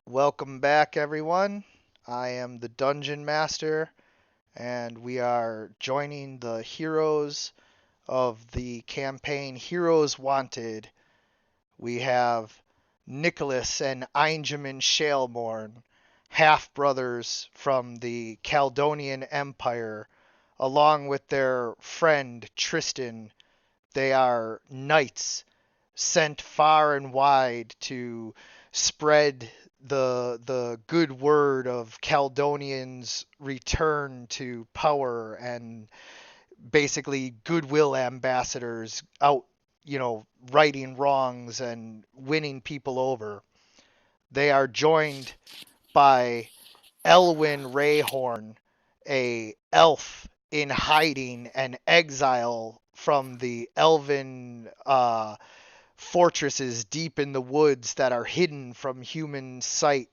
Welcome back, everyone. I am the Dungeon Master, and we are joining the heroes of the campaign Heroes Wanted. We have Nicholas and Einjamin Shalemorn, half brothers from the Caldonian Empire, along with their friend Tristan. They are knights sent far and wide to spread the good word of Caledonians' return to power and basically goodwill ambassadors out, righting wrongs and winning people over. They are joined by Elwyn Rayhorn, a elf in hiding and exile from the elven fortresses deep in the woods that are hidden from human sight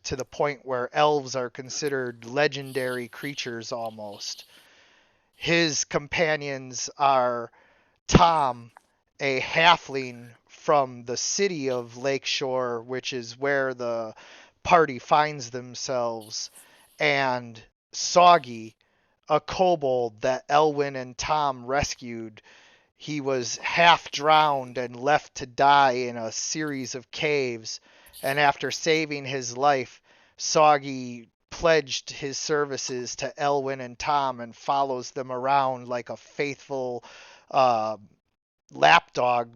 to the point where elves are considered legendary creatures almost. His companions are Tom, a halfling from the city of Lakeshore, which is where the party finds themselves, and Soggy, a kobold that Elwyn and Tom rescued. He was half drowned and left to die in a series of caves, and after saving his life, Soggy pledged his services to Elwyn and Tom and follows them around like a faithful uh, lapdog,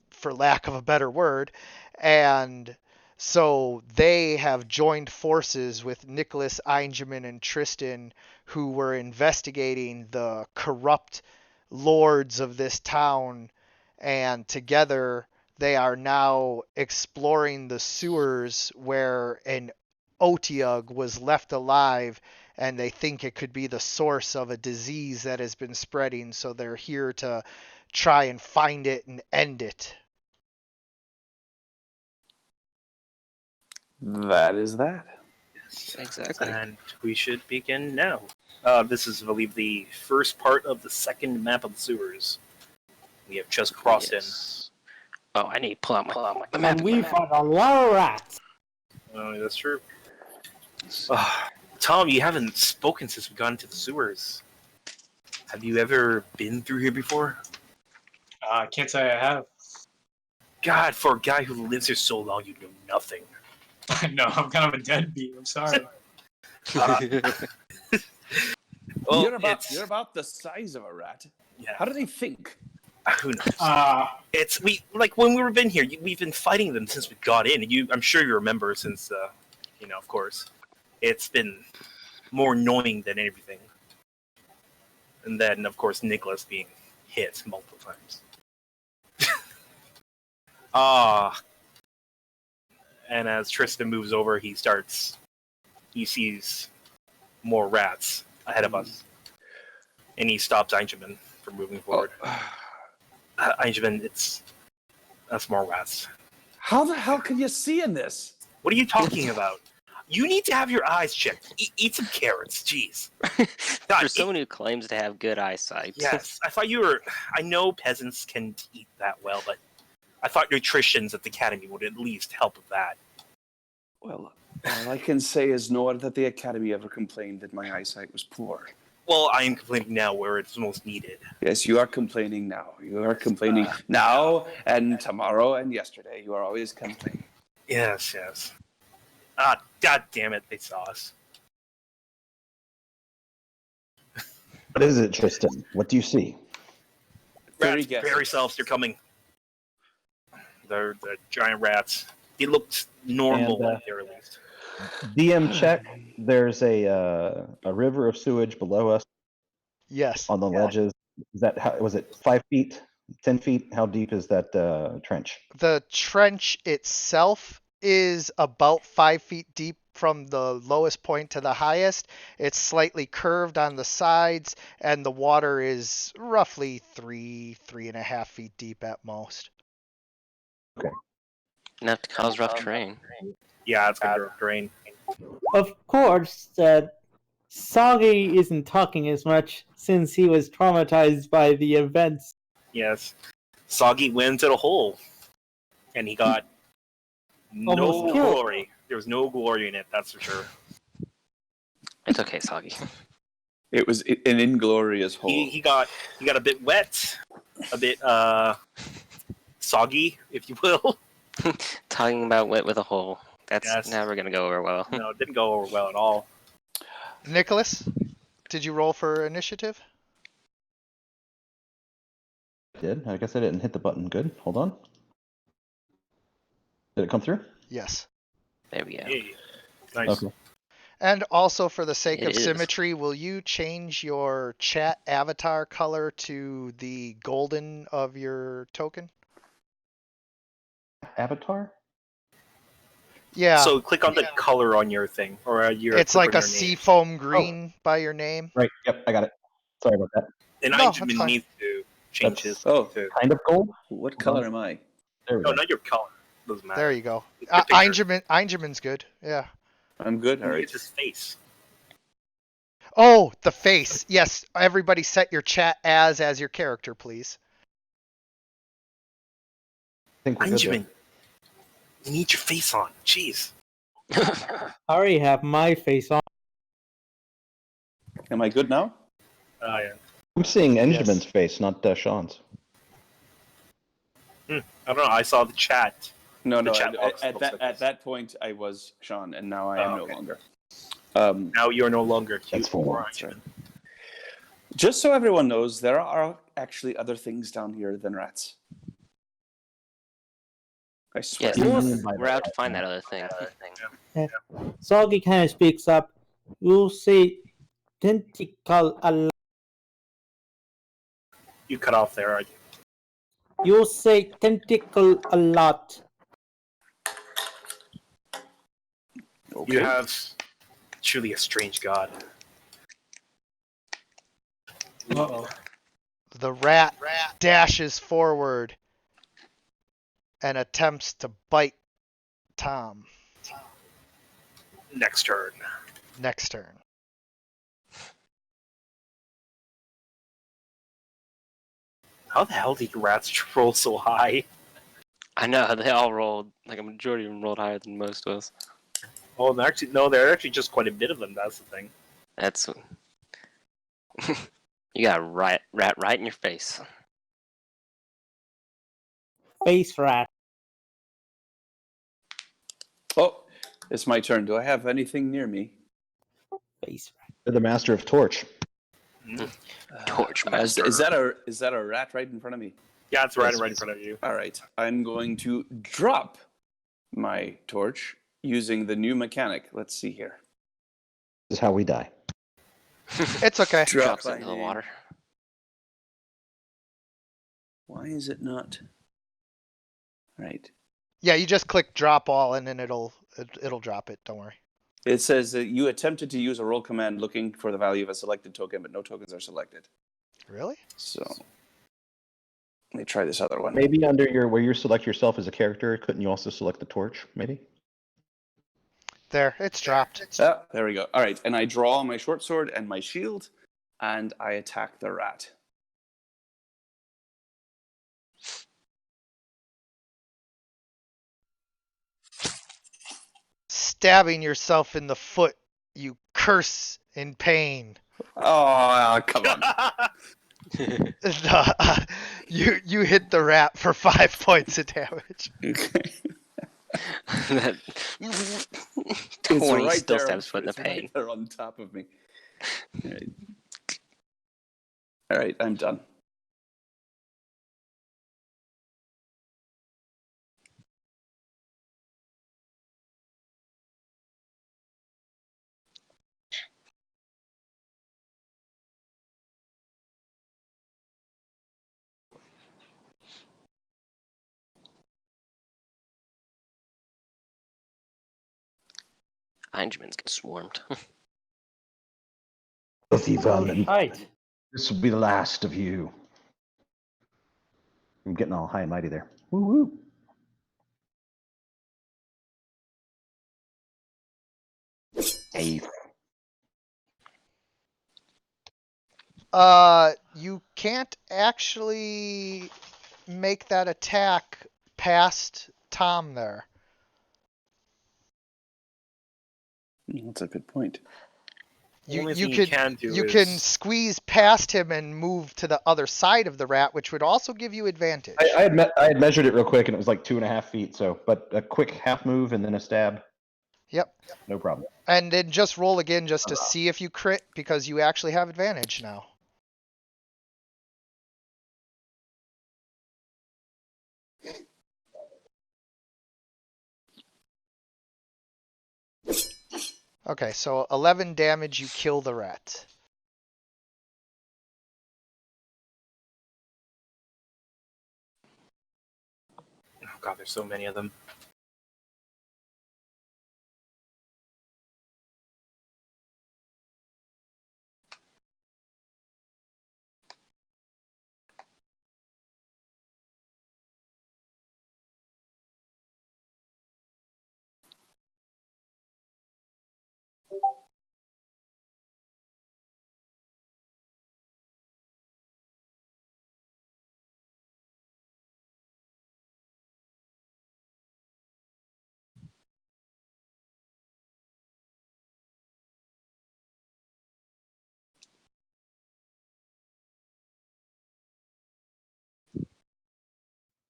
for lack of a better word. And so they have joined forces with Nicholas Einjamin and Tristan, who were investigating the corrupt lords of this town, and together they are now exploring the sewers where an Otiug was left alive, and they think it could be the source of a disease that has been spreading, so they're here to try and find it and end it. That is that. Exactly. And we should begin now. This is, I believe, the first part of the second map of the sewers. We have just crossed Yes. Oh, I need to pull out my map. And we fought a lot of rats. in. Oh, that's true. Tom, you haven't spoken since we got into the sewers. Have you ever been through here before? I can't say I have. God, for a guy who lives here so long, you know nothing. No, I'm kind of a deadbeat. I'm sorry. Well, You're about the size of a rat. yeah. How do they think? Who knows? It's when we've been here. We've been fighting them since we got in. I'm sure you remember since, of course, it's been more annoying than everything. And then, of course, Nicholas being hit multiple times. And as Tristan moves over, he sees more rats ahead of us. And he stops Einjamin from moving forward. Einjamin, that's more rats. How the hell can you see in this? What are you talking about? You need to have your eyes checked. Eat some carrots, jeez. God, For someone who claims to have good eyesight. Yes, I thought you were... I know peasants can eat that well, but I thought nutritionists at the academy would at least help with that. Well, all I can say is nor that the Academy ever complained that my eyesight was poor. Well, I am complaining now where it's most needed. Yes, you are complaining now. You are complaining now and tomorrow and yesterday. You are always complaining. Yes. God damn it, they saw us. What is it, Tristan? What do you see? Rats, guessing. prairie selves, they're coming. They're giant rats. They looked normal And, at the very least. DM check. There's a river of sewage below us Yes. on the ledges. Is that was it 5 feet, 10 feet? How deep is that trench? The trench itself is about 5 feet deep from the lowest point to the highest. It's slightly curved on the sides, and the water is roughly 3.5 feet deep at most. Enough to cause rough terrain. Yeah, it's gonna drain. Of course, Soggy isn't talking as much since he was traumatized by the events. Yes. Soggy went into the hole. And he got no Almost killed. glory. There was no glory in it, that's for sure. It's okay, Soggy. It was an inglorious hole. He got a bit wet, a bit soggy, if you will. Talking about wet with a hole. That's Yes. never gonna go over well. No, it didn't go over well at all. Nicholas, did you roll for initiative? Did I guess I didn't hit the button? Good. Hold on. Did it come through? Yes. There we go. Yeah. Nice. Okay. And also for the sake It of is. symmetry, will you change your chat avatar color to the golden of your token? Avatar. Yeah. So click on the color on your thing, or your. it's click like on a your name. seafoam green by your name. Right. Yep. I got it. Sorry about that. And No, that's Einjamin fine. needs to change That's- his. Oh. to- Kind of gold. What color am I? There we no, go. not your color. Doesn't matter. There you go. Your picture. Einjamin's good. Yeah. I'm good. All right. It's his face. Oh, the face. Yes. Everybody set your chat as your character, please. I think we're good there. Einjamin, you need your face on. Jeez. I already have my face on. Am I good now? Yeah. I'm seeing Enjamin's face, not Sean's. I don't know. I saw the chat. No, The no. chat box At looks that like at this. that point, I was Sean, and now I am okay. no longer. Now you're no longer cute That's full. for That's Einjamin. right. Just so everyone knows, there are actually other things down here than rats. I swear. Yes, By we're the out to way. find that other thing. Soggy kind of speaks up. You say tentacle a lot. You cut off there. Aren't you? You say tentacle a lot. Okay. You have truly a strange god. Uh-oh. The rat dashes forward and attempts to bite Tom. Next turn. Next turn. How the hell did rats roll so high? I know they all rolled like a majority of them rolled higher than most of us. Oh, there are actually just quite a bit of them. That's the thing. That's you got a rat right in your face. Face rat. Oh, it's my turn. Do I have anything near me? Face rat. You're the master of torch. Torch Is master. is that a rat right in front of me? Yeah, it's right Yes, in front of you. All right. I'm going to drop my torch using the new mechanic. Let's see here. This is how we die. It's okay. Drops my into the name. water. Why is it not? Right. Yeah, you just click drop all and then it'll drop it. Don't worry. It says that you attempted to use a roll command looking for the value of a selected token, but no tokens are selected. Really? So let me try this other one. Maybe under your where you select yourself as a character, couldn't you also select the torch? Maybe. There, it's dropped. Ah, there we go. All right, and I draw my short sword and my shield, and I attack the rat. Stabbing yourself in the foot, you curse in pain. Oh, come on. You hit the rat for 5 points of damage. That It's 20 right still there. stabs foot in the It's pain. right there on top of me. All right, I'm done. Einjamin's getting swarmed. Filthy vermin. Right. This will be the last of you. I'm getting all high and mighty there. Woo woo. Hey, You can't actually make that attack past Tom there. That's a good point. Only You thing could can do you is can squeeze past him and move to the other side of the rat, which would also give you advantage. I had measured it real quick, and it was like 2.5 feet. So, but a quick half move and then a stab. Yep. No problem. And then just roll again just to see if you crit, because you actually have advantage now. Okay, so 11 damage, you kill the rat. Oh god, there's so many of them.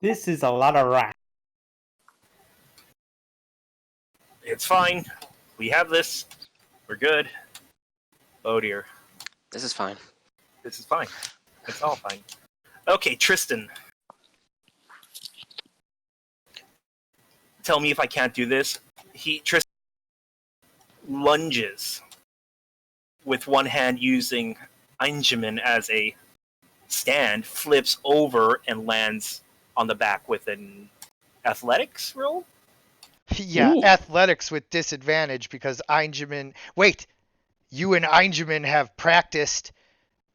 This is a lot of rats. It's fine. We have this. We're good. Oh dear. This is fine. This is fine. It's all fine. Okay, Tristan. Tell me if I can't do this. Tristan lunges with one hand using Einjamin as a stand, flips over and lands on the back with an athletics roll. Yeah, Ooh. athletics with disadvantage because Einjamin. Wait, you and Einjamin have practiced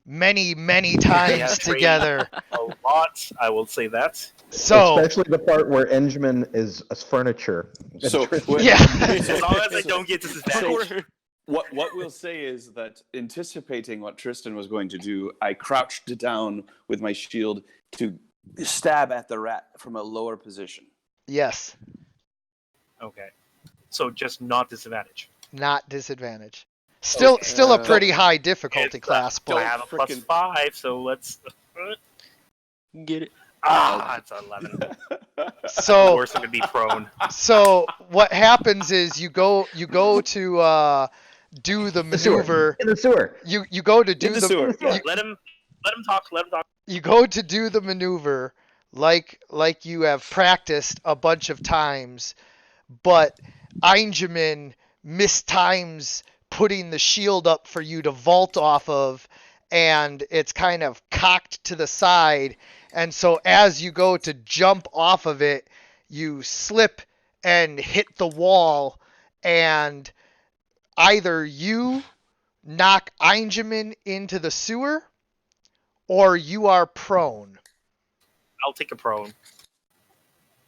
many, many times have trained. together. A lot, I will say that. So Especially the part where Enjamin is as furniture. And So, Tristan- yeah. As long as I don't get disadvantage. So, what we'll say is that anticipating what Tristan was going to do, I crouched down with my shield to stab at the rat from a lower position. Yes, Okay. So just not disadvantage. not disadvantage. Still, Okay. still a pretty high difficulty It's, class, I but have a plus frickin- 5, so let's. Get it. It's 11. so Worse, I'm gonna be prone. so what happens is you go to do the The sewer. maneuver. In the sewer. You go to do the the sewer. Yeah. Let him talk. Let him talk. you go to do the maneuver like you have practiced a bunch of times, but Einjamin mistimes putting the shield up for you to vault off of, and it's kind of cocked to the side, and so as you go to jump off of it, you slip and hit the wall, and either you knock Einjamin into the sewer, or you are prone. I'll take a prone.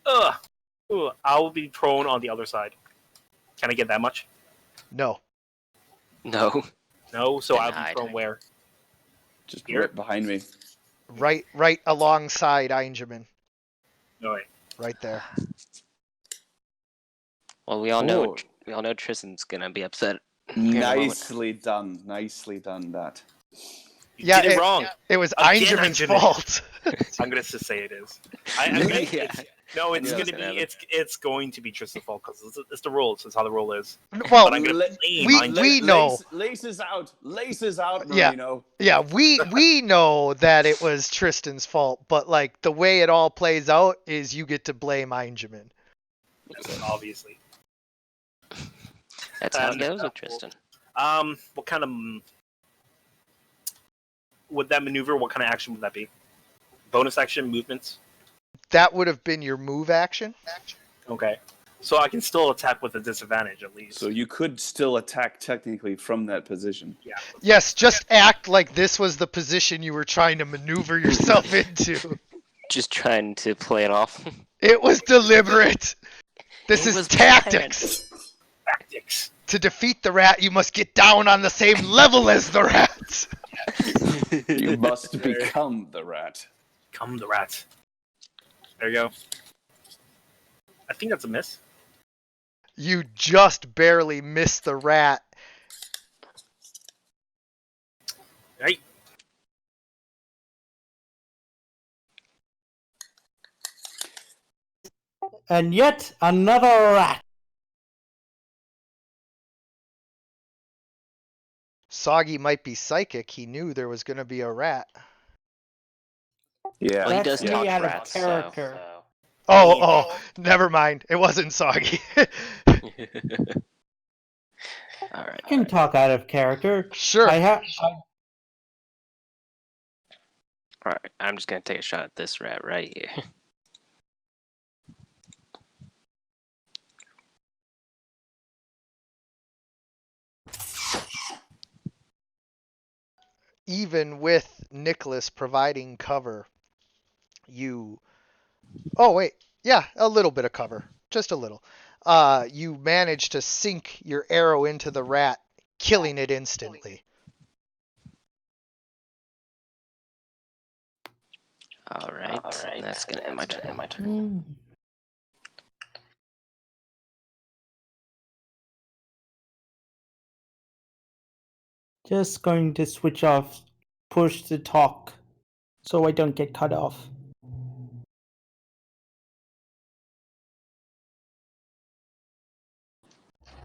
Ugh. Ooh, I will be prone on the other side. Can I get that much? No. No. No, so Then I'll be hide. prone where? Just Here? right behind me. Right alongside Einjamin. No, wait. Right there. Well, we all know Oh. Tristan's gonna be upset. here in a moment. Nicely done. Nicely done that. You Yeah, did it wrong. It was Again, Einjamin's Einjamin. fault. I'm gonna just say it is. Yeah. No, it's Yeah, gonna it's be gonna it's going to be Tristan's fault because it's the rules. It's how the rule is. Well, But I'm gonna blame we- Einjamin. we know. Laces out, Yeah. Marino. yeah, we know that it was Tristan's fault, but like the way it all plays out is you get to blame Einjamin. Obviously. That's how it And, goes with Tristan. What kind of would that maneuver? What kind of action would that be? Bonus action, movements. That would have been your move action. Okay, so I can still attack with a disadvantage at least. So you could still attack technically from that position. Yeah. Yes, just act like this was the position you were trying to maneuver yourself into. Just trying to play it off. It was deliberate. This It is was tactics. Tactics. To defeat the rat, you must get down on the same level as the rat. You must become the rat. Come the rat. There you go. I think that's a miss. You just barely missed the rat. Right. And yet another rat. Soggy might be psychic. He knew there was going to be a rat. Yeah. Well, he That's does me talk out of rats, character. Oh, never mind. It wasn't Soggy. Alright. I can talk out of character. Sure. Alright, I'm just gonna take a shot at this rat right here. Even with Nicholas providing cover, you... Oh, wait. Yeah, a little bit of cover. Just a little. You manage to sink your arrow into the rat, killing it instantly. Alright, that's gonna end my turn. Just going to switch off push to talk so I don't get cut off.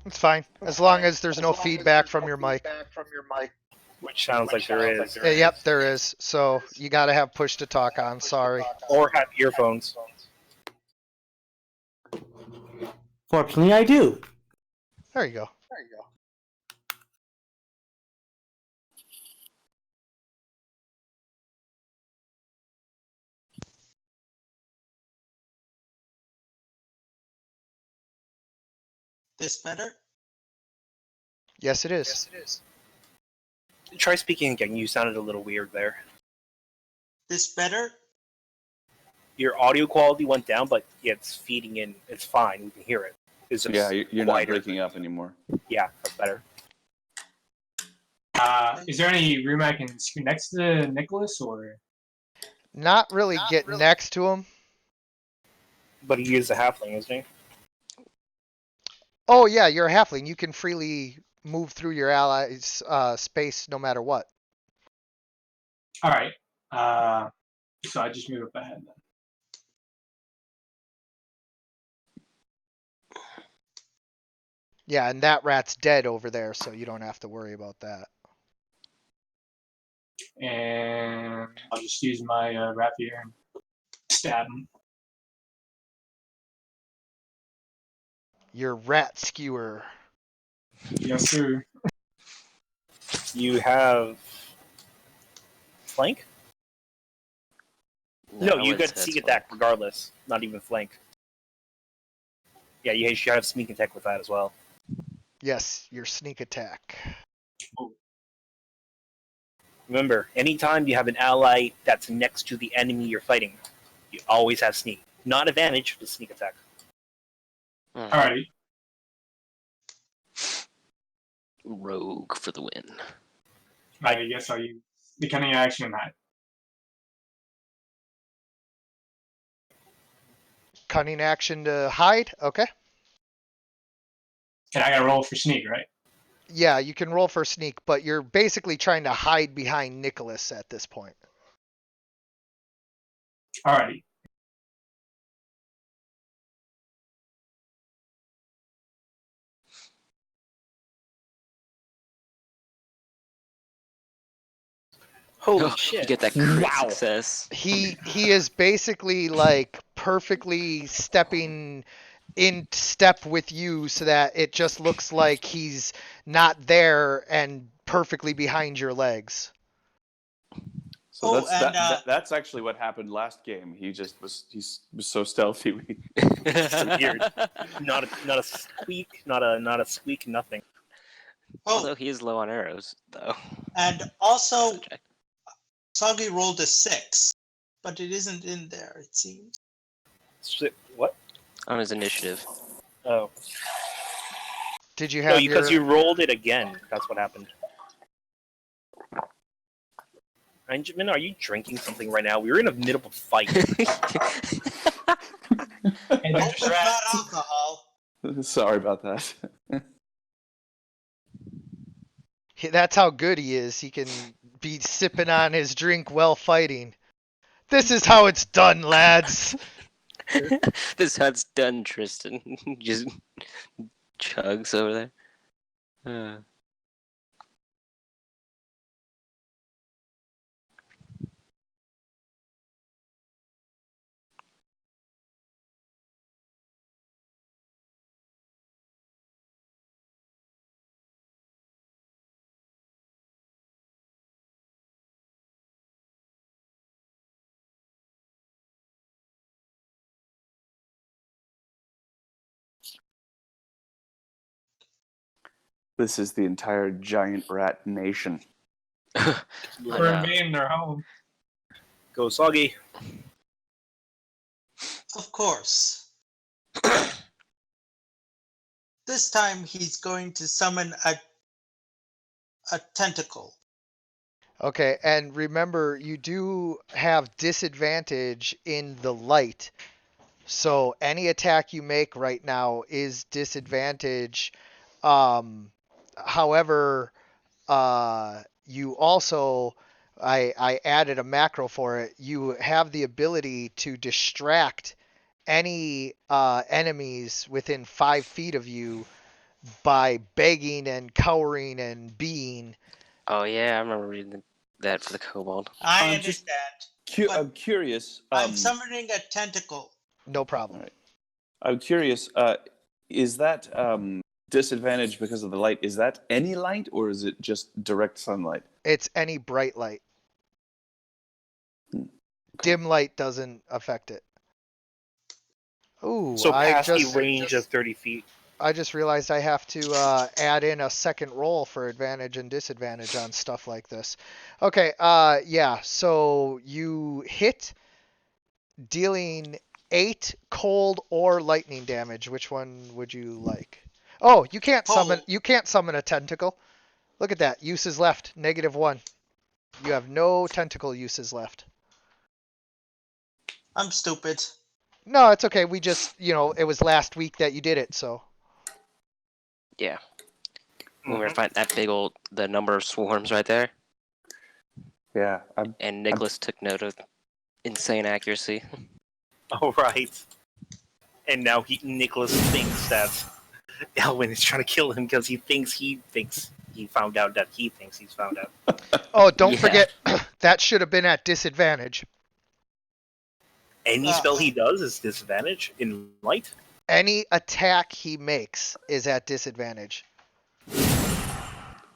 It's fine. As long as there's no feedback from your mic. Which sounds like there is. Yep, there is. So you got to have push to talk on. Sorry. Or have earphones. Fortunately, I do. There you go. This better? Yes, it is. Try speaking again. You sounded a little weird there. This better? Your audio quality went down, but yeah, it's feeding in. It's fine. We can hear it. It's just Yeah, you're not quieter. breaking up anymore. Yeah, that's better. Is there any room I can scoot next to Nicholas, or? Not really get next to him. But he is a halfling, isn't he? Oh, yeah, you're a halfling. You can freely move through your allies' space no matter what. Alright. So I just move up ahead then. Yeah, and that rat's dead over there, so you don't have to worry about that. And I'll just use my rapier and stab him. Your rat skewer. Yes, sir. You have flank? No, you it's- got sneak it's attack regardless. Not even flank. Yeah, you should have sneak attack with that as well. Yes, your sneak attack. Remember, anytime you have an ally that's next to the enemy you're fighting, you always have sneak. Not advantage, but sneak attack. fine. Alrighty. Rogue for the win. I guess I'll use the cunning action that. Cunning action to hide? Okay. And I gotta roll for sneak, right? Yeah, you can roll for sneak, but you're basically trying to hide behind Nicholas at this point. Alrighty. Holy You shit. get that crit Wow. success. He is basically like perfectly stepping in step with you so that it just looks like he's not there and perfectly behind your legs. So Oh, that's and, that's actually what happened last game. He was so stealthy. Weird. Not a squeak, not a squeak, nothing. Oh, Although he is low on arrows, though. and also, Subject. Soggy rolled a 6, but it isn't in there, it seems. What? On his initiative. Oh. Did you No, have because your... you rolled it again. That's what happened. Benjamin, are you drinking something right now? We were in the middle of a fight. And Hope it's not alcohol. Sorry about that. That's how good he is. He can be sipping on his drink while fighting. This is how it's done, lads. This HUD's done, Tristan. Just chugs over there. This is the entire giant rat nation. I We're know. invading their home. Go Soggy. Of course. This time he's going to summon a tentacle. Okay, and remember, you do have disadvantage in the light. So any attack you make right now is disadvantage. However, you also, I added a macro for it. You have the ability to distract any enemies within 5 feet of you by begging and cowering and being. Oh yeah, I remember reading that for the kobold. I I'm just- understand. But I'm curious. I'm summoning a tentacle. No problem. Alright. I'm curious. Is that disadvantage because of the light? Is that any light, or is it just direct sunlight? It's any bright light. Okay. Dim light doesn't affect it. Ooh, So I past just the range of 30 feet. I just realized I have to add in a second roll for advantage and disadvantage on stuff like this. Okay, yeah, so you hit, dealing 8 cold or lightning damage. Which one would you like? Oh, you can't summon a tentacle. Look at that. Uses left, -1. You have no tentacle uses left. I'm stupid. No, it's okay. We just, it was last week that you did it, so. Yeah. When we were Mhm. fighting that big old, the number of swarms right there, Yeah. and Nicholas took note of insane accuracy. All right. And now Nicholas thinks that Elwyn is trying to kill him because he thinks he found out that he thinks he's found out. Oh, don't Yeah. forget, that should have been at disadvantage. Any spell he does is disadvantage in light. Any attack he makes is at disadvantage.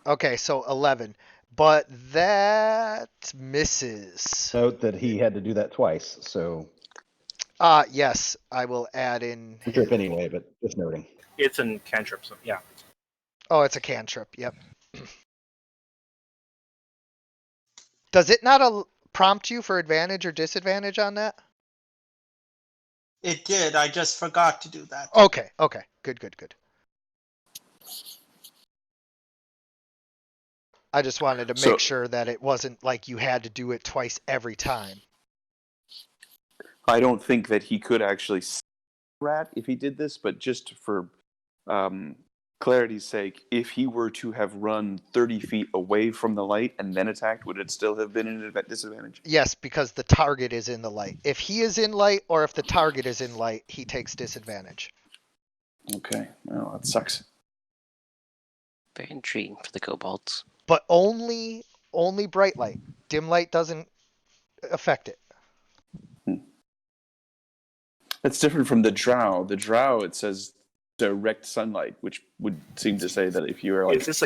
Okay, so 11. But that misses. Note that he had to do that twice, so Yes, I will add in. trip anyway, but just noting. It's a cantrip, so yeah. Oh, it's a cantrip, yep. Does it not prompt you for advantage or disadvantage on that? It did. I just forgot to do that. Okay, good. I just wanted to So- make sure that it wasn't like you had to do it twice every time. I don't think that he could actually see a rat if he did this, but just for clarity's sake, if he were to have run 30 feet away from the light and then attacked, would it still have been an disadvantage? Yes, because the target is in the light. If he is in light or if the target is in light, he takes disadvantage. Okay, well, that sucks. Very intriguing for the kobolds. But only bright light. Dim light doesn't affect it. That's different from the drow. The drow, it says direct sunlight, which would seem to say that if you were like Is this a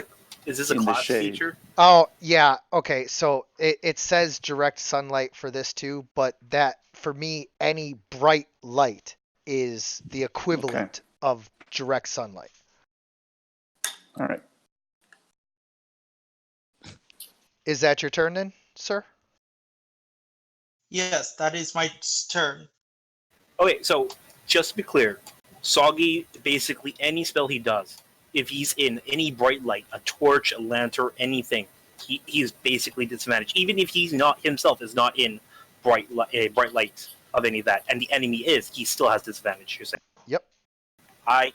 in the class shade. feature? Oh, yeah. Okay, so it says direct sunlight for this too, but that, for me, any bright light is the equivalent of direct sunlight. all right. Is that your turn then, sir? Yes, that is my turn. Okay, so just to be clear, Soggy, basically any spell he does, if he's in any bright light, a torch, a lantern, anything, he's basically disadvantaged. Even if he's not himself is not in bright light of any of that, and the enemy is, he still has disadvantage. You're saying? Yep. I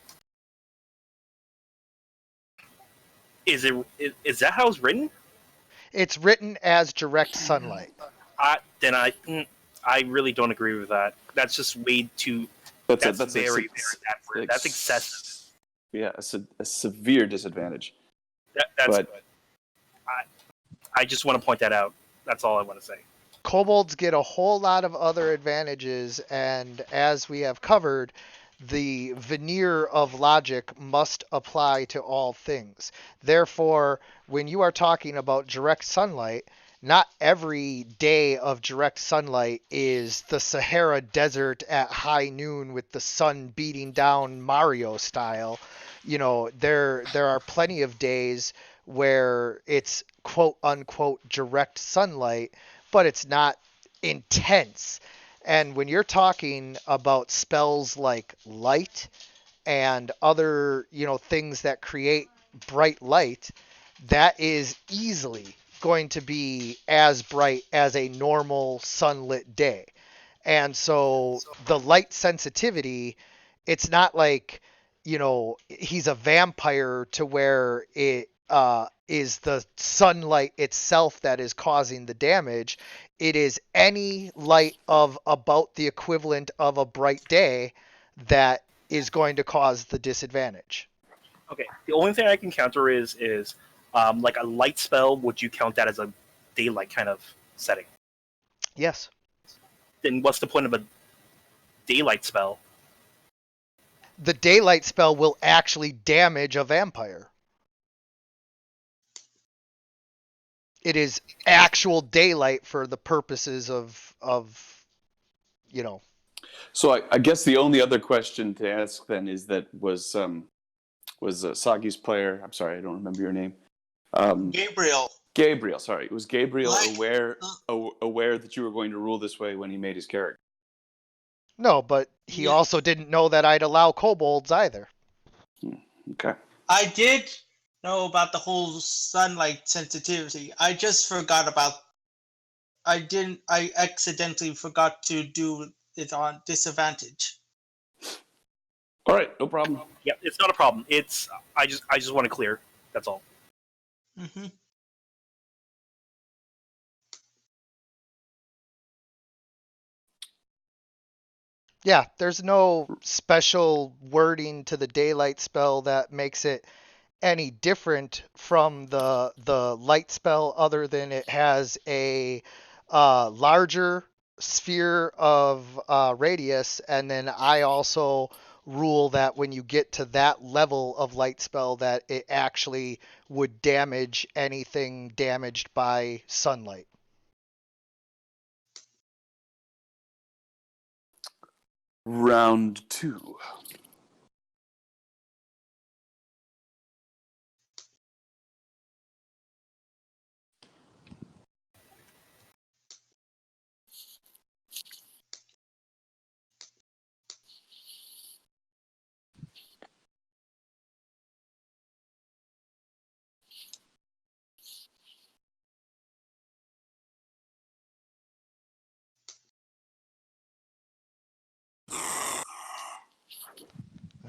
Is that how it's written? It's written as direct sunlight. I really don't agree with that. That's just way too. That's very accurate. That's excessive. Yeah, a severe disadvantage. That's. But- I just want to point that out. That's all I want to say. Kobolds get a whole lot of other advantages, and as we have covered, the veneer of logic must apply to all things. Therefore, when you are talking about direct sunlight, not every day of direct sunlight is the Sahara Desert at high noon with the sun beating down Mario style. You know, there are plenty of days where it's quote unquote direct sunlight, but it's not intense. And when you're talking about spells like light and other, things that create bright light, that is easily going to be as bright as a normal sunlit day. And so the light sensitivity, it's not like, he's a vampire to where it is the sunlight itself that is causing the damage. It is any light of about the equivalent of a bright day that is going to cause the disadvantage. Okay. The only thing I can counter is like a light spell. Would you count that as a daylight kind of setting? Yes. Then what's the point of a daylight spell? The daylight spell will actually damage a vampire. It is actual daylight for the purposes of So I guess the only other question to ask then is that was Sagi's player. I'm sorry, I don't remember your name. Gabriel. Gabriel, sorry. Was Gabriel Like- aware that you were going to rule this way when he made his character? No, but he Yeah. also didn't know that I'd allow kobolds either. Okay. I did know about the whole sunlight sensitivity. I just forgot about. I accidentally forgot to do it on disadvantage. All right, no problem. Yeah, it's not a problem. It's I just want to clear. That's all. Hmm. Yeah, there's no special wording to the daylight spell that makes it any different from the light spell, other than it has a larger sphere of radius, and then I also rule that when you get to that level of light spell, that it actually would damage anything damaged by sunlight. Round 2.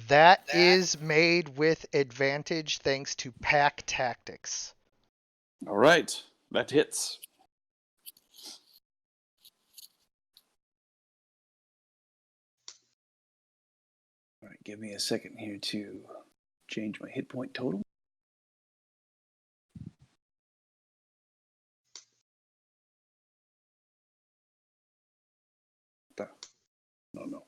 That is made with advantage thanks to pack tactics. All right, that hits. All right, give me a second here to change my hit point total. No.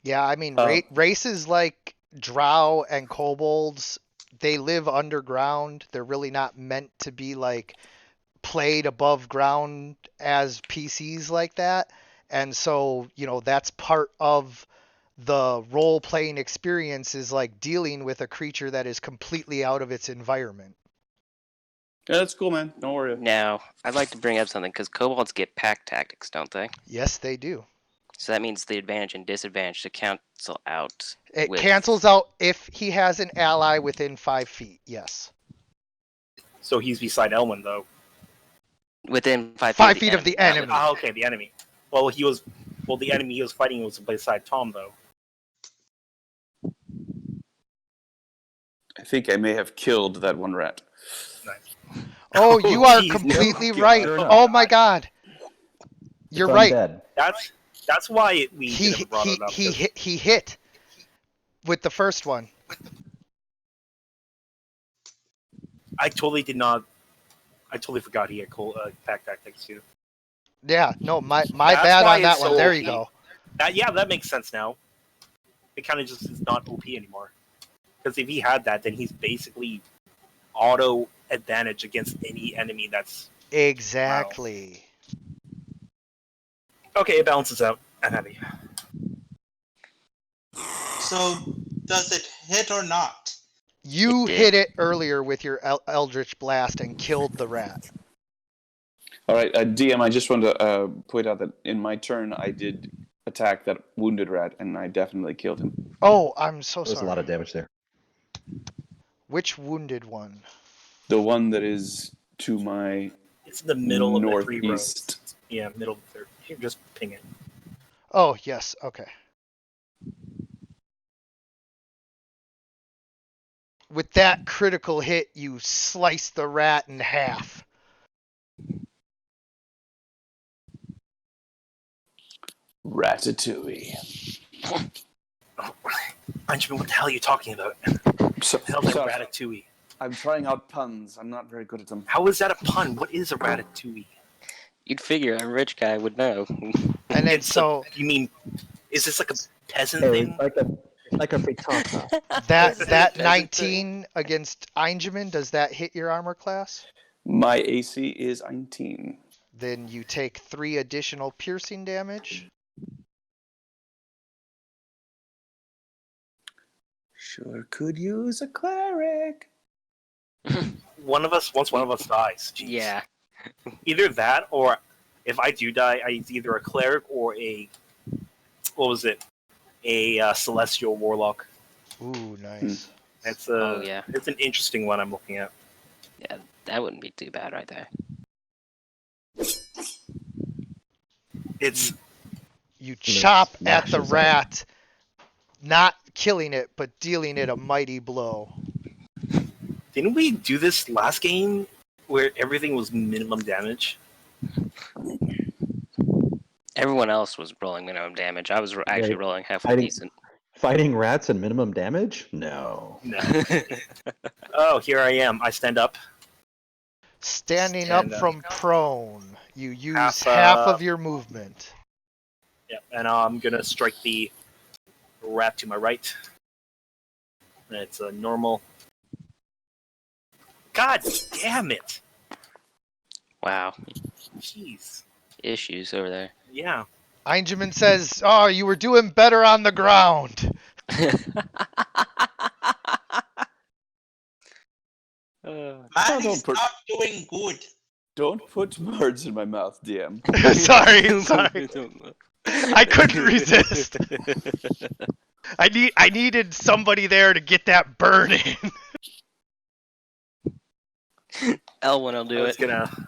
Yeah, I mean, Oh. races like drow and kobolds, they live underground. They're really not meant to be like played above ground as PCs like that. And so, that's part of the role playing experience, is like dealing with a creature that is completely out of its environment. Yeah, that's cool, man. Don't worry. Now, I'd like to bring up something, because kobolds get pack tactics, don't they? Yes, they do. So that means the advantage and disadvantage to cancel out. It with- cancels out if he has an ally within 5 feet. Yes. So he's beside Elwyn, though. Within 5 feet, 5 feet of the not enemy. Ah, okay, the enemy. Well, the enemy he was fighting was beside Tom, though. I think I may have killed that one rat. Oh, you are geez, completely no, right. sure enough. Oh my God. You're It's right. undead. That's why we He didn't brought he it up. he 'cause hit he hit with the first one. I totally did not. I totally forgot he had pack tactics too. Yeah, no, my That's bad why on that it's one. so There you OP. go. That makes sense now. It kind of just is not OP anymore. Because if he had that, then he's basically auto advantage against any enemy that's Exactly. okay. It balances out. I'm happy. So does it hit or not? You It did. hit it earlier with your Eldritch Blast and killed the rat. All right, DM. I just want to point out that in my turn, I did attack that wounded rat, and I definitely killed him. Oh, I'm so There was a lot sorry. of damage there. Which wounded one? The one that is to my It's in the middle of the 3 rows. northeast. Yeah, middle of the third. You just ping it. Oh, yes. Okay. With that critical hit, you slice the rat in half. Ratatouille. Benjamin, what the hell are you talking about? So, The hell's that sorry. ratatouille? I'm trying out puns. I'm not very good at them. How is that a pun? What is a ratatouille? You'd figure a rich guy would know. And then It's so you mean, is this like a peasant Hey, thing? it's like a frittata. that 19 against Einjamin, does that hit your armor class? My AC is 19. Then you take 3 additional piercing damage. Sure could use a cleric. Once one of us dies. Jeez. Yeah. Either that, or if I do die, it's either a cleric or a celestial warlock. Ooh, nice. It's Oh, yeah. It's an interesting one I'm looking at. Yeah, that wouldn't be too bad right there. It's You chop at the smashes at it. rat, not killing it, but dealing it a mighty blow. didn't we do this last game where everything was minimum damage? Everyone else was rolling minimum damage. I was actually rolling halfway Fighting- decent. Fighting rats and minimum damage? No. No. Oh, here I am. I stand up. Standing Stand up up. from prone, you use Half, half of your movement. Yeah, and I'm gonna strike the rat to my right. And it's a normal. God damn it! Wow. Jeez. Issues over there. Yeah. Einjamin says, "Oh, you were doing better on the ground." Man don't is put- not doing good. Don't put words in my mouth, DM. sorry. I couldn't resist. I needed somebody there to get that burn in. Elwin will do it.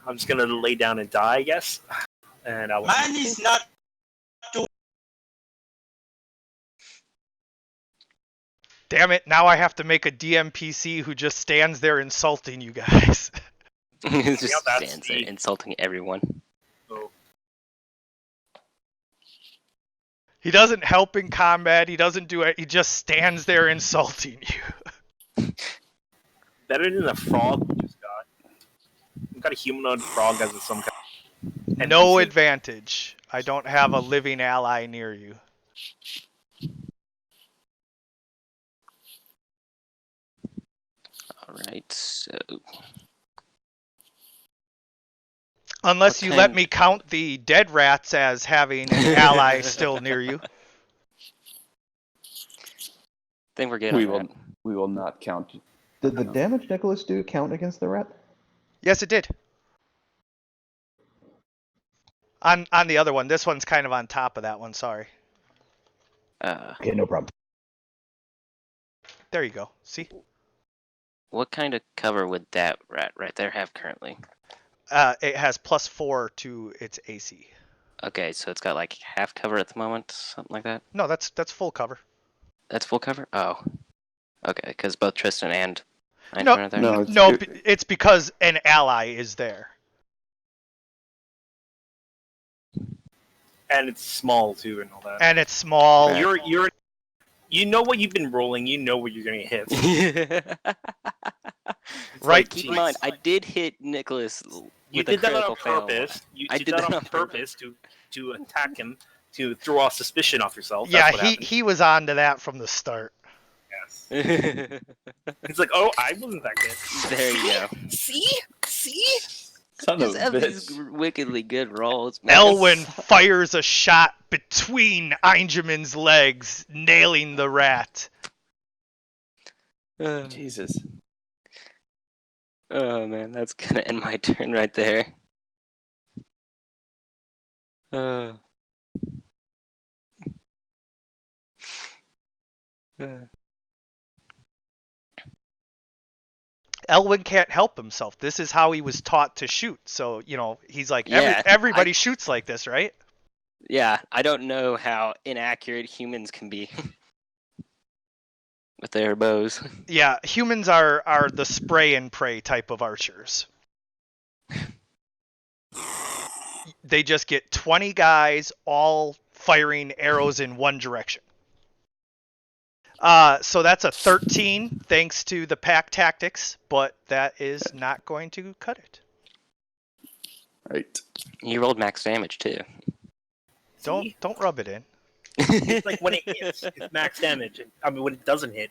I'm just gonna lay down and die, I guess. And I will. Man is not Damn it, now I have to make a DMPC who just stands there insulting you guys. Just Yeah, that's stands there the- insulting everyone. Oh, He doesn't help in combat, he doesn't do it, he just stands there insulting you. better than the frog we just got. We got a humanoid frog as some kind. No NPC. advantage. I don't have a living ally near you. Alright, so. Unless What you let kind- me count the dead rats as having an ally still near you. think we're good We on will. that. We will not count. Did the damage Nicholas do count against the rat? Yes, it did. On the other one. This one's kind of on top of that one, sorry. Okay, no problem. There you go. See? What kind of cover would that rat right there have currently? It has +4 to its AC. Okay, so it's got like half cover at the moment, something like that. No, that's full cover. That's full cover? Oh. Okay, because both Tristan and No, Nightmare are there. No, no, it's because an ally is there. And it's small too, and all that. And it's small. Right. You know what you've been rolling. You know what you're gonna hit. Right. Keep in mind, I did hit Nicholas You with a did that on critical fail. purpose. You I did did that that on on purpose to attack him, to throw off suspicion off yourself. Yeah, That's what happened. he was on to that from the start. Yes. There He's like, oh, I wasn't that good. you go. See? son of Just a have these bitch. wickedly good rolls. Man. Elwyn fires a shot between Einjamin's legs, nailing the rat. Jesus. Oh man, that's gonna end my turn right there. Uh. Elwyn can't help himself. This is how he was taught to shoot. So, he's like, Yeah, everybody shoots like this, right? Yeah, I don't know how inaccurate humans can be with their bows. Yeah, humans are the spray and pray type of archers. They just get 20 guys all firing arrows in one direction. So that's a 13 thanks to the pack tactics, but that is not going to cut it. Right. You rolled max damage too. Don't rub it in. It's like when it hits, it's max damage. I mean, when it doesn't hit,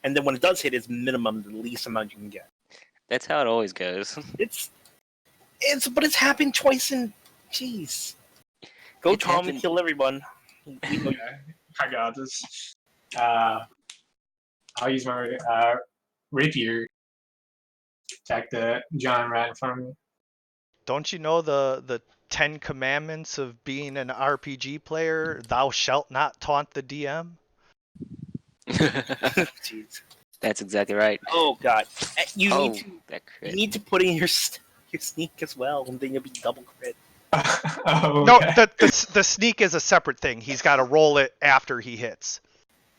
and then when it does hit, it's minimum, the least amount you can get. That's how it always goes. But it's happened twice in. Jeez. Go, It's Tom, happened- and kill everyone. We know you. I got this. I'll use my rapier. Attack the giant rat in front of me. Don't you know the 10 commandments of being an RPG player? Thou shalt not taunt the DM. Jeez. That's exactly right. Oh God. You Oh, need to. that You crit. need to put in your sneak as well, and then you'll be double crit. Oh, No, okay. the sneak is a separate thing. He's got to roll it after he hits.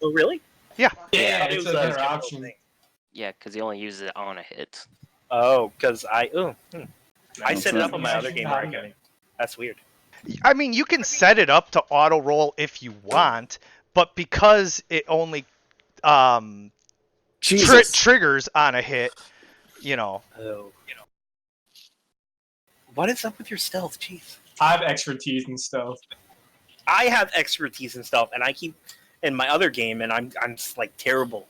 Oh really? Yeah, Yeah, It it's was a better scheduled option. thing. Yeah, because he only uses it on a hit. Oh, because I set it up So- on my other game where I can. That's weird. I mean, you can set it up to auto roll if you want, but because it only Jesus. triggers on a hit, Oh. What is up with your stealth, Jeez? I have expertise in stealth. I have expertise in stealth, and I keep in my other game, and I'm just like terrible.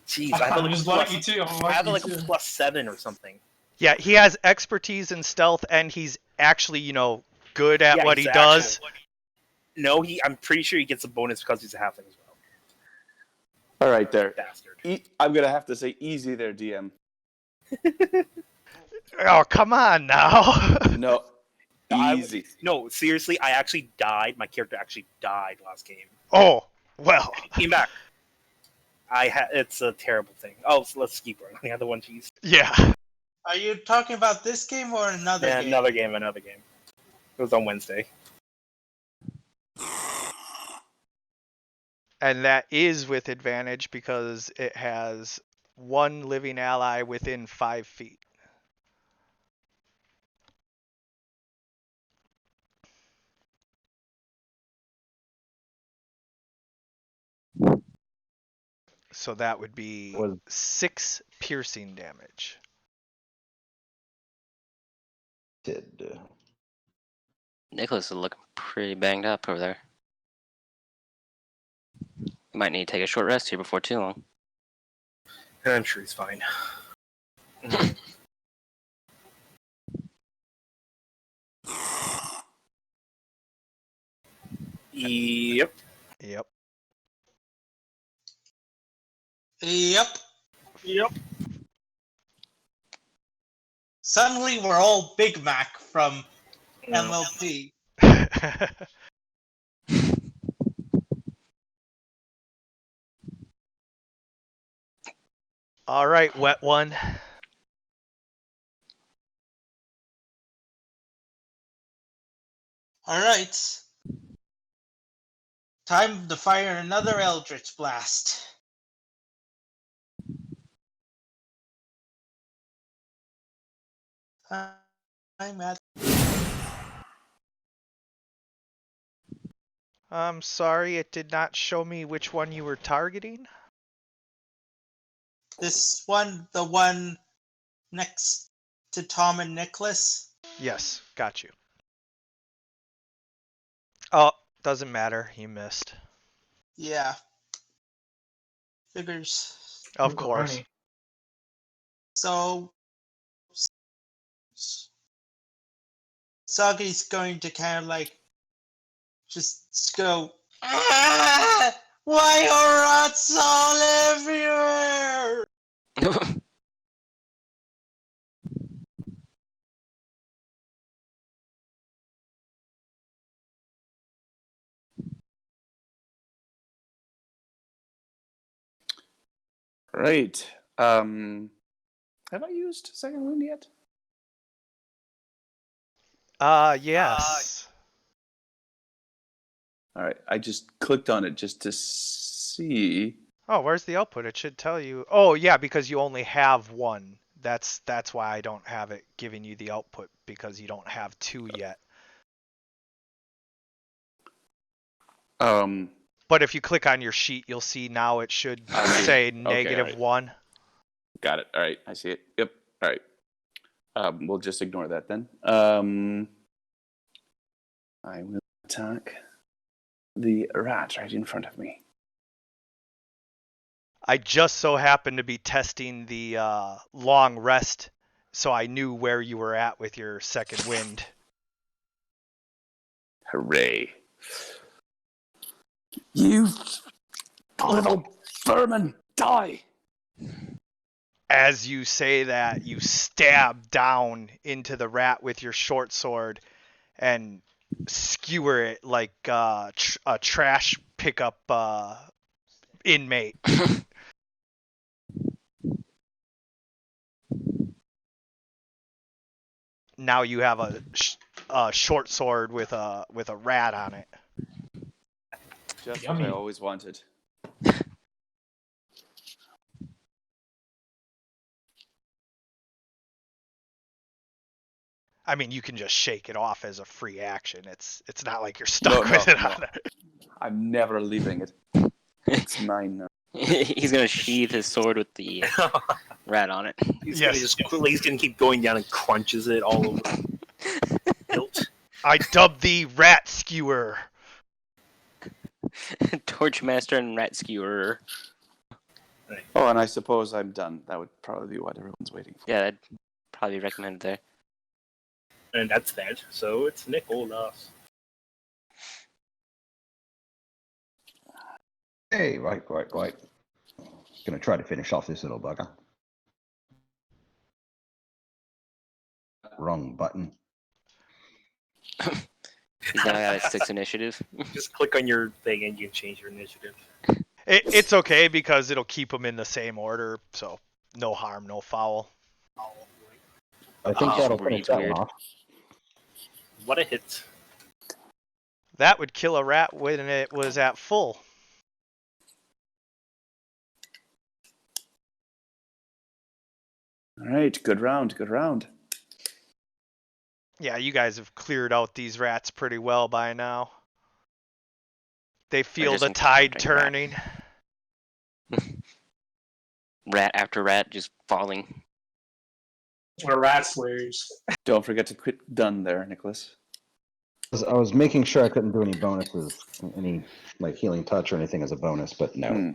Jeez, I have I'm like just plus, lucky too. I'm I have lucky like a too. +7 or something. yeah, he has expertise in stealth, and he's actually, good at Yeah, what he's he an does. No, I'm pretty sure he gets a bonus because he's a halfling as well. All right, there. Bastard. I'm gonna have to say easy there, DM. Oh, come on now. No, easy. No, seriously, I actually died. My character actually died last game. Oh, well. He came back. It's a terrible thing. Oh, so let's keep running. The other one, jeez. Yeah. Are you talking about this game or another Yeah, game? another game. It was on Wednesday. And that is with advantage because it has one living ally within 5 feet. So that would be Was- 6 piercing damage. Did, Nicholas is looking pretty banged up over there. You might need to take a short rest here before too long. I'm sure he's fine. Yep. Yep. Yep. Suddenly, we're all Big Mac from MLP. All right, wet one. All right. Time to fire another Eldritch Blast. I'm at I'm sorry, it did not show me which one you were targeting. this one, the one next to Tom and Nicholas. Yes, got you. Oh, doesn't matter. You missed. Yeah. Figures. Of We've got course. Arnie. So Sagi's going to kind of like just go, "Ah! Why are rats all everywhere?" Right. Have I used second wind yet? Yes. All right. I just clicked on it just to see. Oh, where's the output? It should tell you. Oh, yeah, because you only have one. That's why I don't have it giving you the output, because you don't have two yet. But if you click on your sheet, you'll see now it should I see. say Okay, negative alright. 1. Got it. All right. I see it. Yep. All right. We'll just ignore that then. I will attack the rat right in front of me. I just so happened to be testing the long rest, so I knew where you were at with your second wind. Hooray. You little vermin, die! As you say that, you stab down into the rat with your short sword and skewer it like a trash pickup inmate. Now you have a short sword with a rat on it. Just Yummy. what I always wanted. I mean, you can just shake it off as a free action. It's not like you're stuck with it on it. I'm never leaving it. It's mine now. He's gonna sheathe his sword with the rat on it. He's Yes. he's gonna keep going down and crunches it all over. Hilt. I dub thee Rat Skewer. Torchmaster and rat skewer. Oh, and I suppose I'm done. That would probably be what everyone's waiting for. Yeah, I'd probably recommend there. And that's that. So it's Nicholas. Hey, right. Gonna try to finish off this little bugger. Wrong button. He's now got a 6 initiative. Just click on your thing and you can change your initiative. It's okay because it'll keep them in the same order, so no harm, no foul. I think Oh, that'll weird, finish that weird. one off. What a hit. That would kill a rat when it was at full. All right, good round, good round. Yeah, you guys have cleared out these rats pretty well by now. They feel just the tide encountering rat. turning. Rat after rat just falling. We're rat slayers. Don't forget to quit done there, Nicholas. I was making sure I couldn't do any bonuses, any like healing touch or anything as a bonus, but no. Hmm.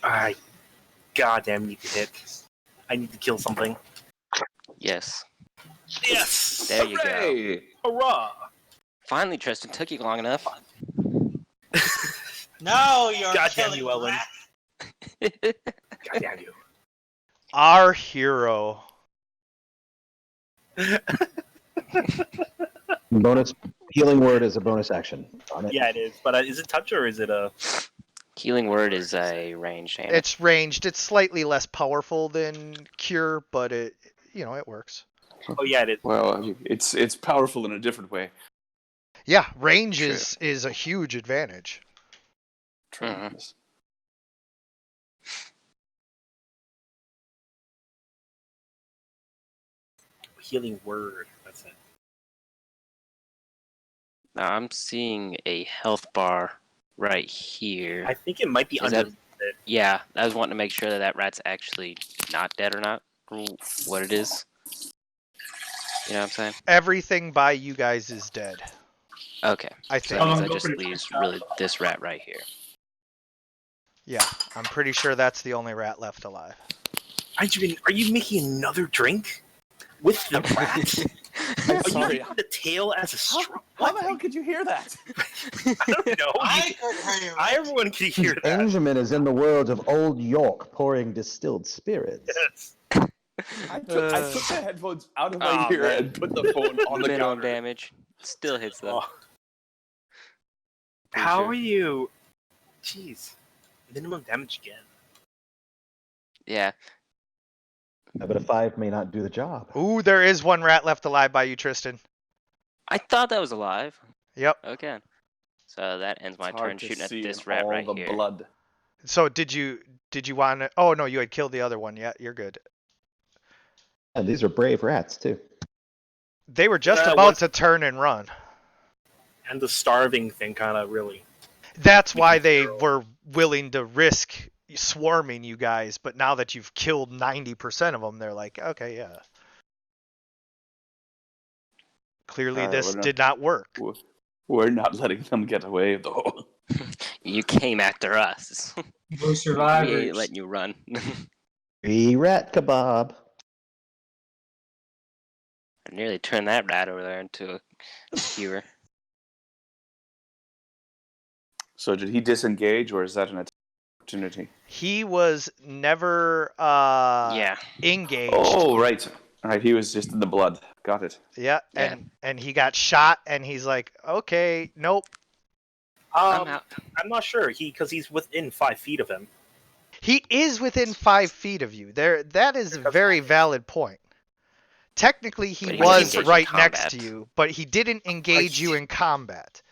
I goddamn need to hit. I need to kill something. Yes. Yes! There you go. Hooray! Hurrah! Finally, Tristan, took you long enough. No, you're Goddamn killing you, Ellen. rats. Goddamn you. Our hero. Bonus healing word is a bonus action on it. Yeah, it is. But is it touch or is it a... Healing word is a ranged hammer. It's ranged. It's slightly less powerful than Cure, but it works. Oh, yeah, it is. Well, it's powerful in a different way. Yeah, range True. is a huge advantage. Tremendous. healing word. That's it. Now I'm seeing a health bar right here. I think it might be Is under that- it. Yeah, I was wanting to make sure that that rat's actually not dead or not, or what it is. You know what I'm saying? Everything by you guys is dead. Okay. I So think. that means I'm that gonna just go for the leaves shot. really this rat right here. Yeah, I'm pretty sure that's the only rat left alive. Are you making another drink with the rat? I'm Are you sorry. using the tail as a straw? How the hell could you hear that? I don't know. I could hear it. Everyone can hear that. Benjamin is in the world of Old York, pouring distilled spirits. Yes. I took the headphones out of my Aw, ear man. and put the phone on the Minimum counter. damage. Still hits them. Oh. Pretty How sure. are you? Jeez. Minimum damage again. Yeah. But a 5 may not do the job. Ooh, there is one rat left alive by you, Tristan. I thought that was alive. Yep. Okay. So that ends my It's hard turn to shooting at see this in rat all right the here. blood. So did you want to? Oh no, you had killed the other one. Yeah, you're good. And these are brave rats, too. They were just Yeah, about once- to turn and run. And the starving thing kind of really. That's why they were willing to risk swarming you guys. But now that you've killed 90% of them, they're like, okay, yeah. Clearly, Alright, this we're not- did not work. We're not letting them get away, though. You came after us. No We ain't survivors. letting you run. Free rat kebab. I nearly turned that rat over there into a skewer. So did he disengage, or is that an opportunity? He was never Yeah. engaged. Oh, right. Right, he was just in the blood. Got it. Yeah, Yeah. and he got shot, and he's like, okay, nope. I'm out. I'm not sure. Because he's within 5 feet of him. He is within 5 feet of you. That is a very valid point. Technically, he But he was wasn't engaged in right next to combat. you, but he didn't engage you in combat.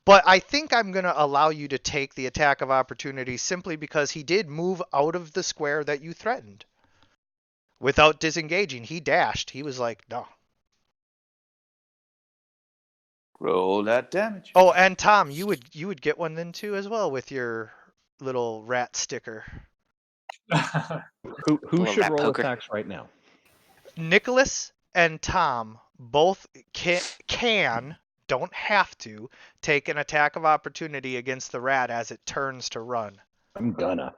But I think I'm going to allow you to take the attack of opportunity simply because he did move out of the square that you threatened. Without disengaging, he dashed. He was like, no. Roll that damage. Oh, and Tom, you would get one then too as well with your little rat sticker. Who Little should rat roll poker. attacks right now? Nicholas and Tom both can, don't have to, take an attack of opportunity against the rat as it turns to run. I'm gonna.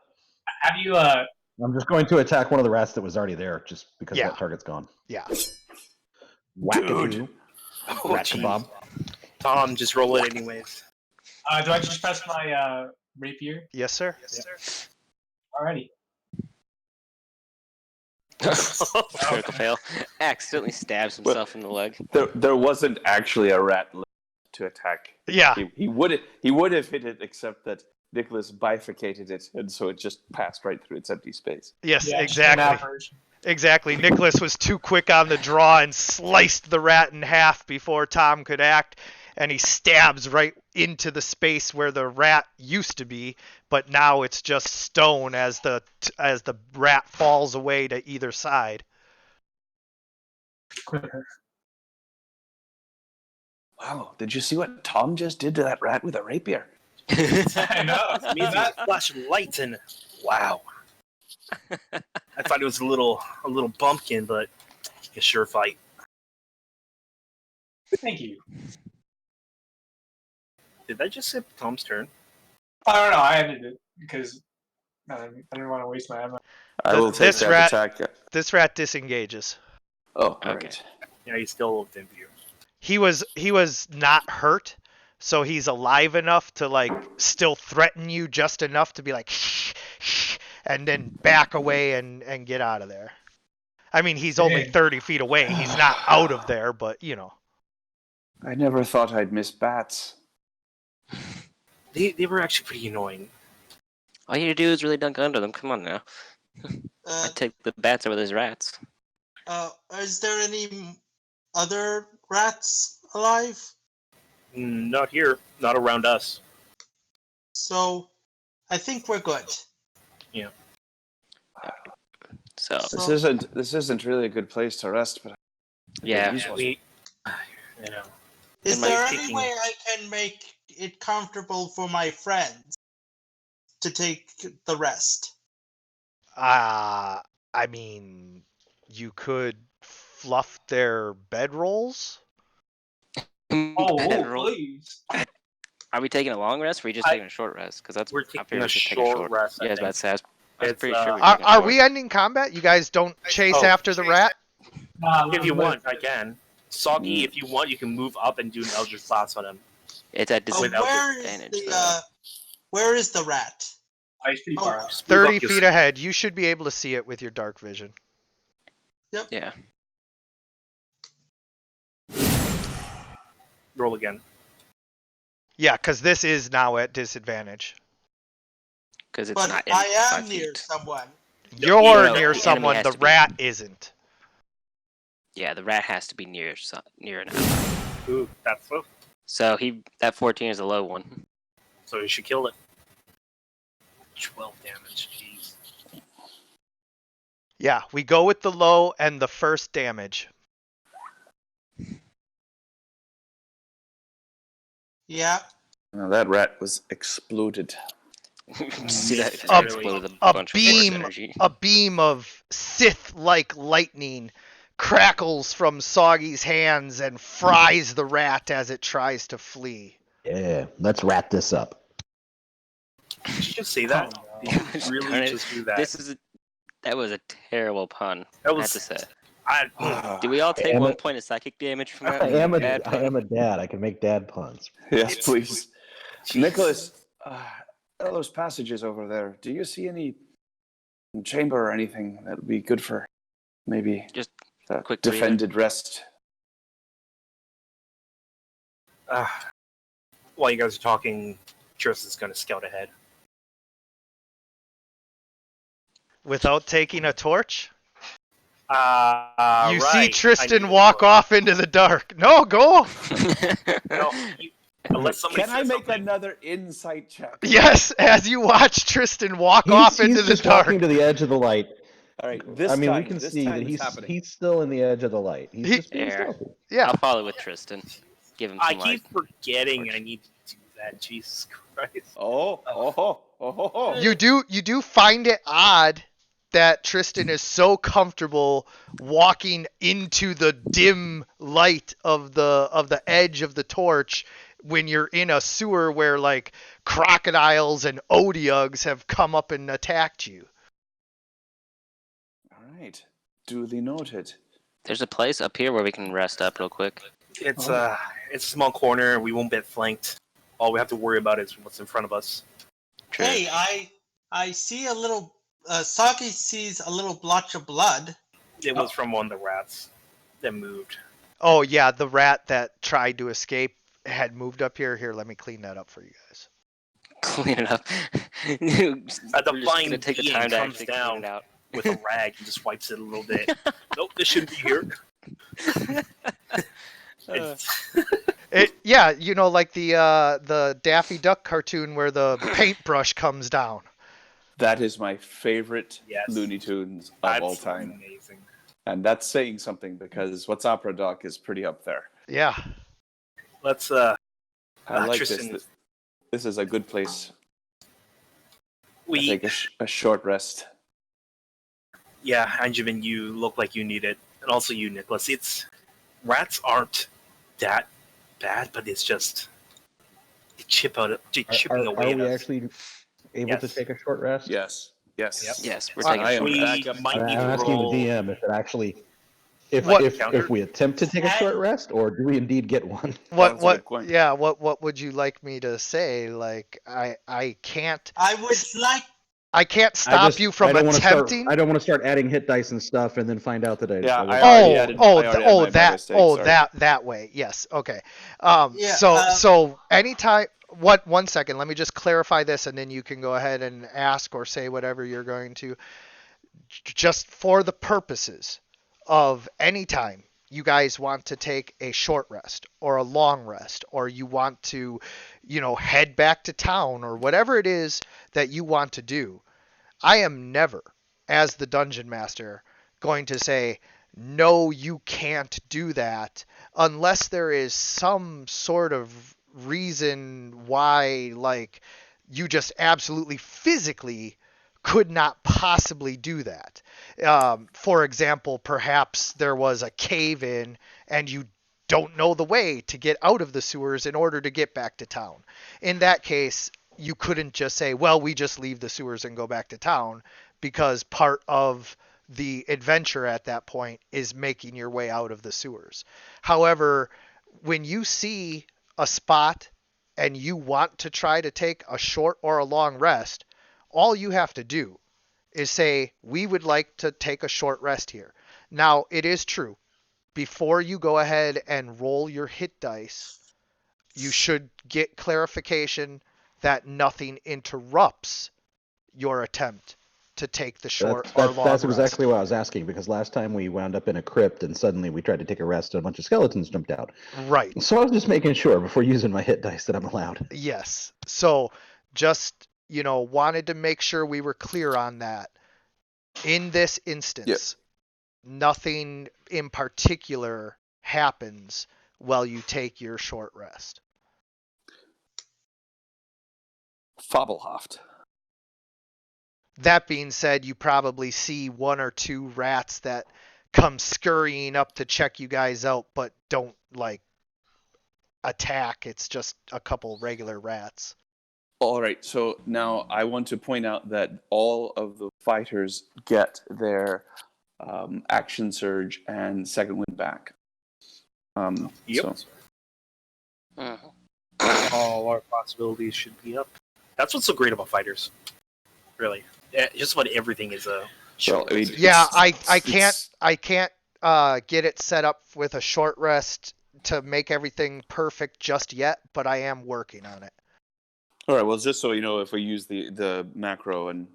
Have you I'm just going to attack one of the rats that was already there, just because Yeah. that target's gone. Yeah. Wackadoo. Oh, Rat geez. kebab. Tom, just roll it anyways. do I just press my rapier? Yes, sir. Alrighty. Critical fail. Accidentally stabs himself in the leg. There wasn't actually a rat left to attack. Yeah. He would have hit it, except that Nicholas bifurcated it, and so it just passed right through its empty space. Yes, Yeah, exactly. Exactly. Nicholas was too quick on the draw and sliced the rat in half before Tom could act, and he stabs right into the space where the rat used to be, but now it's just stone as the rat falls away to either side. Wow, did you see what Tom just did to that rat with a rapier? I know. Me that flashing lights and wow. I thought it was a little bumpkin, but a sure fight. Thank you. Did that just say Tom's turn? I don't know. I ended it because I didn't want to waste my ammo. I will take This that rat- attack. This rat disengages. Oh, Okay. right. Yeah, he's still within view. He was not hurt, so he's alive enough to like still threaten you just enough to be like shh, shh, and then back away and get out of there. I mean, he's only Dang. 30 feet away. He's not out of there, but you know. I never thought I'd miss bats. They were actually pretty annoying. All you do is really dunk under them. Come on now. I take the bats over those rats. Is there any other rats alive? Not here. Not around us. So, I think we're good. So This isn't really a good place to rest, but Yeah. We, you know, Is Am I there any thinking- way I can make it comfortable for my friends to take the rest? I mean, you could fluff their bedrolls. Oh, Bedroll. please. Are we taking a long rest, or are we just I- taking a short rest? Because that's we're I taking figured a we should take short rest, I Yeah, I was about think. to say. I was It's, pretty sure we were Are, taking a are short. we ending combat? You guys don't chase after the rat? Nah, If you but- want, I can. Soggy, if you want, you can move up and do an Eldritch Blast on him. It's at without disadvantage. Where is the rat? Ice pretty Oh, far out. Just move 30 up your feet ahead. You should be able to see it with your dark vision. Yeah. Roll again. Yeah, because this is now at disadvantage. Because it's But not. in I am 5 near feet. someone. You're no, the near enemy someone. has The to be. rat isn't. Yeah, the rat has to be near an ally. Ooh, that's so. So that 14 is a low one. So you should kill it. 12 damage. Jeez. Yeah, we go with the low and the first damage. Yeah. Now that rat was exploded. See that? It A- exploded with a bunch beam- of force energy. A beam of Sith-like lightning crackles from Soggy's hands and fries the rat as it tries to flee. Yeah, let's wrap this up. Did you just say that? Did you Darn really it. just do that? That was a terrible pun. That I have was. to say. I, Did we all take am 1 a- point of psychic damage from that? I am bad pun? a dad. I can make dad puns. Yes, It's- please. Jeez. Nicholas, those passages over there, do you see any chamber or anything that would be good for maybe Just a quick breather. defended rest? While you guys are talking, Tristan's going to scout ahead. Without taking a torch? You right. see Tristan I walk off into the dark. No, go! No, unless somebody Can I says make something. another insight check? Yes, as you watch Tristan walk off into the just dark. walking to the edge of the light. All right, this I mean, time, we can this see time that it's happening. he's still in the edge of the light. He's He- just being There. stealthy. Yeah, I'll follow with Tristan. Give him I some light. keep forgetting I need to do that. Jesus Christ. Oh. you do find it odd that Tristan is so comfortable walking into the dim light of the edge of the torch when you're in a sewer where like crocodiles and odiugs have come up and attacked you. All right, duly noted. There's a place up here where we can rest up real quick. It's a small corner. We won't get flanked. All we have to worry about is what's in front of us. True. Hey, I see a little. Saki sees a little blotch of blood. It was from one of the rats that moved. Oh yeah, the rat that tried to escape had moved up here. Here, let me clean that up for you guys. Clean it up. A We're just divine gonna take the being time to comes actually down clean it out. with a rag and just wipes it a little bit. Nope, this shouldn't be here. It's- Yeah, you know, like the Daffy Duck cartoon where the paintbrush comes down. That is my favorite Yes. Looney Tunes of all absolutely time, amazing. and that's saying something because What's Opera Doc is pretty up there. Yeah. Let's I like Tristan, this. This is a good place. we Take a short rest. yeah, Anjamin, you look like you need it, and also you, Nicholas. It's rats aren't that bad, but it's just they chipping away Are at we us. actually able to Yes. take a short rest? Yes. Yes. Yep. Yes, we're I taking I a am short we rest. back up. might I'm need to asking roll. the DM if it actually, What- if we attempt to take a short rest, or do we indeed get one? That's a good point. Yeah, what would you like me to say? Like I can't I would stop you from attempting. I don't want to start adding hit dice and stuff, and then find out that I. Yeah, I I wasn't- already added- I already added my mistake, sorry. that way. Yes. Okay. Yeah, So anytime. What? 1 second. Let me just clarify this, and then you can go ahead and ask or say whatever you're going to. Just for the purposes of any time you guys want to take a short rest or a long rest, or you want to, head back to town or whatever it is that you want to do, I am never, as the dungeon master, going to say, no, you can't do that unless there is some sort of reason why, like, you just absolutely physically could not possibly do that. For example, perhaps there was a cave in and you don't know the way to get out of the sewers in order to get back to town. In that case, you couldn't just say, well, we just leave the sewers and go back to town, because part of the adventure at that point is making your way out of the sewers. However, when you see a spot and you want to try to take a short or a long rest, all you have to do is say, we would like to take a short rest here. Now, it is true. Before you go ahead and roll your hit dice, you should get clarification that nothing interrupts your attempt to take the short or long That's rest. exactly what I was asking, because last time we wound up in a crypt and suddenly we tried to take a rest and a bunch of skeletons jumped out. Right. So I was just making sure before using my hit dice that I'm allowed. Yes. So just, wanted to make sure we were clear on that. In this instance, nothing in particular happens while you take your short rest. Fabelhaft. That being said, you probably see one or two rats that come scurrying up to check you guys out, but don't, like, attack. It's just a couple regular rats. All right, so now I want to point out that all of the fighters get their action surge and second wind back. Yep. So, All our possibilities should be up. That's what's so great about fighters. Really. Just about everything is a well, I mean, Yeah, it's- I can't get it set up with a short rest to make everything perfect just yet, but I am working on it. All right. Well, just so you know, if we use the macro and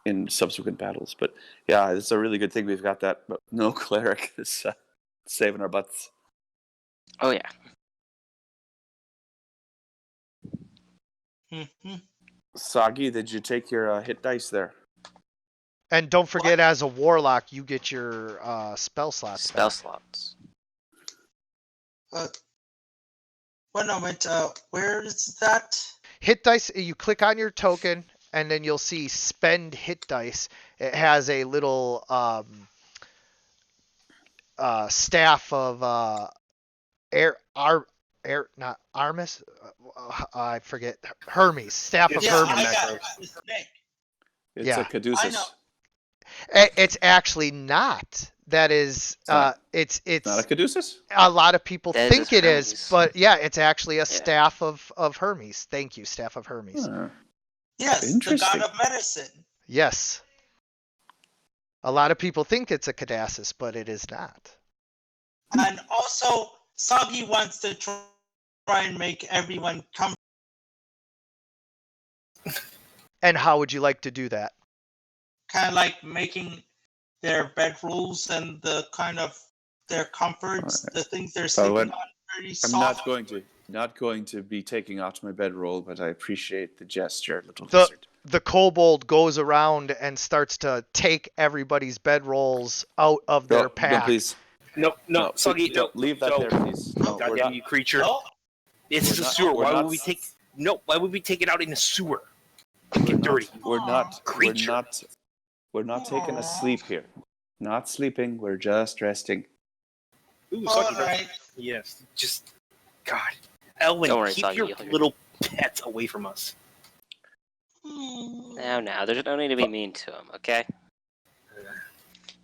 in subsequent battles, but yeah, it's a really good thing we've got that. But no cleric is saving our butts. Oh yeah. Mhm. Sagi, did you take your hit dice there? And don't forget, as a warlock, you get your spell slots Spell back. slots. One moment. Where is that? Hit dice, you click on your token, and then you'll see spend hit dice. It has a little staff of not Armis, I forget, Hermes, staff of Yeah, Hermes. I Hermes. got it. It's Nick. It's Yeah. a caduceus. I know. It's actually not. That is, it's Not a caduceus? a lot of people That is think it is, Hermes. but yeah, it's actually a Yeah. staff of Hermes. Thank you, staff of Hermes. Huh. Yes, the Interesting. god of medicine. Yes. A lot of people think it's a Cadassus, but it is not. And also, Sagi wants to try and make everyone come. And how would you like to do that? Kind of like making their bedrolls and the kind of their comforts, the things they're sleeping when- on, pretty I'm soft. not going to be taking out my bedroll, but I appreciate the gesture, little The- lizard. The kobold goes around and starts to take everybody's bedrolls out of their No, pack. please. No, Sagi, don't leave that there, please. No, we're Goddamn not. you creature. Oh, It's We're a not- sewer. we're Why not- would we take? No, why would we take it out in the sewer? We're Get not- dirty. We're not taking a sleep here. Not sleeping. We're just resting. Ooh, all Sagi, right. yes. Just God, Elwin, Don't worry, keep Sagi, your you'll hear. little pets away from us. Now, there's no need to be mean to him, okay?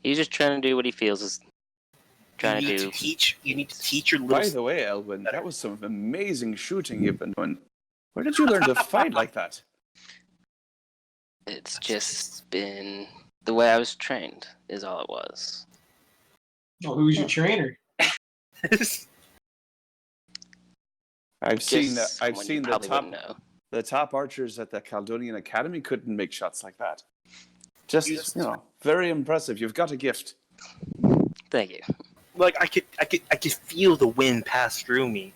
He's just trying to do what he feels is trying you to need do. to teach. You need to teach your By little. the way, Elwin, that was some amazing shooting you've been doing. Where did you learn to fight like that? It's just been the way I was trained, is all it was. Oh, who's your trainer? I've seen Just I've someone you seen the probably top wouldn't know. the top archers at the Caldonian Academy couldn't make shots like that. Just very impressive. You've got a gift. Thank you. Like I could feel the wind pass through me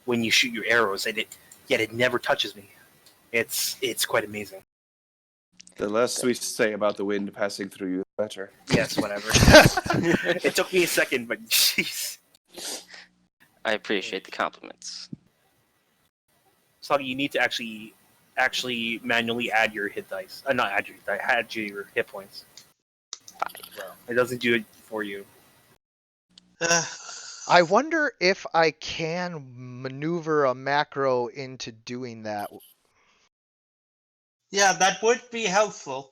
when you shoot your arrows, and yet it never touches me. It's quite amazing. The less we say about the wind passing through you, better. Yes, whatever. It took me a second, but jeez. I appreciate the compliments. So you need to actually manually add your hit dice. Not add your hit dice, add your hit points. Well, it doesn't do it for you. I wonder if I can maneuver a macro into doing that. Yeah, that would be helpful.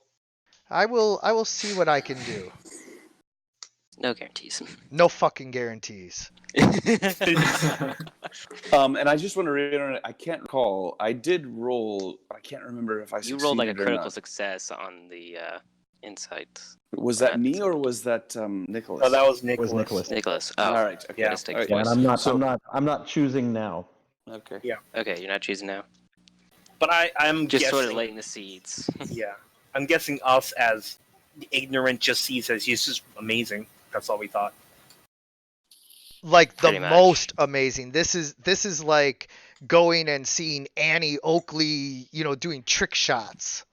I will see what I can do. No guarantees. No fucking guarantees. And I just want to reiterate, I can't recall. I did roll. I can't remember if I You rolled like a succeeded or critical not. success on the insight. Was that me or was that Nicholas? Oh, that was It Nicholas. was Nicholas. Nicholas. Oh, All right. Okay. Yeah. mistake All right. Yeah, and twice. I'm not choosing now. Okay. Okay, you're not choosing now. But I'm Just guessing, sort of laying the seeds. Yeah, I'm guessing us as the ignorant just sees as he's just amazing. That's all we thought. Like the Pretty much. most amazing. This is like going and seeing Annie Oakley, doing trick shots.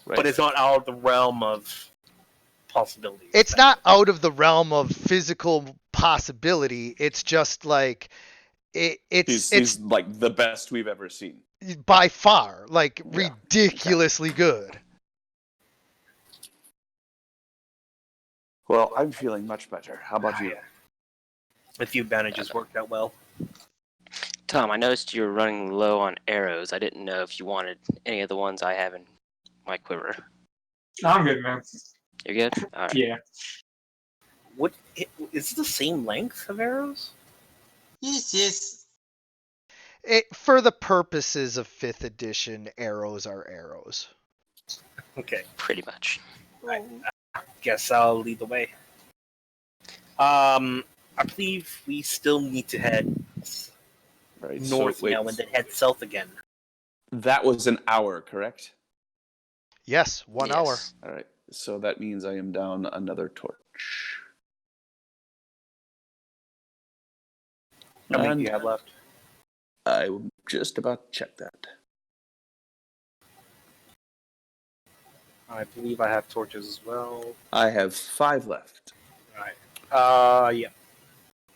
Right. But it's not out of the realm of possibilities. It's not out of the realm of physical possibility. It's just like it's He's like the best we've ever seen. by far like Yeah. ridiculously good. Well, I'm feeling much better. How about you? Yeah. A few bandages worked out well. Tom, I noticed you were running low on arrows. I didn't know if you wanted any of the ones I have in my quiver. I'm good, man. You're good? All right. Yeah. What is it the same length of arrows? Yes. For the purposes of 5th edition, arrows are arrows. Okay, Pretty much. I guess I'll lead the way. I believe we still need to head Right. north so, wait, now and then head south again. that was an hour, correct? Yes, 1 hour. Yes. All right. So that means I am down another torch. How many And do you have left? I'm just about to check that. I believe I have torches as well. I have 5 left. Alright. Yeah.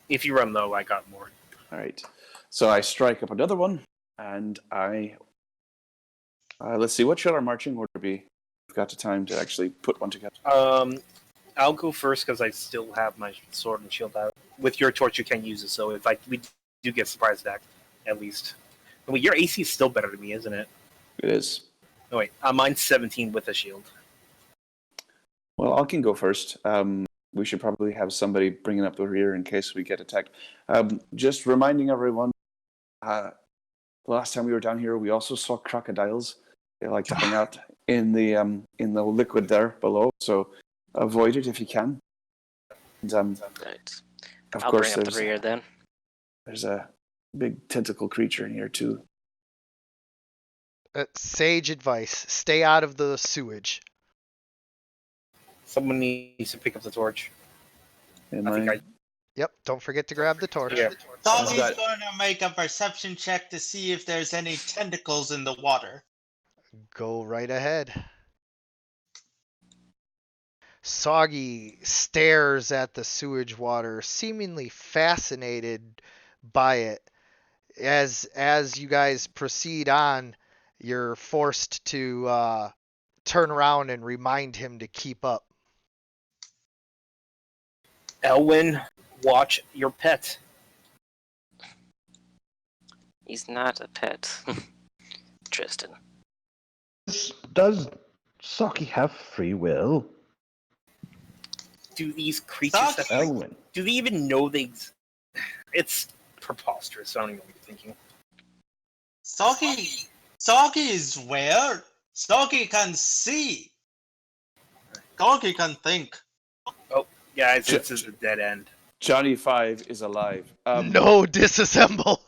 If you run low, I got more. All right. So I strike up another one, and let's see. What should our marching order be? We've got the time to actually put one together. I'll go first because I still have my sword and shield out. With your torch, you can use it. So if we do get surprise attack, at least. But your AC is still better than me, isn't it? It is. Oh wait, mine's 17 with a shield. Well, I can go first. We should probably have somebody bringing up the rear in case we get attacked. Just reminding everyone, the last time we were down here, we also saw crocodiles. They like to hang out in the liquid there below, so avoid it if you can. And, Right. of I'll course, bring up the rear then. there's a big tentacle creature in here too. Sage advice: stay out of the sewage. Someone needs to pick up the torch. Am I think I? I. Yep, don't forget to grab the torch. Yeah. Tommy's that- gonna make a perception check to see if there's any tentacles in the water. Go right ahead. Soggy stares at the sewage water, seemingly fascinated by it. As you guys proceed on, you're forced to turn around and remind him to keep up. Elwyn, watch your pet. He's not a pet. Tristan. Does Saki have free will? Do these creatures have, Elwyn. do they even know they? It's preposterous. I don't even know what you're thinking. Soggy is where? Soggy can see. Soggy can think. Guys, this is a dead end. Johnny 5 is alive. No, disassemble.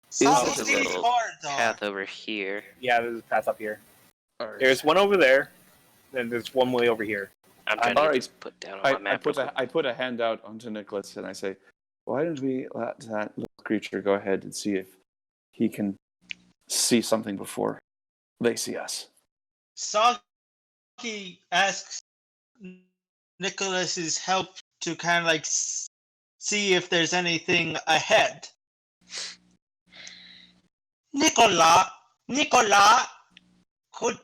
Soggy There's a sees little corridor. path over here. Yeah, there's a path up here. Alright. There's one over there, and there's one way over here. I'm trying to All get right. this put down on my I map. put real quick. I put a hand out onto Nicholas and I say, "Why don't we let that little creature go ahead and see if he can see something before they see us. Soggy asks Nicholas's help to kind of like see if there's anything ahead. Nicola, could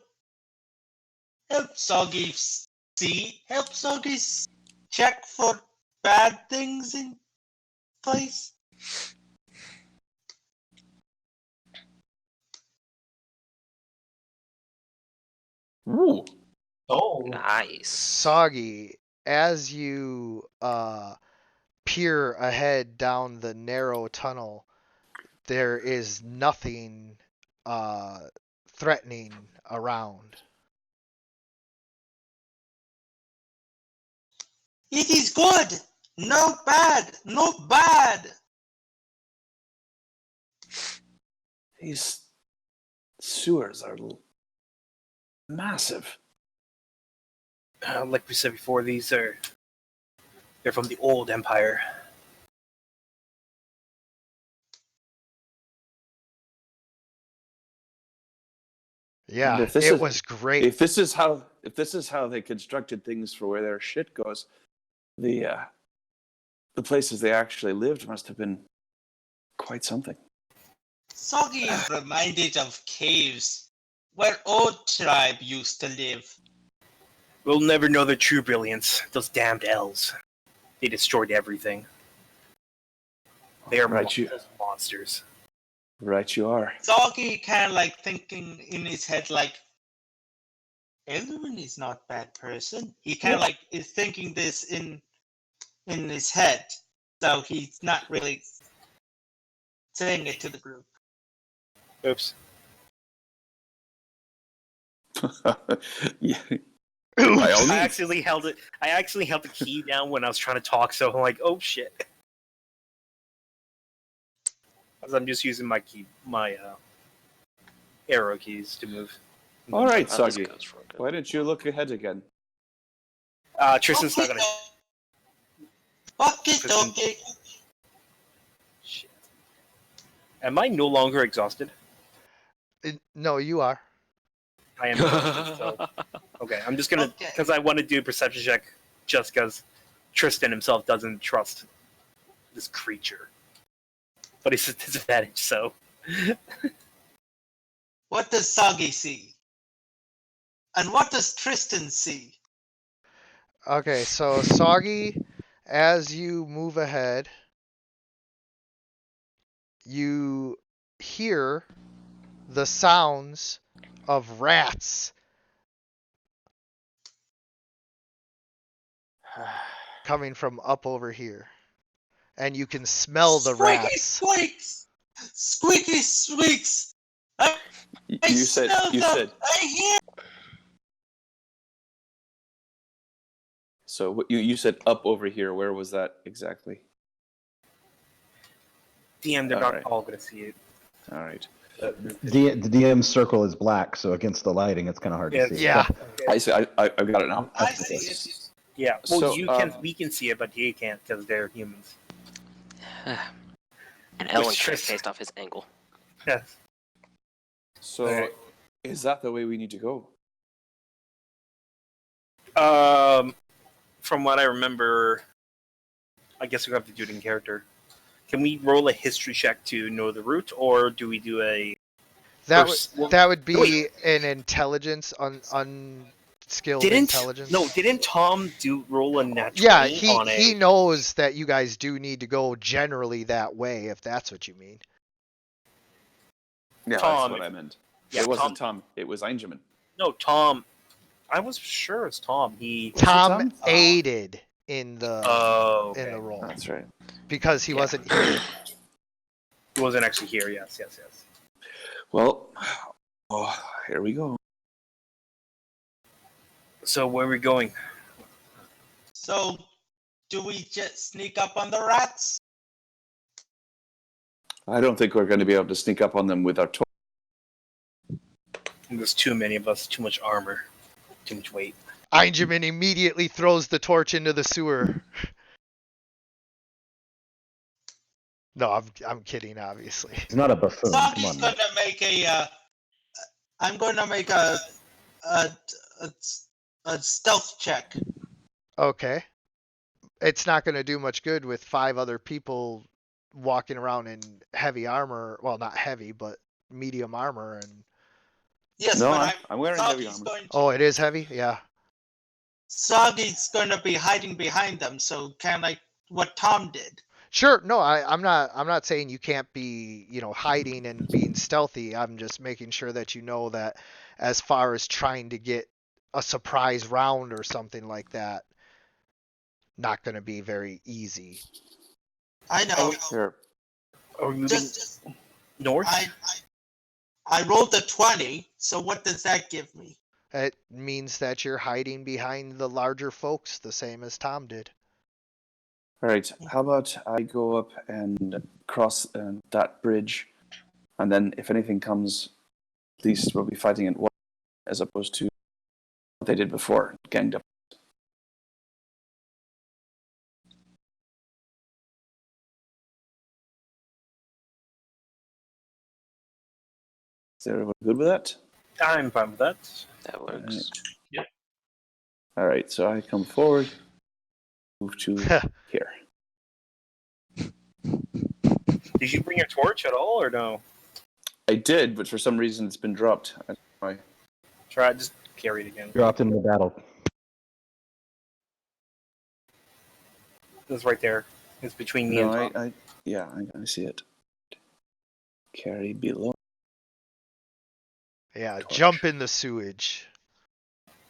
help Soggy help Soggy check for bad things in place. Ooh. Oh, Nice. Soggy, as you peer ahead down the narrow tunnel, there is nothing threatening around. It is good. No bad. No bad. These sewers are massive. Like we said before, they're from the old empire. Yeah, If this it is- was great. If this is how they constructed things for where their shit goes, the places they actually lived must have been quite something. Soggy is reminded of caves where old tribe used to live. We'll never know their true brilliance. Those damned elves. They destroyed everything. They are Right, you- monsters. Right, you are. Soggy kind of like thinking in his head like, Elwin is not a bad person. He kind of like is thinking this in his head, so he's not really saying it to the group. Oops. Yeah. By all I means. accidentally held the key down when I was trying to talk, so I'm like, oh shit. As I'm just using my arrow keys to move. All right, Oh, this Soggy. goes for good. Why don't you look ahead again? Tristan's not gonna. Okay. Shit. Am I no longer exhausted? No, you are. I am. Exhausted, so okay, I'm just gonna Okay. because I want to do a perception check, just because Tristan himself doesn't trust this creature, but he's at disadvantage. So What does Soggy see? And what does Tristan see? Okay, so Soggy, as you move ahead, you hear the sounds of rats coming from up over here. And you can smell the Squeaky rats. squeaks! Squeaky squeaks! I You said. smell You them! said. I hear. So you said up over here. Where was that exactly? DM, they're All not right. all gonna see it. All right. The DM circle is black, so against the lighting, it's kind of hard Yeah, to see. Yeah. I see. I've got it now. I see it. Yeah, well, So, we can see it, but they can't because they're humans. And Ellen Which tried Tristan- based off his angle. Yes. So, Alright. is that the way we need to go? From what I remember, I guess we have to do it in character. Can we roll a history check to know the route, or do we do a? That First- would that would be wait. an intelligence unskilled Didn't intelligence. no? Didn't Tom roll a natural? Yeah, 20 he on a, he knows that you guys do need to go generally that way, if that's what you mean. Yeah, Tom, that's what I meant. yeah, it wasn't Tom. It was Einjamin. No, Tom. I was sure it's Tom. He. Tom Tom? aided in the Oh, in okay. the role That's right. because he Yeah. wasn't here. He wasn't actually here. Yes. Well, here we go. So where are we going? So, do we just sneak up on the rats? I don't think we're going to be able to sneak up on them with our torch. There's too many of us. Too much armor. Too much weight. Einjamin immediately throws the torch into the sewer. No, I'm kidding, obviously. He's not a buffoon. Come Sagi's on. gonna man. make a. I'm gonna make a a, a stealth check. Okay. It's not going to do much good with 5 other people walking around in heavy armor. Well, not heavy, but medium armor. And Yes, No, but I'm wearing heavy Sagi's armor. going to, oh, it is heavy. Yeah. Sagi's gonna be hiding behind them, so kind of like what Tom did. Sure. No, I'm not saying you can't be, hiding and being stealthy. I'm just making sure that you know that as far as trying to get a surprise round or something like that, not going to be very easy. I know. Here. Are we moving Just north? I rolled a 20, so what does that give me? It means that you're hiding behind the larger folks, the same as Tom did. All right. How about I go up and cross that bridge, and then if anything comes, at least we'll be fighting at one, as opposed to what they did before, ganged up. Is everyone good with that? I'm fine with that. That works. All right. So I come forward, move to here. Did you bring your torch at all, or no? I did, but for some reason it's been dropped. I don't know why. Try just carry it again. Dropped into the battle. It's right there. It's between me No, and Tom. I see it. Carry below. Yeah, Torch. jump in the sewage.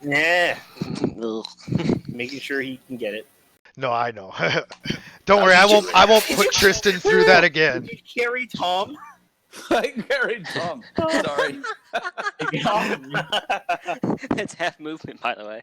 Yeah, Ugh. making sure he can get it. No, I know. Don't worry, I won't put Tristan through that again. Did you carry Tom? I carried Tom. Sorry. That's half movement, by the way.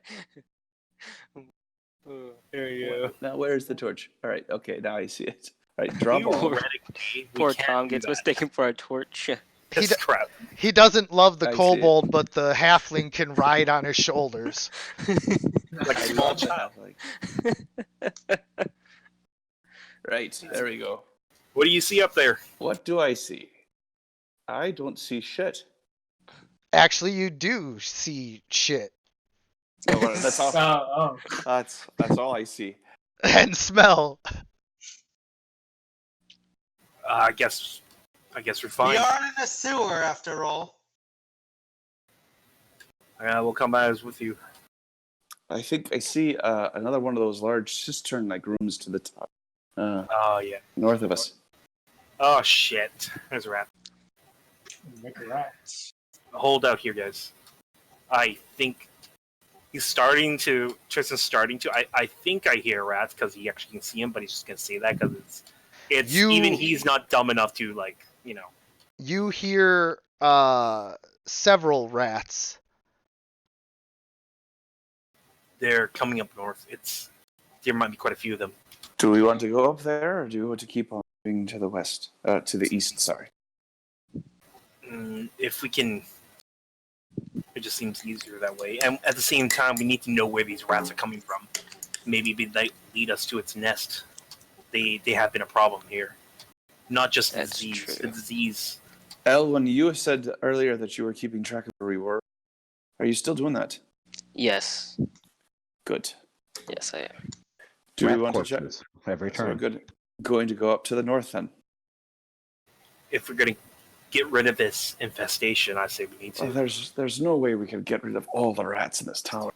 There you go. Now where's the torch? All right. Okay. Now I see it. All right. Drop all. Theoretically, we Poor can't Tom do gets that. mistaken for a torch. That's crap. He doesn't love the I see it. kobold, but the halfling can ride on his shoulders. Like a I small love child. that, right. There we go. What do you see up there? What do I see? I don't see shit. Actually, you do see shit Oh, well, that's all. Oh, That's all I see. and smell. I guess we're fine. We are in a sewer after all. We'll come back with you. I think I see another one of those large cistern-like rooms to the top, Oh yeah. north of us. Oh shit. There's a rat. make a rat. Hold out here, guys. I think Tristan's starting to. I think I hear rats because he actually can see him, but he's just gonna say that because it's even he's not dumb enough to You hear several rats. They're coming up north. There might be quite a few of them. Do we want to go up there, or do we want to keep on moving to the west? To the east, sorry. If we can, it just seems easier that way. And at the same time, we need to know where these rats are coming from. Maybe they lead us to its nest. They have been a problem here, not just the That's disease. true. The disease. Elwin, you said earlier that you were keeping track of where we were. Are you still doing that? Yes. Good. Yes, I am. Do Rat we want to check? corpses every So we're turn. good. Going to go up to the north then. If we're going to get rid of this infestation, I say we need to. Well, there's no way we can get rid of all the rats in this tower.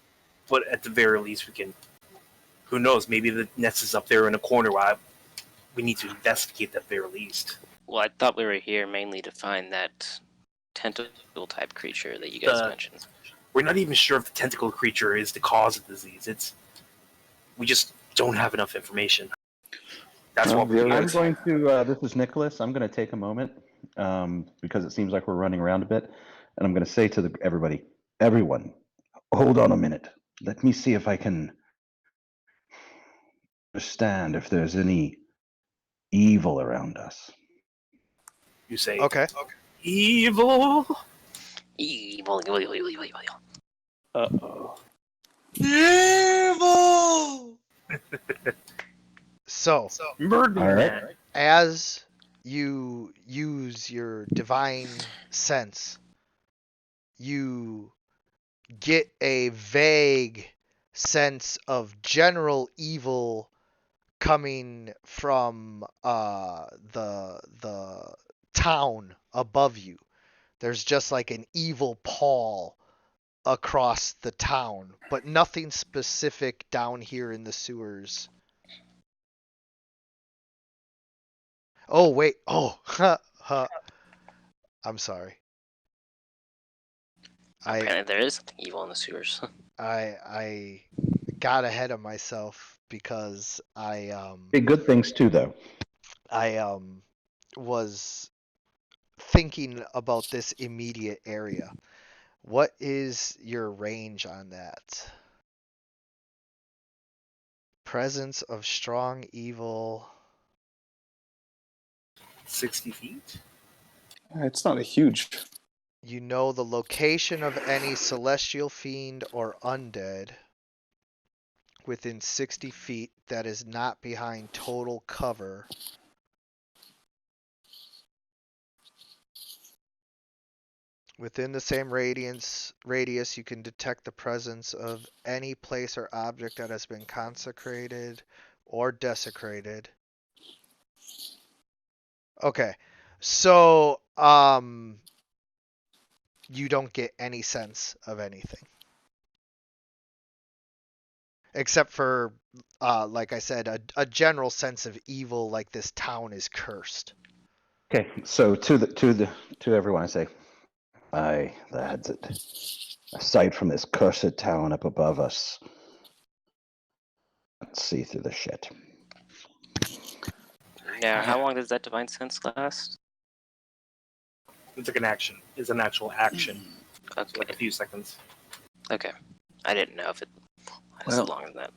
But at the very least, we can. Who knows? Maybe the nest is up there in a corner. We need to investigate at the very least. Well, I thought we were here mainly to find that tentacle type creature that you guys mentioned. We're not even sure if the tentacle creature is the cause of the disease. We just don't have enough information. That's Well, what we're the I'm here. going to, this is Nicholas. I'm going to take a moment because it seems like we're running around a bit. And I'm going to say to everyone, hold on a minute. Let me see if I can understand if there's any evil around us. You say Okay. evil. Evil. Uh-oh. Evil! So, Murder. All right. as you use your divine sense, you get a vague sense of general evil coming from the town above you. There's just like an evil pall across the town, but nothing specific down here in the sewers. Oh wait, oh, I'm sorry. Apparently, there is something evil in the sewers. I got ahead of myself because Big good things too, though. I was thinking about this immediate area. What is your range on that? Presence of strong evil. 60 feet? It's not a huge. You know the location of any celestial fiend or undead within 60 feet that is not behind total cover. Within the same radius, you can detect the presence of any place or object that has been consecrated or desecrated. Okay, so you don't get any sense of anything. Except for, like I said, a general sense of evil, like this town is cursed. Okay, so to everyone, I say, aye, that's it. Aside from this cursed town up above us, let's see through the shit. Now, how long does that divine sense last? It's like an action. It's an actual action. Okay. So like a few seconds. Okay. I didn't know if it lasted Well, longer than that.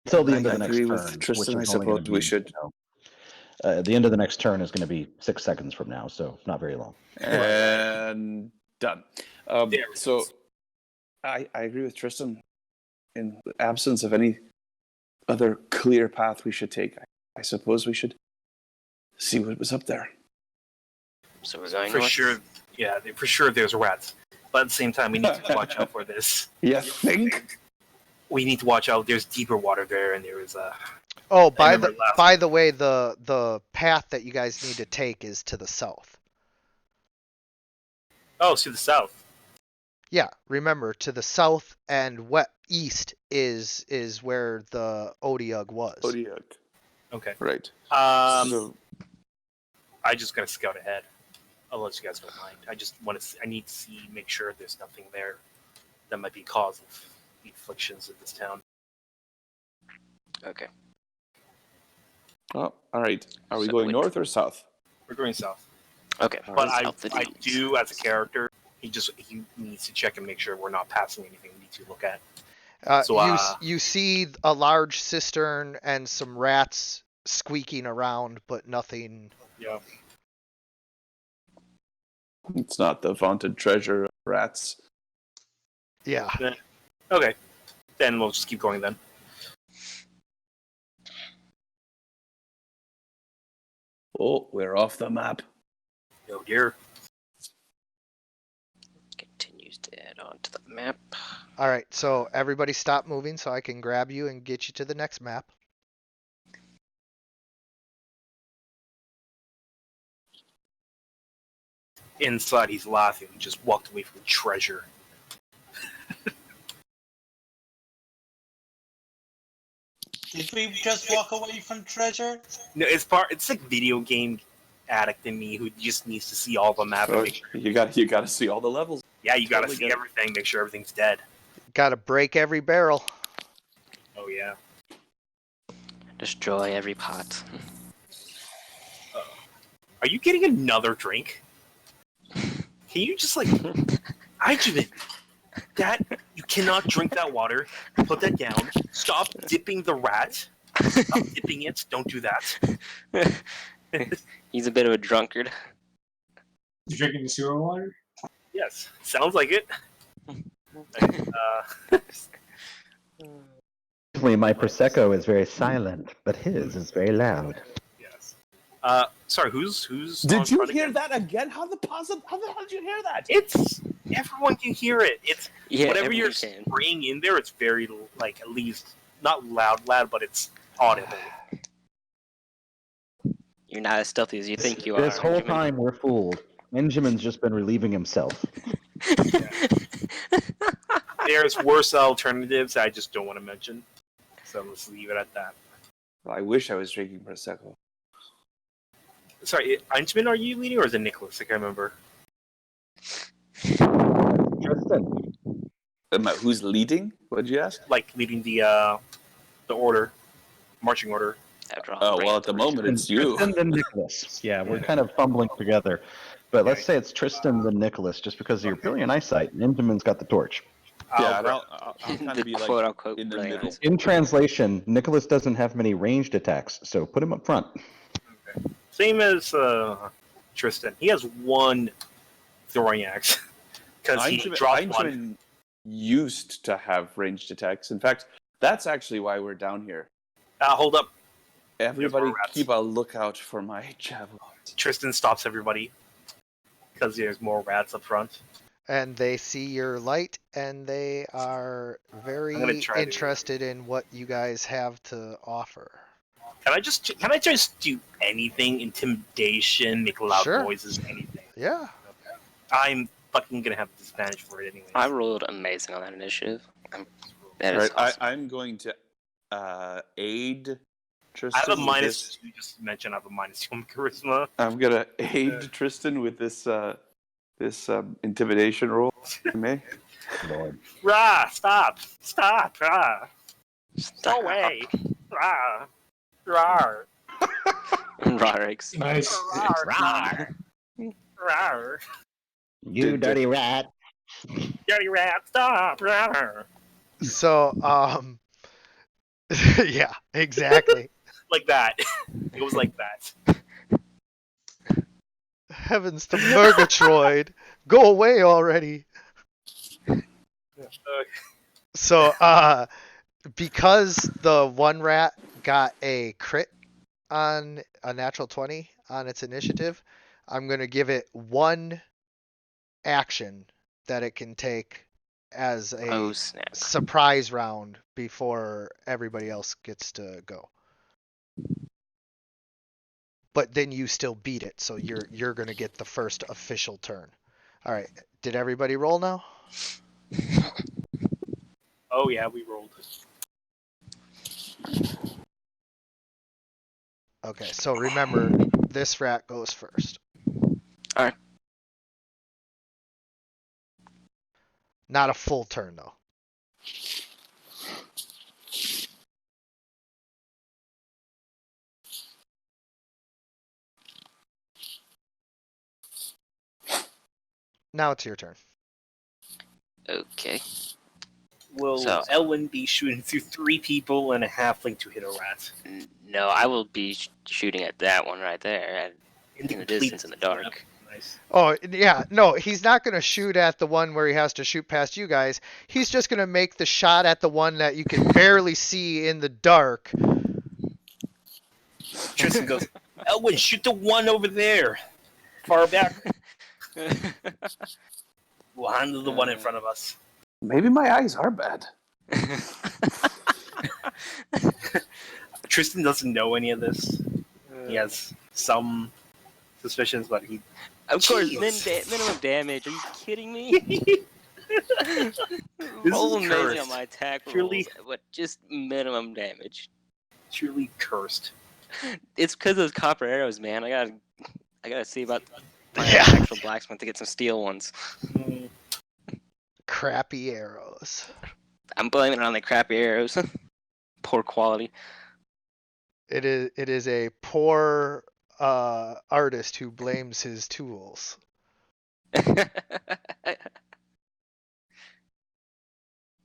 Until the I end of the next agree turn, with Tristan. which is I only gonna suppose we be, should. the end of the next turn is going to be 6 seconds from now, so not very long. And done. There it So is. I agree with Tristan. In the absence of any other clear path we should take, I suppose we should see what was up there. So we're going For north? sure, yeah, for sure there's rats. But at the same time, we need to watch out for this. You think? We need to watch out. There's deeper water there, and there is Oh, I remember last- by the way, the path that you guys need to take is to the south. oh, to the south. Yeah, remember, to the south and east is where the Odiug was. Odiug. Okay. Right. I just gotta scout ahead. I'll let you guys don't mind. I just want to. I need to see, make sure there's nothing there that might be cause of the afflictions of this town. Okay. Oh, all right. Are we So going which- north or south? We're going south. Okay. But South it I is. do, as a character, he needs to check and make sure we're not passing anything we need to look at. You see a large cistern and some rats squeaking around, but nothing. Yeah. It's not the vaunted treasure of rats. Yeah. Okay. Then we'll just keep going then. Oh, we're off the map. Oh dear. Continues to add on to the map. All right, so everybody stop moving so I can grab you and get you to the next map. Inside, he's laughing. He just walked away from treasure. Did we just walk away from treasure? No, it's like video game addict in me who just needs to see all the map. and Oh, make sure- you got to see all the levels. yeah, you gotta totally see get it. everything. Make sure everything's dead. Got to break every barrel. Oh yeah. Destroy every pot. Are you getting another drink? Can you just like, Ichiban, that you cannot drink that water. Put that down. Stop dipping the rat. Stop dipping it. Don't do that. He's a bit of a drunkard. You drinking the sewer water? Yes, sounds like it. Usually my Prosecco is very silent, but his is very loud. Yes. Sorry, who's on Did you front hear again? that again? How the hell did you hear that? It's everyone can hear it. It's Yeah, whatever you're everyone can. spraying in there. It's very like at least not loud, but it's audible. You're not as stealthy as you think you are. This whole Benjamin. time we're fooled. Benjamin's just been relieving himself. There's worse alternatives I just don't want to mention. So let's leave it at that. I wish I was drinking Prosecco. Sorry, Einstein, are you leading or is it Nicholas? I can't remember. Tristan. Who's leading? What did you ask? Like leading the order, marching order. After all, Oh, ran well, at the through. moment it's you. Tristan and Nicholas. Yeah, we're kind of fumbling together. But let's say it's Tristan and Nicholas, just because of your brilliant eyesight. Benjamin's got the torch. Yeah, and I'll- I'll kind The of be like quote-unquote in the brilliant middle. eyes. In translation, Nicholas doesn't have many ranged attacks, so put him up front. Same as Tristan. He has one throwing axe because he dropped one. Einstein used to have ranged attacks. In fact, that's actually why we're down here. Hold up. Everybody rats. keep a lookout for my javelin. Tristan stops everybody because there's more rats up front. And they see your light, and they are I'm very gonna try to- interested in what you guys have to offer. Can I just do anything? Intimidation, make loud Sure. noises, anything. Yeah. I'm fucking gonna have disadvantage for it anyway. I rolled amazing on that initiative. That is Right, awesome. I'm going to aid I Tristan. have a with minus this. 2, just to mention I have a minus 2 on charisma. I'm gonna aid Tristan with this intimidation roll. You may. Lord. Rah! Stop! Rah! Go Stop. away! Rah! Rawr! Rarix. Nice. Rawr! Rawr! You dirty rat. Dirty rat! Stop! Rawr! So, yeah, exactly. Like that. It was like that. Heavens to Murgatroyd, go away already. So, because the one rat got a crit on a natural 20 on its initiative, I'm going to give it one action that it can take as a Oh snap! surprise round before everybody else gets to go. But then you still beat it, so you're going to get the first official turn. All right, did everybody roll now? Oh yeah, we rolled. Okay, so remember, this rat goes first. Alright. Not a full turn, though. Now it's your turn. Okay. Will So- Elwyn be shooting through 3 people and a halfling to hit a rat? No, I will be shooting at that one right there, in the complete distance in the dark. Nice. Oh, yeah, no, he's not going to shoot at the one where he has to shoot past you guys. He's just going to make the shot at the one that you can barely see in the dark. Tristan goes, Elwyn, shoot the one over there. Far back. We'll handle the one in front of us. Maybe my eyes are bad. Tristan doesn't know any of this. He has some suspicions, but he... Of course, Jeez. minimum damage. Are you kidding me? Roll is amazing cursed. on my attack rolls, Truly- but just minimum damage. Truly cursed. It's because of those copper arrows, man. I gotta see about my Yeah. actual blacksmith to get some steel ones. Mm, Crappy arrows. I'm blaming it on the crappy arrows. Poor quality. It is a poor artist who blames his tools.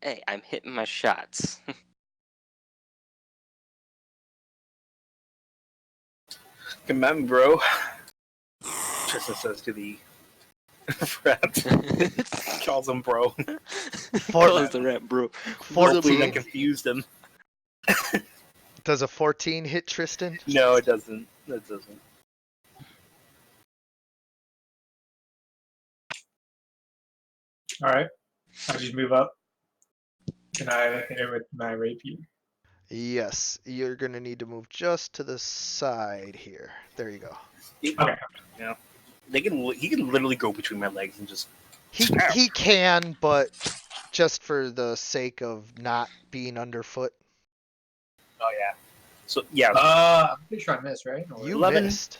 Hey, I'm hitting my shots. Command, bro. Tristan says to the rat. Calls him bro. Close the rep, bro. Hopefully that 14. confused him. Does a 14 hit Tristan? No, it doesn't. It doesn't. All right. I just move up. And I hit it with my rapier. Yes, you're gonna need to move just to the side here. There you go. Okay. Yeah. He can literally go between my legs and just. He can, but just for the sake of not being underfoot, Oh yeah. So yeah. I'm pretty sure I missed, right? Or- you 11. missed.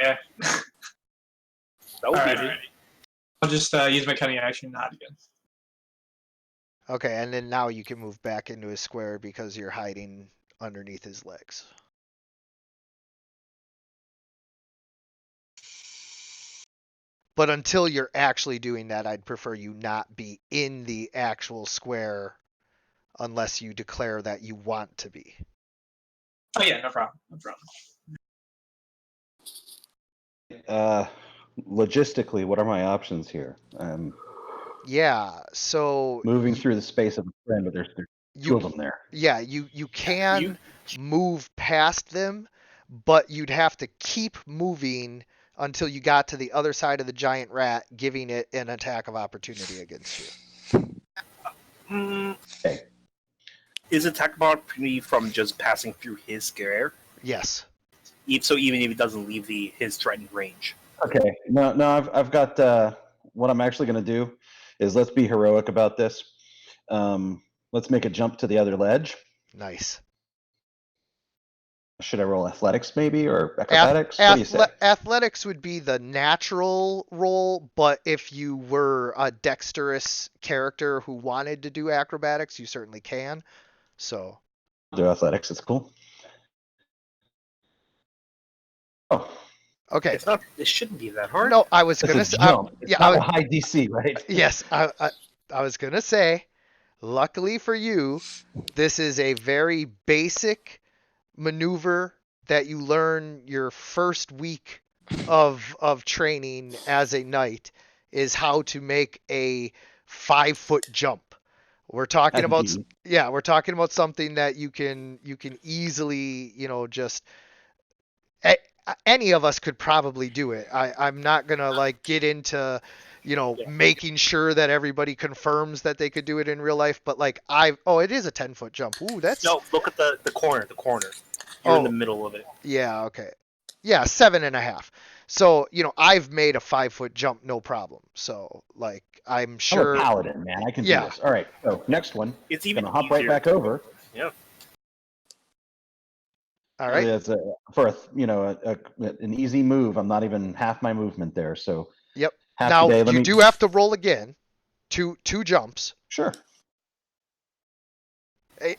Yeah. That would Alright. be. I'll just use my cunning action, not again. Okay, and then now you can move back into his square because you're hiding underneath his legs. But until you're actually doing that, I'd prefer you not be in the actual square unless you declare that you want to be. Oh yeah, no problem. No problem. Logistically, what are my options here? Yeah, so Moving through the space of a friend, but there's two of you them there. yeah, you can move past them, but you'd have to keep moving until you got to the other side of the giant rat, giving it an attack of opportunity against you. Okay. Is attack of opportunity from just passing through his square? Yes. So even if he doesn't leave his threatened range. Okay. No, I've got what I'm actually going to do is let's be heroic about this. Let's make a jump to the other ledge. Nice. Should I roll athletics maybe or acrobatics? What do you say? Athletics would be the natural roll, but if you were a dexterous character who wanted to do acrobatics, you certainly can. So Do athletics. It's cool. Oh, okay. It's not. It shouldn't be that hard. No, I was it's gonna a say, jump. It's yeah, not a high DC, right? yes, I was gonna say, luckily for you, this is a very basic maneuver that you learn your first week of training as a knight is how to make a 5-foot jump. We're talking about Easy. we're talking about something that you can easily, just any of us could probably do it. I'm not gonna like get into making sure that everybody confirms that they could do it in real life, but like it is a 10-foot jump. Ooh, that's No, look at the corner. The corner. You're in the Oh. middle of it. Yeah, okay. Yeah, 7.5. So, I've made a 5-foot jump, no problem. So, like, I'm I'm sure. a paladin, man. I can Yeah. do this. All right. So next one. It's even Gonna hop easier. right back over. Yeah. All right. It's an easy move. I'm not even half my movement there. So Yep. half Now, the day, you do have to roll again. Two jumps. Sure.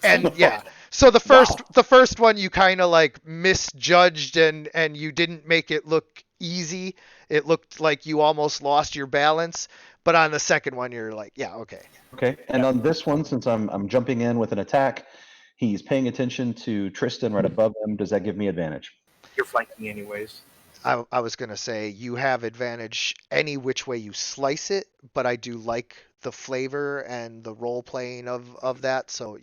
And yeah. So the first one you kind of like misjudged and you didn't make it look easy. It looked like you almost lost your balance, but on the second one you're like, yeah, okay. Okay. And on this one, since I'm jumping in with an attack, he's paying attention to Tristan right above him. Does that give me advantage? You're flanking anyways. I was going to say you have advantage any which way you slice it, but I do like the flavor and the role playing of that, so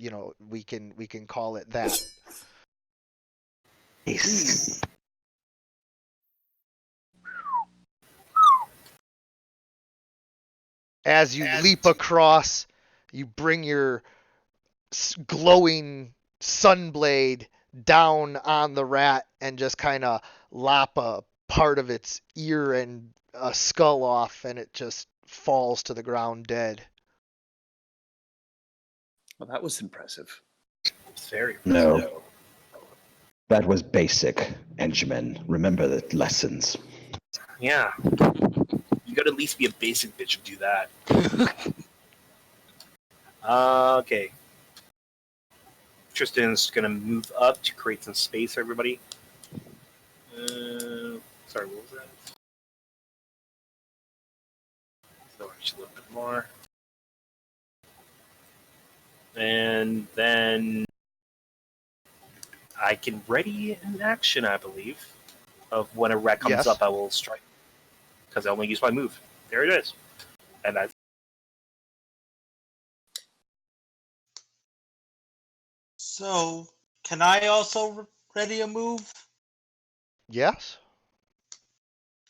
we can call it that. As you leap across, you bring your glowing sunblade down on the rat and just kind of lop a part of its ear and a skull off, and it just falls to the ground dead. Well, that was impressive. It's very No. That was basic, Benjamin. Remember the lessons. Yeah. You gotta at least be a basic bitch to do that. Okay. Tristan's gonna move up to create some space for everybody. Sorry, what was that? So just a little bit more. And then I can ready an action, I believe, of when a rat comes Yes. up, I will strike. Because I only use my move. There it is. And I So, can I also ready a move? Yes.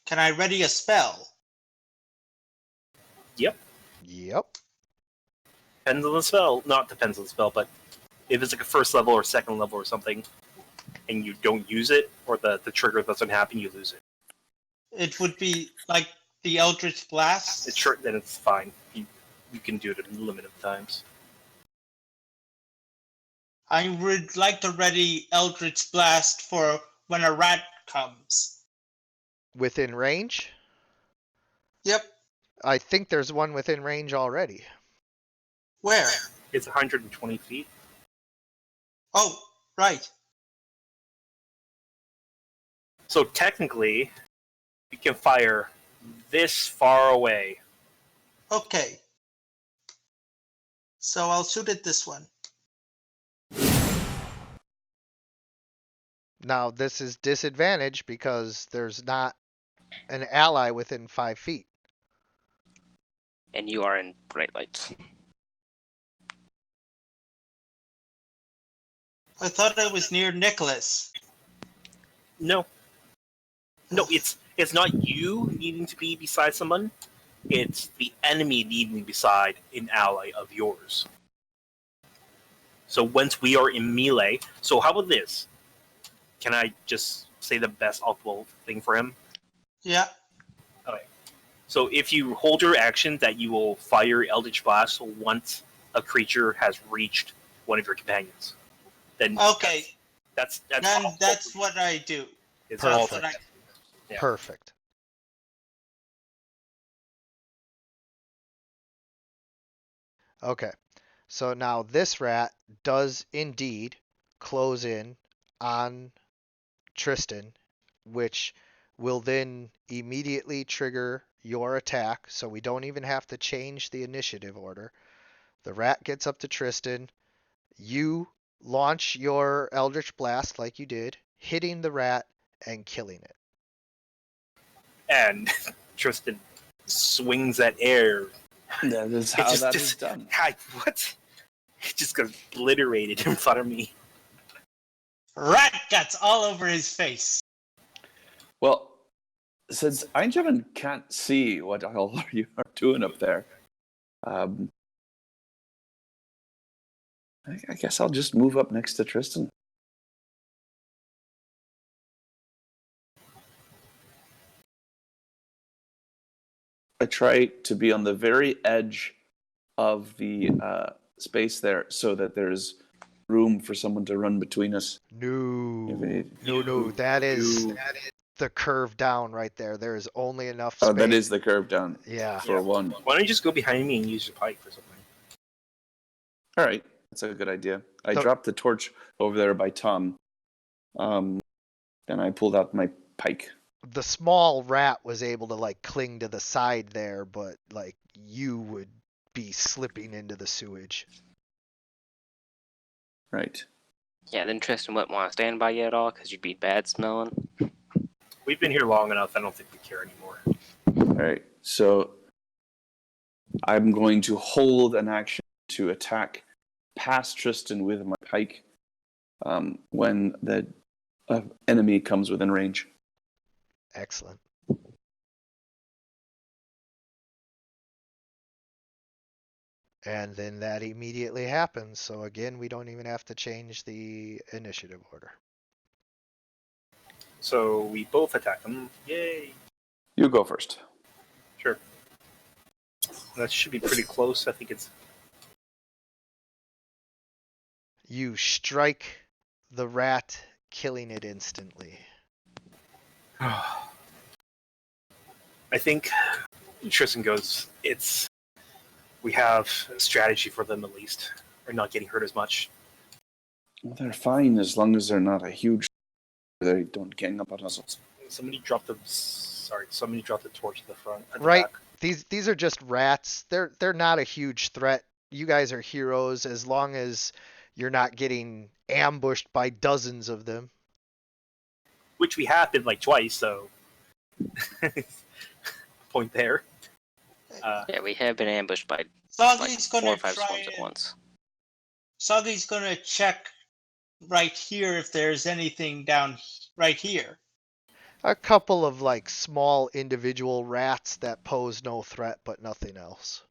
Can I ready a spell? Yep. Yep. Depends on the spell. Not depends on the spell, but if it's like a first level or second level or something, and you don't use it, or the trigger doesn't happen, you lose it. It would be like the Eldritch Blast. It's short, then it's fine. You can do it a limit of times. I would like to ready Eldritch Blast for when a rat comes. Within range? Yep. I think there's one within range already. Where? It's 120 feet. Oh, right. So technically, you can fire this far away. Okay. So I'll shoot at this one. Now, this is disadvantage because there's not an ally within 5 feet. And you are in bright lights. I thought I was near Nicholas. No, it's not you needing to be beside someone. It's the enemy needing beside an ally of yours. So once we are in melee, so how about this? Can I just say the best optimal thing for him? Yeah. So if you hold your action, that you will fire Eldritch Blast once a creature has reached one of your companions. Then Okay. That's Then that's what I do. It's Perfect. all That's what I- Yeah. Perfect. Okay. So now this rat does indeed close in on Tristan, which will then immediately trigger your attack, so we don't even have to change the initiative order. The rat gets up to Tristan. You launch your Eldritch Blast like you did, hitting the rat and killing it. And Tristan swings at air. That is It how just- that is just- done. What? It just got obliterated in front of me. Rat guts all over his face. Well, since Eindhoven can't see what all you are doing up there, I guess I'll just move up next to Tristan. I try to be on the very edge of the space there so that there's room for someone to run between us. No, If it- no, that is the curve down right there. There is only enough space. Oh, that is the curve down Yeah. for one. Why don't you just go behind me and use your pike for something? All right, that's a good idea. I So- dropped the torch over there by Tom. Then I pulled out my pike. The small rat was able to like cling to the side there, but like you would be slipping into the sewage. Right. Yeah, then Tristan wouldn't want to stand by you at all because you'd be bad smelling. We've been here long enough. I don't think we care anymore. All right. So I'm going to hold an action to attack past Tristan with my pike when the enemy comes within range. Excellent. And then that immediately happens. So again, we don't even have to change the initiative order. So we both attack them. Yay! You go first. Sure. That should be pretty close. I think it's You strike the rat, killing it instantly. I think Tristan goes, we have a strategy for them at least. Or not getting hurt as much. Well, they're fine as long as they're not a huge. They don't gang up on us. Somebody dropped the torch at the front. At the Right. back. These are just rats. They're not a huge threat. You guys are heroes as long as you're not getting ambushed by dozens of them. Which we have been like twice, so point there. Yeah, we have been ambushed by like Soggy's 4 or gonna 5 try swarms at and once. Soggy's gonna check right here if there's anything down right here. A couple of like small individual rats that pose no threat, but nothing else.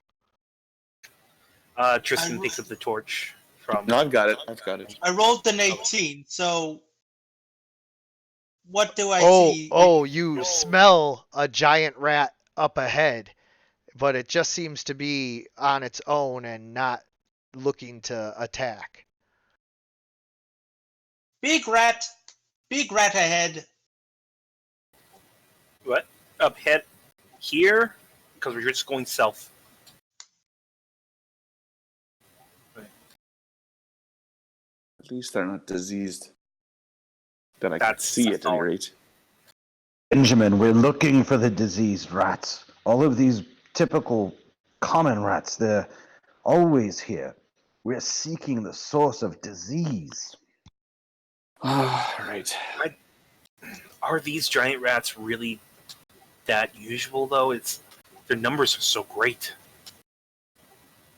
Tristan picks up the torch from. No, I've got it. I've got it. I rolled an 18, so what do I Oh, see? you smell a giant rat up ahead, but it just seems to be on its own and not looking to attack. Big rat ahead. What? Up head here? Because we're just going south. At least they're not diseased. That I can That's see at any all. rate. Benjamin, we're looking for the diseased rats. All of these typical common rats, they're always here. We're seeking the source of disease. Right. Are these giant rats really that usual though? Their numbers are so great.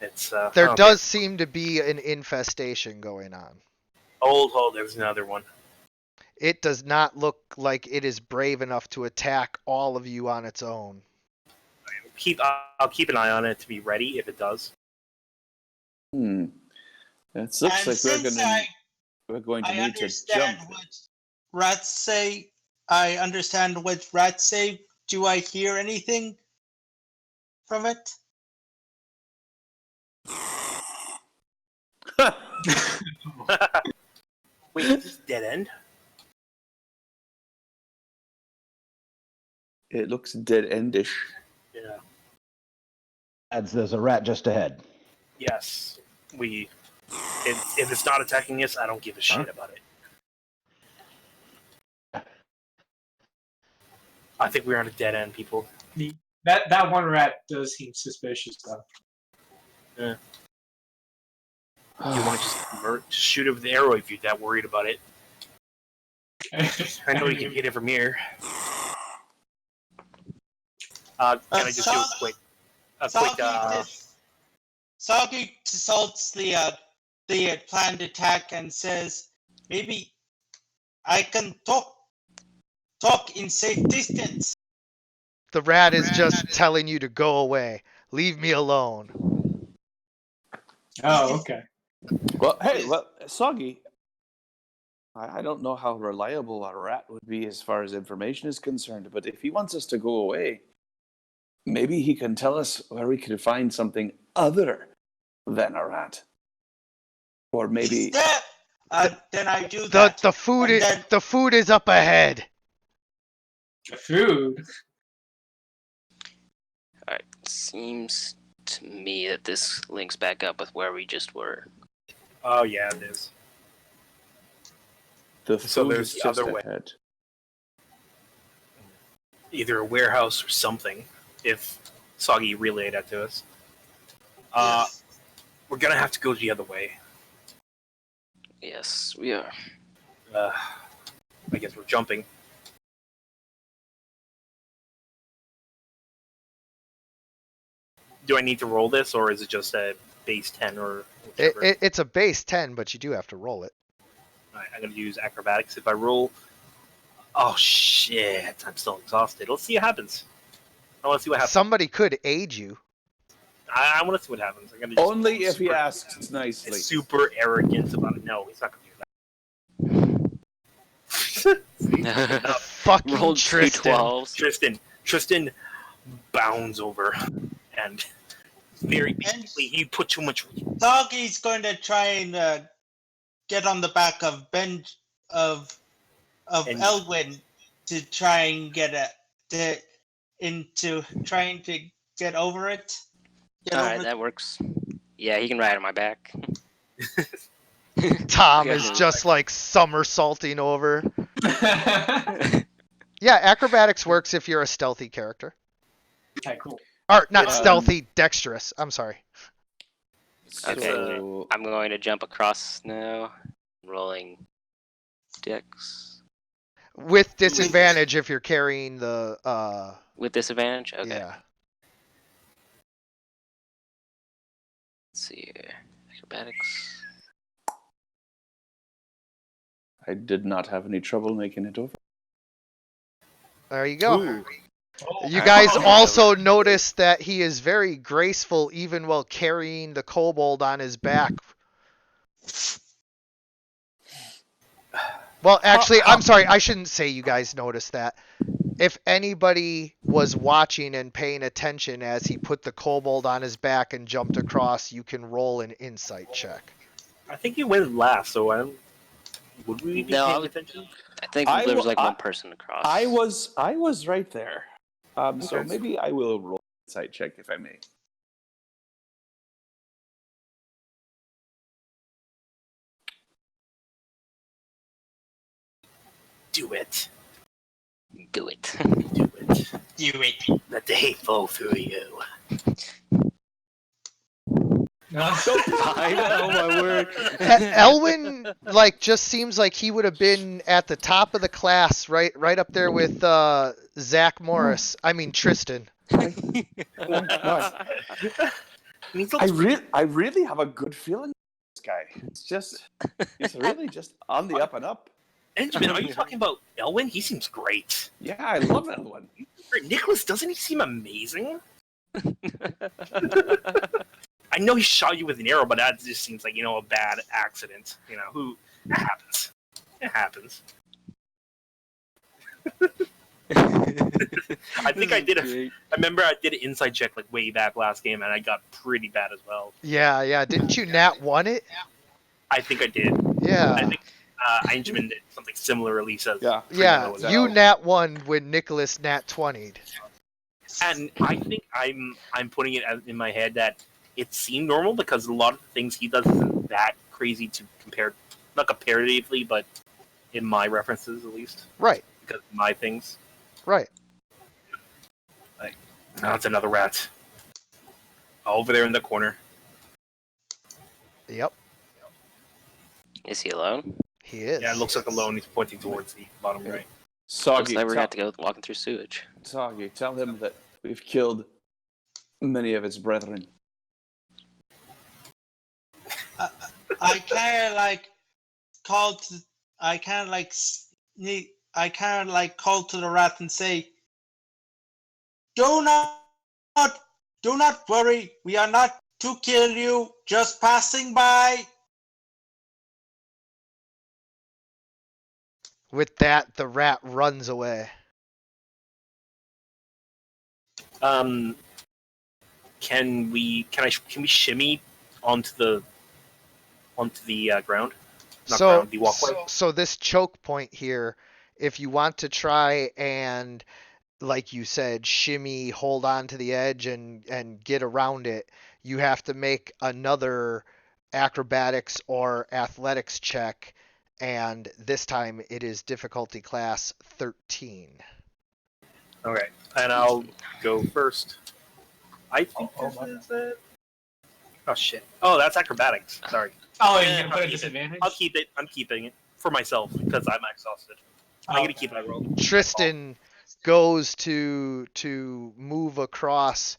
It's There does seem to be an infestation going on. Oh, there's another one. It does not look like it is brave enough to attack all of you on its own. I'll keep an eye on it to be ready if it does. It looks And like since we're going to I need to understand jump. what rats say. I understand what rats say. Do I hear anything from it? Wait, is this dead end? It looks dead endish. Yeah. There's a rat just ahead. Yes. If it's not attacking us, I don't give a shit about it. I think we're on a dead end, people. That one rat does seem suspicious, though. Yeah. You want to just shoot it with the arrow if you're that worried about it. I know you can hit it from here. Can I just do a quick? Sagi salts the planned attack and says, "Maybe I can talk in safe distance." The rat is just telling you to go away. Leave me alone. Oh, okay. Well, hey, Soggy, I don't know how reliable a rat would be as far as information is concerned, but if he wants us to go away, maybe he can tell us where we can find something other than a rat. Or maybe... Then I do that. The food is up ahead. The food? Alright, seems to me that this links back up with where we just were. Oh yeah, it is. The So food there's is the just other way. ahead. Either a warehouse or something. If Soggy relayed that to us, Yes. we're gonna have to go the other way. Yes, we are. I guess we're jumping. Do I need to roll this, or is it just a base 10 or whichever? It's a base 10, but you do have to roll it. Alright, I'm going to use acrobatics. If I roll... Oh, shit. I'm still exhausted. Let's see what happens. I want to see what happens. Somebody could aid you. I want to see what happens. I'm gonna just Only if he super- asks nicely. It's super arrogant about it. No, he's not going to do that. Fucking Rolled two Tristan. 12s. Tristan bounds over and very basically he put too much. Sagi's going to try and get on the back of And- Elwyn to try and trying to get over it. Alright, that works. Yeah, he can ride on my back. Tom Yeah. is just like somersaulting over. Yeah, acrobatics works if you're a stealthy character. Okay, cool. Or not Um, stealthy, dexterous. I'm sorry. Okay. So, I'm going to jump across now. Rolling dex. With disadvantage if you're carrying the With disadvantage? Okay. yeah. Let's see here. Acrobatics. I did not have any trouble making it over. There you go. Ooh. You guys also notice that he is very graceful even while carrying the kobold on his back. Well, actually, I'm sorry. I shouldn't say you guys noticed that. If anybody was watching and paying attention as he put the kobold on his back and jumped across, you can roll an insight check. I think you went last, so would we be No, paying attention? I think I there was wa- like I- one person across. I was right there. So Okay. maybe I will roll an insight check if I may. Do it. Do it. Do it. You wait. Let the hate flow through you. No. I know, my word. Elwin, like, just seems like he would have been at the top of the class, right up there with Zach Morris. I mean Tristan. I really have a good feeling about this guy. It's really just on the up and up. Benjamin, are you talking about Elwin? He seems great. Yeah, I love that one. Nicholas, doesn't he seem amazing? I know he shot you with an arrow, but that just seems like, a bad accident. It happens. It happens. I think I remember I did an inside check like way back last game, and I got pretty bad as well. Yeah. Didn't you nat 1 it? I think I did. Yeah. I think Einjamin did something similar, at least. Yeah. Yeah, So- you nat 1 when Nicholas nat 20'd. And I think I'm putting it in my head that it seemed normal because a lot of the things he does isn't that crazy to compare, not comparatively, but in my references at least, Right. because of my things. Right. Now it's another rat. Over there in the corner. Yep. Is he alone? He is. Yeah, it looks like alone. He's pointing towards the bottom right. Looks Soggy, like we're tell, going to go walking through sewage. Soggy, tell him that we've killed many of his brethren. I kind of like called to. I kind of like sneak. I kind of like called to the rat and say, "Do not worry. We are not to kill you. Just passing by." With that, the rat runs away. Can we shimmy onto the ground? Not So, ground, the walkway. so this choke point here, if you want to try and, like you said, shimmy, hold on to the edge and get around it, you have to make another acrobatics or athletics check, and this time it is difficulty class 13. Okay, and I'll go first. I think this is it. Oh shit! Oh, that's acrobatics. Sorry. Oh, Yeah, you can I'll put a keep it. disadvantage? I'll keep it. I'm keeping it for myself because I'm exhausted. I'm gonna keep that roll. Tristan goes to move across,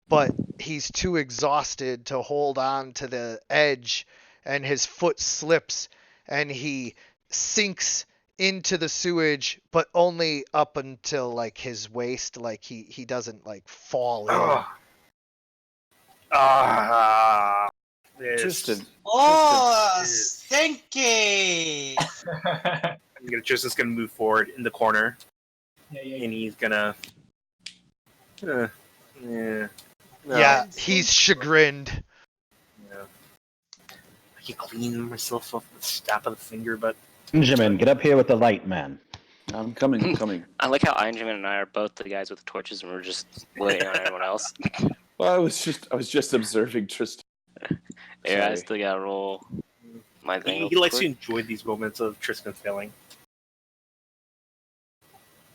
but he's too exhausted to hold on to the edge, and his foot slips and he sinks into the sewage, but only up until like his waist. Like he doesn't like fall in. Tristan. Tristan, Oh, Tristan. stinky! Tristan's gonna move forward in the corner, Yeah. and he's gonna. Yeah. No. Yeah, he's chagrined. Yeah. I can clean myself off with the snap of the finger, but Benjamin, get up here with the light, man. I'm coming. I like how Einjamin and I are both the guys with the torches, and we're just waiting on everyone else. Well, I was just observing Tristan. Yeah, I Sorry. still gotta roll my thing. he likes to enjoy these moments of Tristan failing.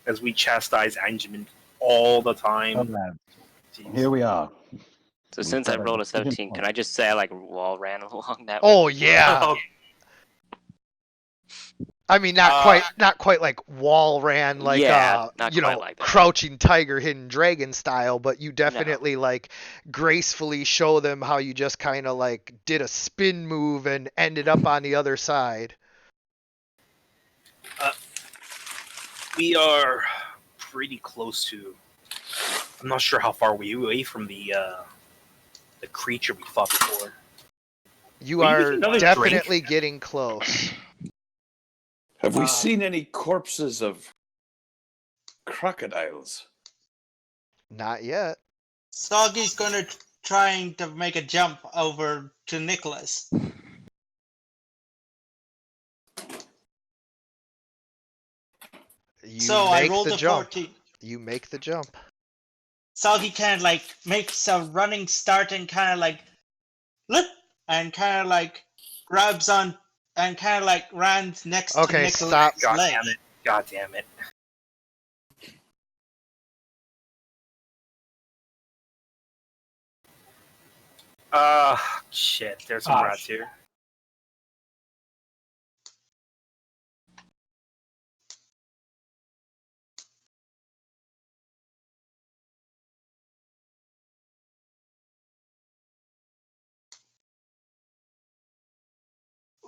As we chastise Einjamin all the time. Jeez. Here we are. So since I rolled a 17, can I just say I like wall ran along that? Oh yeah. Oh, I mean, not quite like wall ran, like Yeah, not you quite know, like that. crouching tiger, hidden dragon style, but you definitely like gracefully show them how you just kind of like did a spin move and ended up on the other side. we are pretty close to I'm not sure how far we away from the creature we fought before. You Will you are get another definitely getting close. Have we seen any corpses of crocodiles? Not yet. Soggy's gonna trying to make a jump over to Nicholas. You So I make rolled the a jump. 14. You make the jump. Soggy kind of like makes a running start and kind of like look and kind of like grabs on and kind of like runs next to Okay, Nicholas' stop. God leg. damn it! God damn it! Shit. There's some rats here.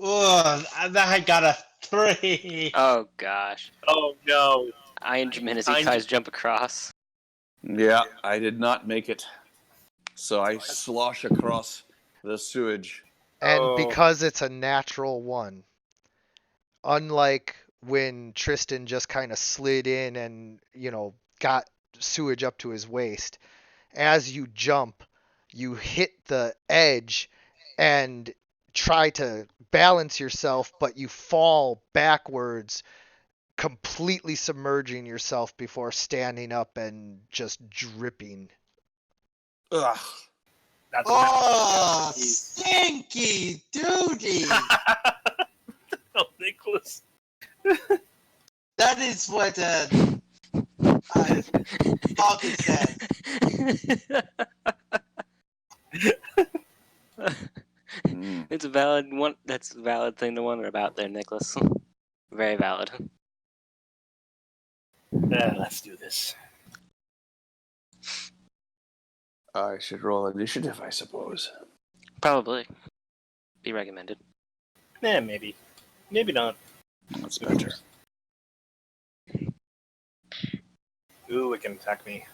Oh, I got a 3. Oh gosh. Oh no! Ironman as he tries to jump across. Yeah, I did not make it. So I slosh across the sewage. And Oh. because it's a natural 1, unlike when Tristan just kind of slid in and, got sewage up to his waist, as you jump, you hit the edge and try to balance yourself, but you fall backwards, completely submerging yourself before standing up and just dripping. Ugh. That's Oh, Jeez. stinky duty! Oh, Nicholas. That is what Hawkins said. Mm. It's a valid one. That's a valid thing to wonder about there, Nicholas. Very valid. Let's do this. I should roll initiative, I suppose. Probably. Be recommended. Maybe. Maybe not. That's better. Ooh, it can attack me.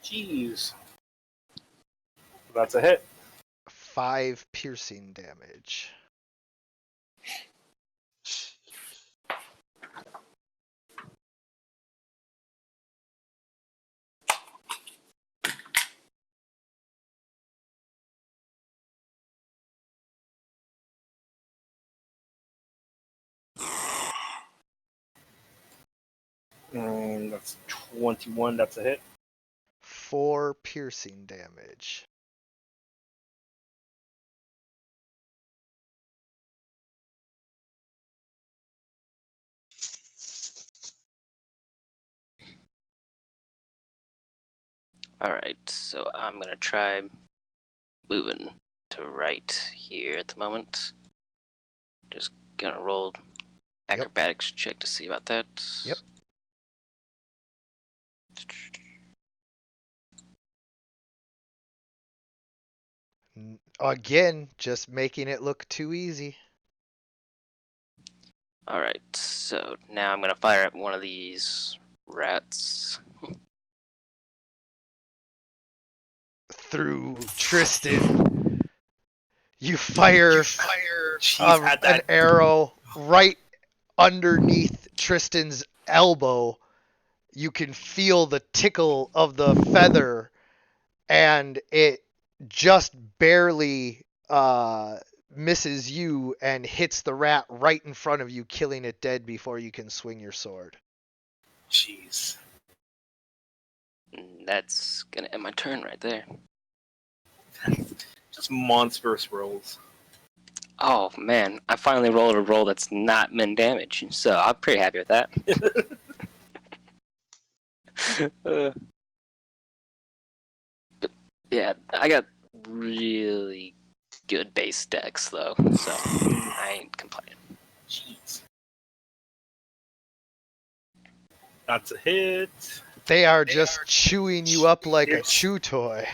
Jeez. That's a hit. 5 piercing damage. That's 21. That's a hit. 4 piercing damage. Alright, so I'm gonna try moving to right here at the moment. Just gonna roll acrobatics check to see about that. Yep. Again, just making it look too easy. Alright, so now I'm gonna fire at one of these rats. Through Tristan, you fire Jeez, had an that. arrow right underneath Tristan's elbow. You can feel the tickle of the feather, and it just barely misses you and hits the rat right in front of you, killing it dead before you can swing your sword. Jeez. That's gonna end my turn right there. Just monstrous rolls. Oh man, I finally rolled a roll that's not min damage, so I'm pretty happy with that. But yeah, I got really good base decks though, so I ain't complaining. Jeez. That's a hit. They are just chewing you up like a chew toy.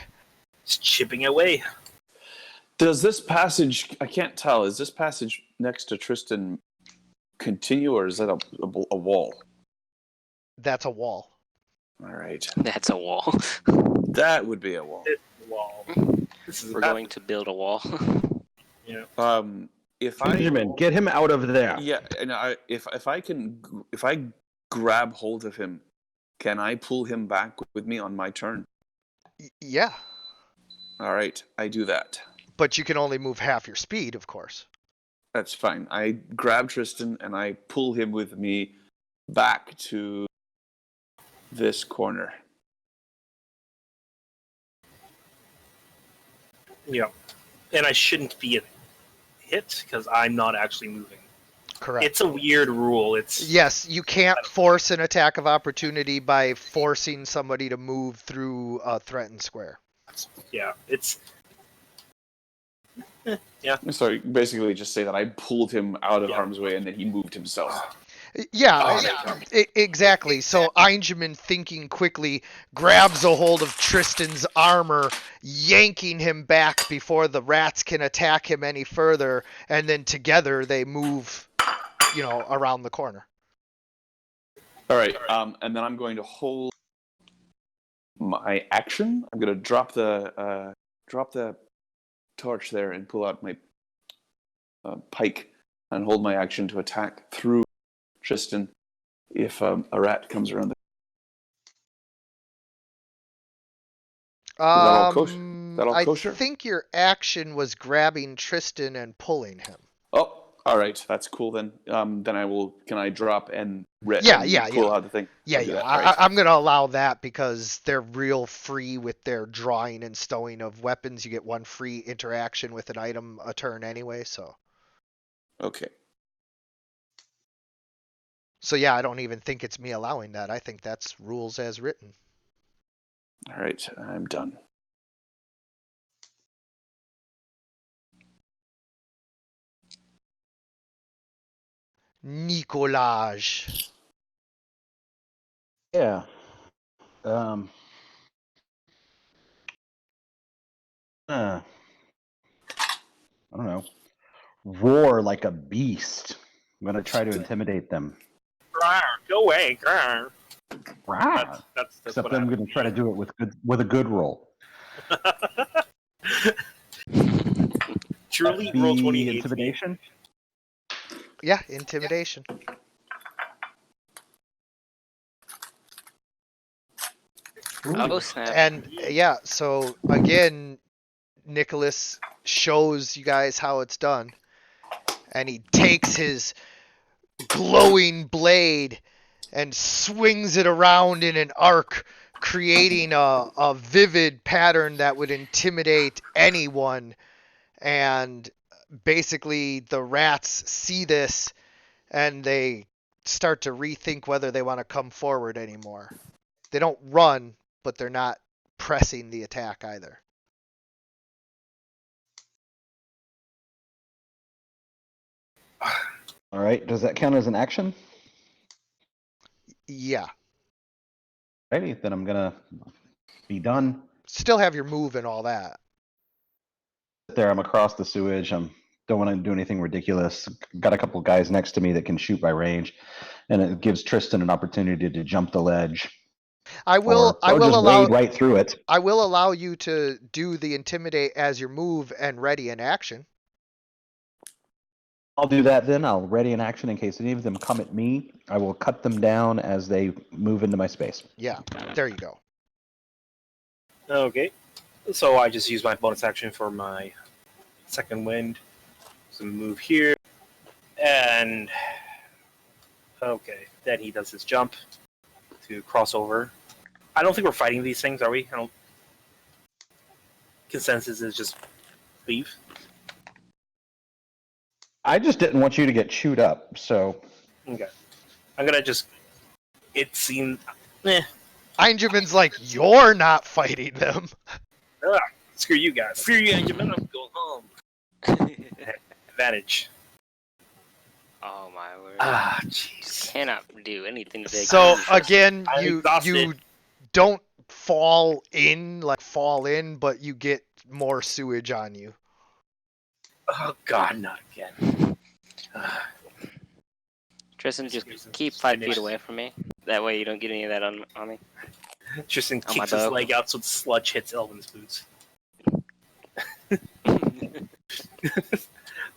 Just chipping away. Does this passage? I can't tell. Is this passage next to Tristan continue, or is that a wall? That's a wall. All right, That's a wall. that would be a wall. Wall. This is We're going to build a wall. If Benjamin, get him out of there. Yeah, and if I grab hold of him, can I pull him back with me on my turn? Yeah, All right, I do that. but you can only move half your speed, of course. That's fine. I grab Tristan and I pull him with me back to this corner. Yeah. And I shouldn't be hit because I'm not actually moving. Correct. It's a weird rule. It's Yes, you can't force an attack of opportunity by forcing somebody to move through a threatened square. yeah. It's So basically, just say that I pulled him out of Yeah. harm's way and then he moved himself. Yeah, exactly. So Einjamin, thinking quickly, grabs a hold of Tristan's armor, yanking him back before the rats can attack him any further, and then together they move, around the corner. All right, and then I'm going to hold my action. I'm going to drop the torch there and pull out my pike and hold my action to attack through Tristan if a rat comes around. All kosher? I think your action was grabbing Tristan and pulling him. Oh, all right, that's cool then. Then I will. Can I drop and pull out the thing? Yeah. I'm going to allow that because they're real free with their drawing and stowing of weapons. You get one free interaction with an item a turn anyway, so. Okay. So yeah, I don't even think it's me allowing that. I think that's rules as written. All right, I'm done. Nicolaj. Yeah. I don't know. Roar like a beast. I'm gonna try to intimidate them. go away. Rawr. Rawr. That's Except what I'm happened. gonna try to do it with a good roll. Truly, Be roll 20 intimidation. Yeah, intimidation. Oh, snap. And yeah, so again, Nicholas shows you guys how it's done. And he takes his glowing blade and swings it around in an arc, creating a vivid pattern that would intimidate anyone. And basically the rats see this and they start to rethink whether they want to come forward anymore. They don't run, but they're not pressing the attack either. All right. Does that count as an action? Yeah. Alrighty, then I'm gonna be done. Still have your move and all that. There, I'm across the sewage. Don't want to do anything ridiculous. Got a couple guys next to me that can shoot by range, and it gives Tristan an opportunity to jump the ledge. I will Or just allow wade right through it. I will allow you to do the intimidate as your move and ready in action. I'll do that then. I'll ready an action in case any of them come at me. I will cut them down as they move into my space. Yeah, there you go. Okay. So I just use my bonus action for my second wind. So move here. And okay. Then he does his jump to cross over. I don't think we're fighting these things, are we? Consensus is just leave. I just didn't want you to get chewed up, so Okay. I'm gonna just. It seemed. Einjamin's like, you're not fighting them. Screw you guys. Screw you, Benjamin. I'm going home. Advantage. Oh my word. Ah, jeez. Cannot do anything big. So again, I'm you exhausted. don't fall in, but you get more sewage on you. Oh God, not again. Tristan, just keep 5 feet away from me. That way you don't get any of that on me. Tristan On my kicks his dog. leg out so the sludge hits Elvin's boots.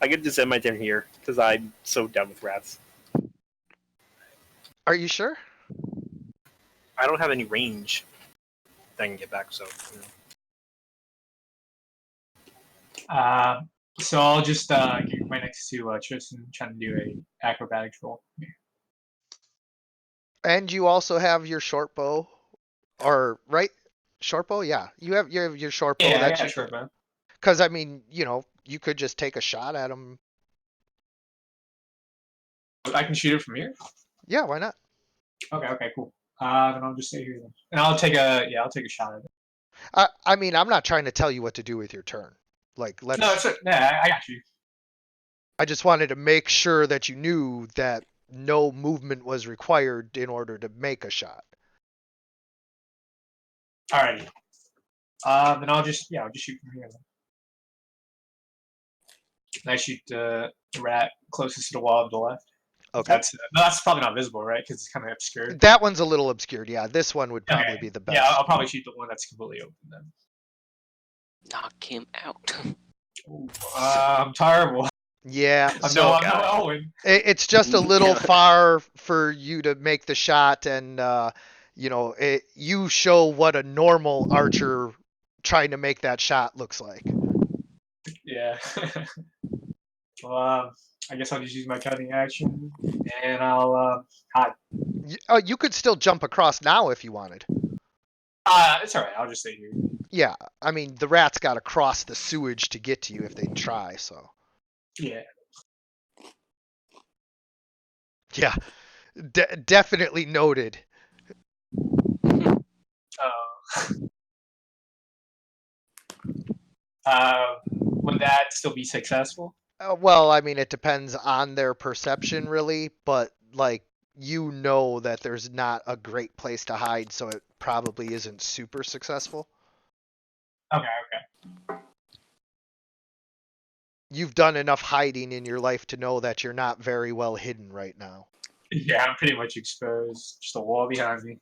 I could just end my turn here because I'm so done with rats. Are you sure? I don't have any range that I can get back, so. So I'll just get right next to Tristan, trying to do a acrobatics roll. And you also have your short bow, or right? Short bow, yeah. You have your short bow. Yeah, I that got you, short bow. Because I mean, you could just take a shot at him. I can shoot it from here. Yeah, why not? Okay, cool. Then I'll just stay here then, and I'll take a shot at it. I mean, I'm not trying to tell you what to do with your turn. Like, let's. No, I got you. I just wanted to make sure that you knew that no movement was required in order to make a shot. Alrighty. Then I'll just shoot from here then. And I shoot the rat closest to the wall to the left. Okay. That's probably not visible, right? Because it's kind of obscured. That one's a little obscured. Yeah, this one would probably be the best. Yeah, I'll probably shoot the one that's completely open then. Knock him out. I'm terrible. Yeah. I'm So no Owen. it's just a little far for you to make the shot, and you show what a normal archer trying to make that shot looks like. Yeah. Well, I guess I'll just use my cutting action, and I'll hide. You could still jump across now if you wanted. It's alright. I'll just stay here. Yeah, I mean the rats got to cross the sewage to get to you if they try. So. Yeah. Yeah, definitely noted. Would that still be successful? Well, I mean, it depends on their perception, really, but like that there's not a great place to hide, so it probably isn't super successful. Okay. You've done enough hiding in your life to know that you're not very well hidden right now. Yeah, I'm pretty much exposed. Just a wall behind me.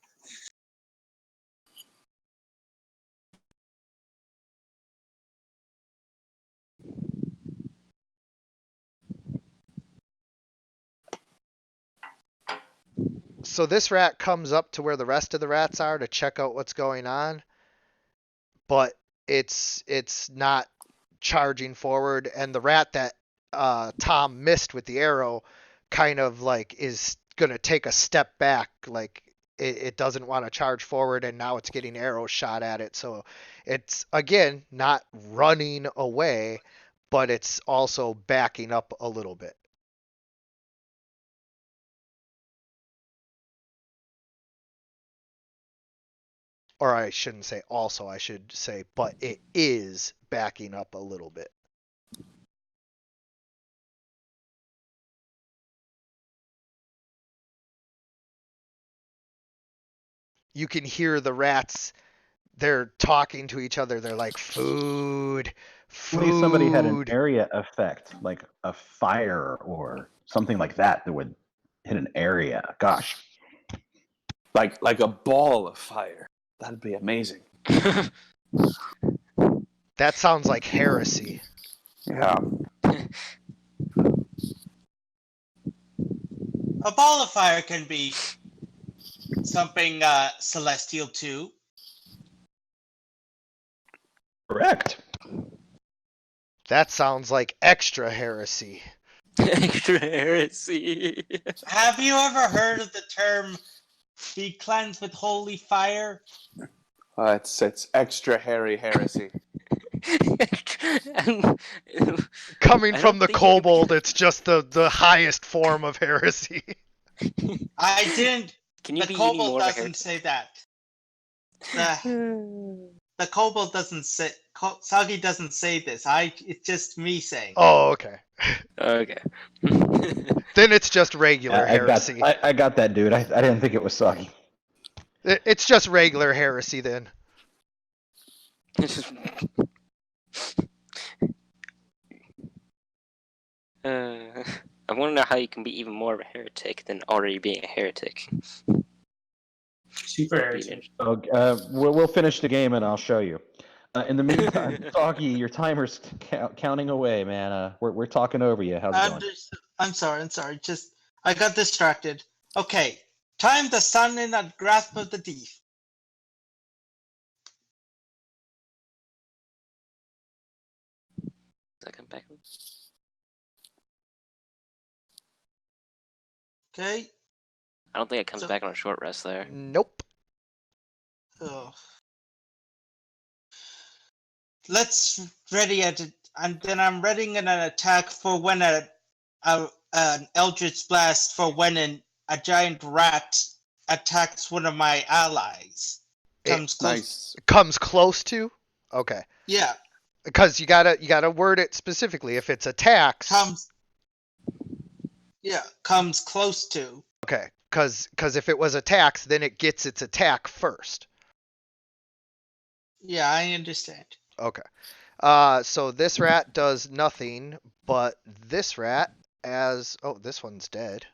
So this rat comes up to where the rest of the rats are to check out what's going on, but it's not charging forward, and the rat that Tom missed with the arrow kind of like is gonna take a step back, like it doesn't want to charge forward, and now it's getting arrows shot at it. So it's again not running away, but it's also backing up a little bit. Or I shouldn't say also, I should say, but it is backing up a little bit. You can hear the rats, they're talking to each other. They're like, food. Maybe somebody had an area effect, like a fire or something like that would hit an area. Gosh. Like a ball of fire. That'd be amazing. That sounds like heresy. Yeah. A ball of fire can be something celestial too. Correct. That sounds like extra heresy. Extra heresy. Have you ever heard of the term "be cleansed with holy fire"? It's extra hairy heresy. Coming I from don't the think you kobold, it's just the highest form of heresy. I didn't. Can you The be any kobold more of a doesn't say that. The kobold doesn't say. Sagi doesn't say this. It's just me saying. Oh, okay. Okay. Then it's just regular I heresy. got that, dude. I didn't think it was soggy. It's just regular heresy then. I want to know how you can be even more of a heretic than already being a heretic. Super heretic. We'll finish the game and I'll show you. In the meantime, Soggy, your timer's counting away, man. We're talking over you. How's it going? I'm sorry. Just I got distracted. Okay, time the sun in the grasp of the deep. Does that come back? Okay. I don't think it comes So- back on a short rest there. Nope. Oh. Let's ready at it, and then I'm readying an attack for when an Eldritch Blast for when a giant rat attacks one of my allies. Comes close. Nice. Comes close to? Okay. Yeah, Because you gotta word it specifically. If it's attacks, comes close to. okay. Because if it was attacks, then it gets its attack first. Yeah, I understand. Okay. So this rat does nothing, but this rat this one's dead.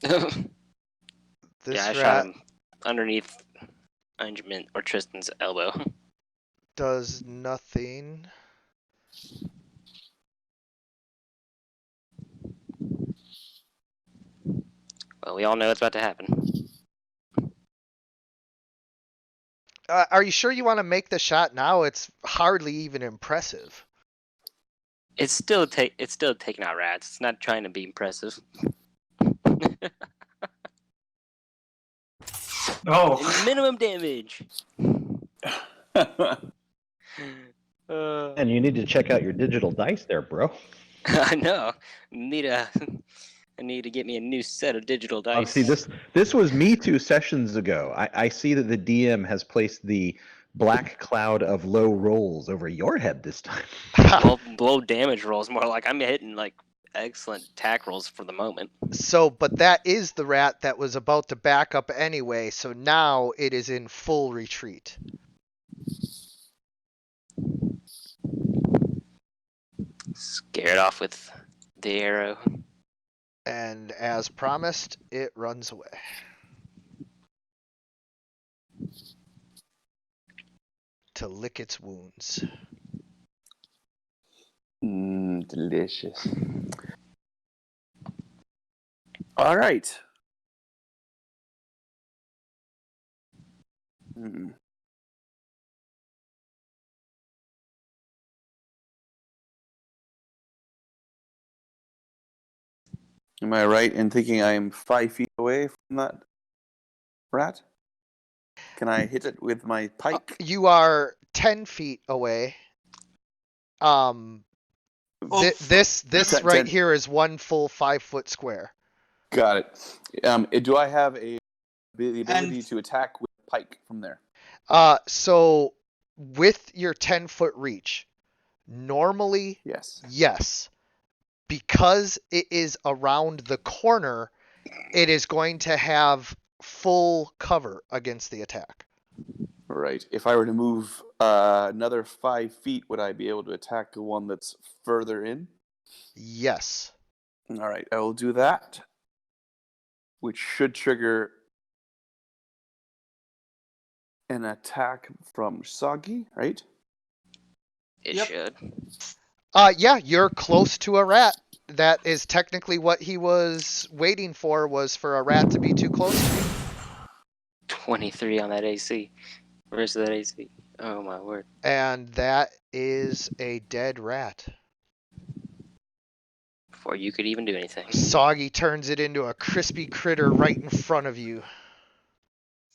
Yeah, This I shot rat him underneath Benjamin or Tristan's elbow. does nothing. Well, we all know it's about to happen. Are you sure you want to make the shot now? It's hardly even impressive. It's still taking out rats. It's not trying to be impressive. Oh, Minimum damage. And you need to check out your digital dice there, bro. I know. I need to get me a new set of digital dice. See, this was me 2 sessions ago. I see that the DM has placed the black cloud of low rolls over your head this time. Low damage rolls, more like I'm hitting like excellent attack rolls for the moment. So, but that is the rat that was about to back up anyway, so now it is in full retreat. Scared off with the arrow. And as promised, it runs away. To lick its wounds. Delicious. All right. Am I right in thinking I am 5 feet away from that rat? Can I hit it with my pike? You are 10 feet away. This Ten- right 10. here is one full 5-foot square. Got it. Do I have the ability to attack with pike from there? So with your 10-foot reach, normally, yes. Because it is around the corner, it is going to have full cover against the attack. Right. If I were to move another 5 feet, would I be able to attack the one that's further in? Yes. All right, I will do that, which should trigger an attack from Soggy, right? It Yep. should. Yeah, you're close to a rat. That is technically what he was waiting for, was for a rat to be too close to you. 23 on that AC. Where's that AC? Oh my word. And that is a dead rat. Before you could even do anything. Soggy turns it into a crispy critter right in front of you.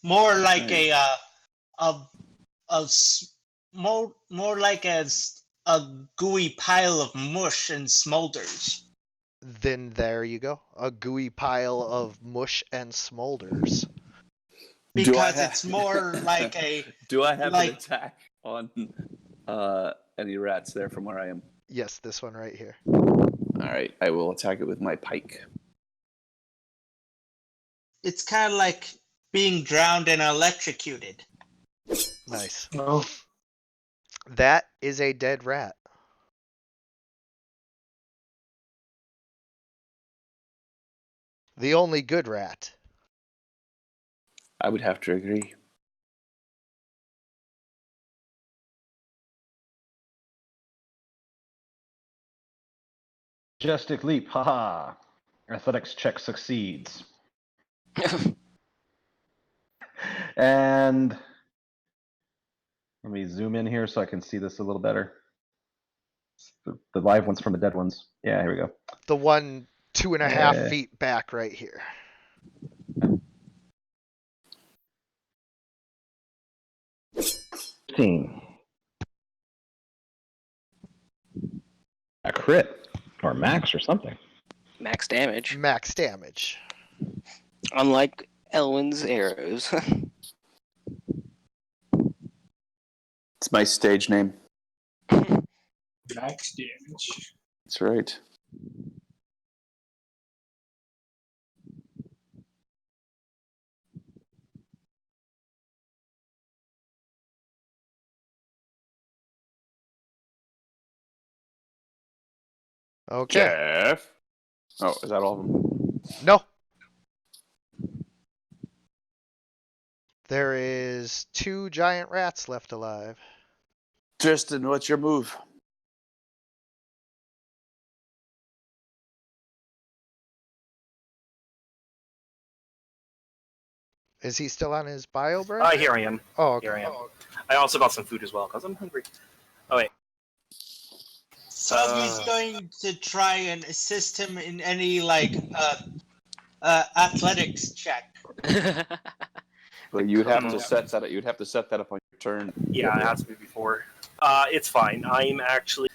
More like more like a gooey pile of mush and smolders. Then there you go. A gooey pile of mush and smolders. Because it's more like a. Do I have like- an attack on any rats there from where I am? Yes, this one right here. All right, I will attack it with my pike. It's kind of like being drowned and electrocuted. Nice. Oh, That is a dead rat. The only good rat. I would have to agree. Majestic leap, haha. Athletics check succeeds. And let me zoom in here so I can see this a little better. The live ones from the dead ones. Yeah, here we go. The one 2.5 Yeah. feet back right here. A crit or max or something. Max damage. Max damage. Unlike Elwyn's arrows. It's my stage name. max damage. That's right. Okay. Jeff. Oh, is that all of them? No. There is 2 giant rats left alive. Tristan, what's your move? Is he still on his bio break? Here I am. Oh, okay. Here I am. I also got some food as well because I'm hungry. Oh wait. So he's going to try and assist him in any athletics check. Well, you'd have to set that. You'd have to set that up on your turn. Yeah, it has to be before. It's fine. I'm actually.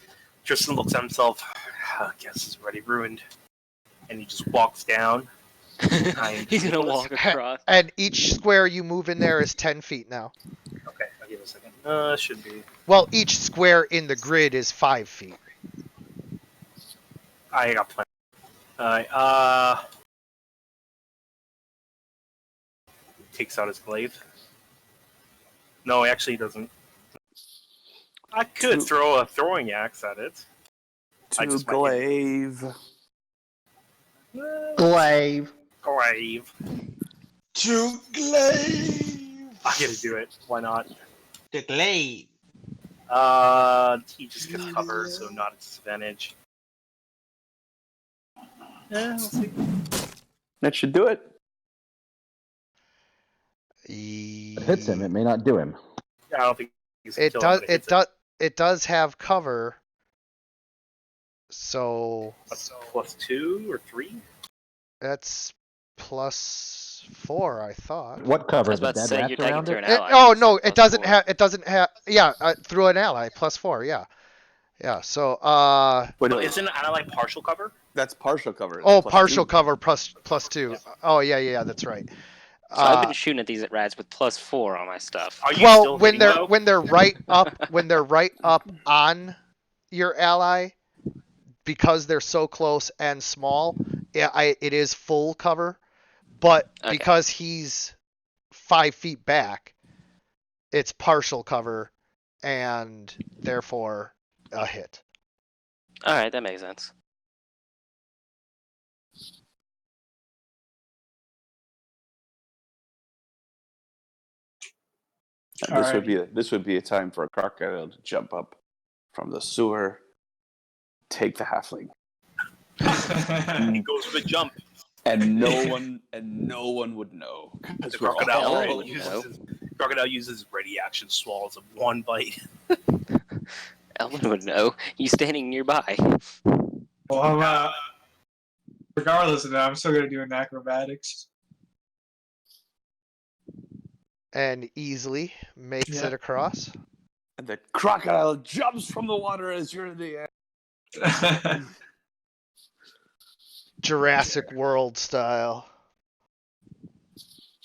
Tristan looks at himself. I guess is already ruined, and he just walks down. He's gonna walk across. And each square you move in there is 10 feet now. Okay, I'll give it a second. Should be. Well, each square in the grid is 5 feet. I got plenty. Alright, takes out his glaive. No, actually he doesn't. I could throw a throwing axe at it. To glaive. Glaive. Glaive. To glaive. I'm gonna do it. Why not? The glaive. He just gets cover, so not a disadvantage. Yeah, we'll see. That should do it. If it hits him, it may not do him. I don't think he's It kill does. him, but It does. It does have cover. So What's +2 or 3? that's +4, I thought. What I cover? was The about to dead say rats you're taking around through it? an ally. Oh so no, it doesn't +4. have. It doesn't have. Yeah, through an ally, +4. Yeah, yeah. So Wait, No, isn't ally partial cover? that's partial cover. oh, Plus partial 2. cover +2. Oh yeah, that's right. So I've been shooting at these rats with +4 on my stuff. Are you Well, still when hitting, though? they're right up on your ally, because they're so close and small, it is full cover. But Okay. because he's 5 feet back, it's partial cover, and therefore a hit. All right, that makes sense. And this would be a time for a crocodile to jump up from the sewer, take the halfling, He goes with a jump. and no one would know. 'Cause The we're all crocodile, Oh, crocodile uses his ready action, swallows of one bite. Elwyn would know. He's standing nearby. Well, regardless of that, I'm still gonna do an acrobatics. And easily makes Yeah. it across. And the crocodile jumps from the water as you're in the air. Jurassic World style.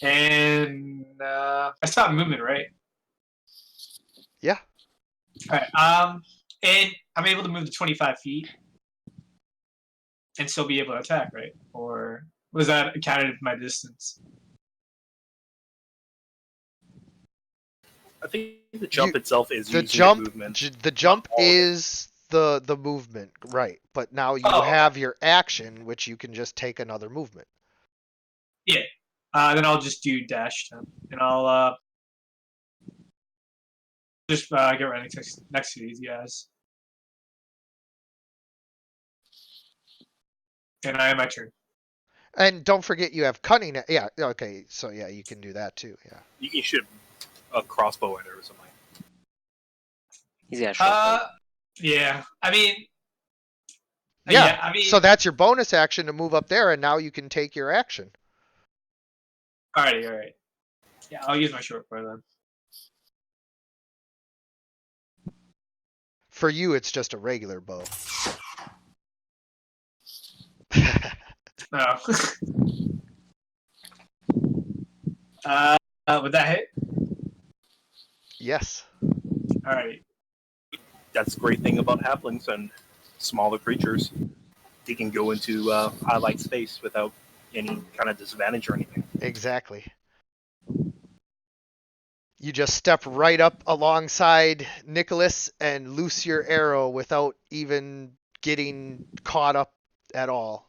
And I stopped moving, right? Yeah. All right. And I'm able to move to 25 feet and still be able to attack, right? Or was that counted as my distance? I think the jump itself is The using jump, movement. the jump all of it. is the movement, right? But now you Oh. have your action, which you can just take another movement. Then I'll just do dash then, and I'll just get right next to these guys. And I have my turn. And don't forget you have cunning. Yeah, okay. So yeah, you can do that too. Yeah. You can shoot a crossbow at her or something. He's got a short bow. Yeah. I mean, Yeah. I mean, So that's your bonus action to move up there, and now you can take your action. alrighty. Yeah, I'll use my short bow then. For you, it's just a regular bow. No. Would that hit? Yes. Alrighty. That's the great thing about halflings and smaller creatures. They can go into highlight space without any kind of disadvantage or anything. Exactly. You just step right up alongside Nicholas and loose your arrow without even getting caught up at all.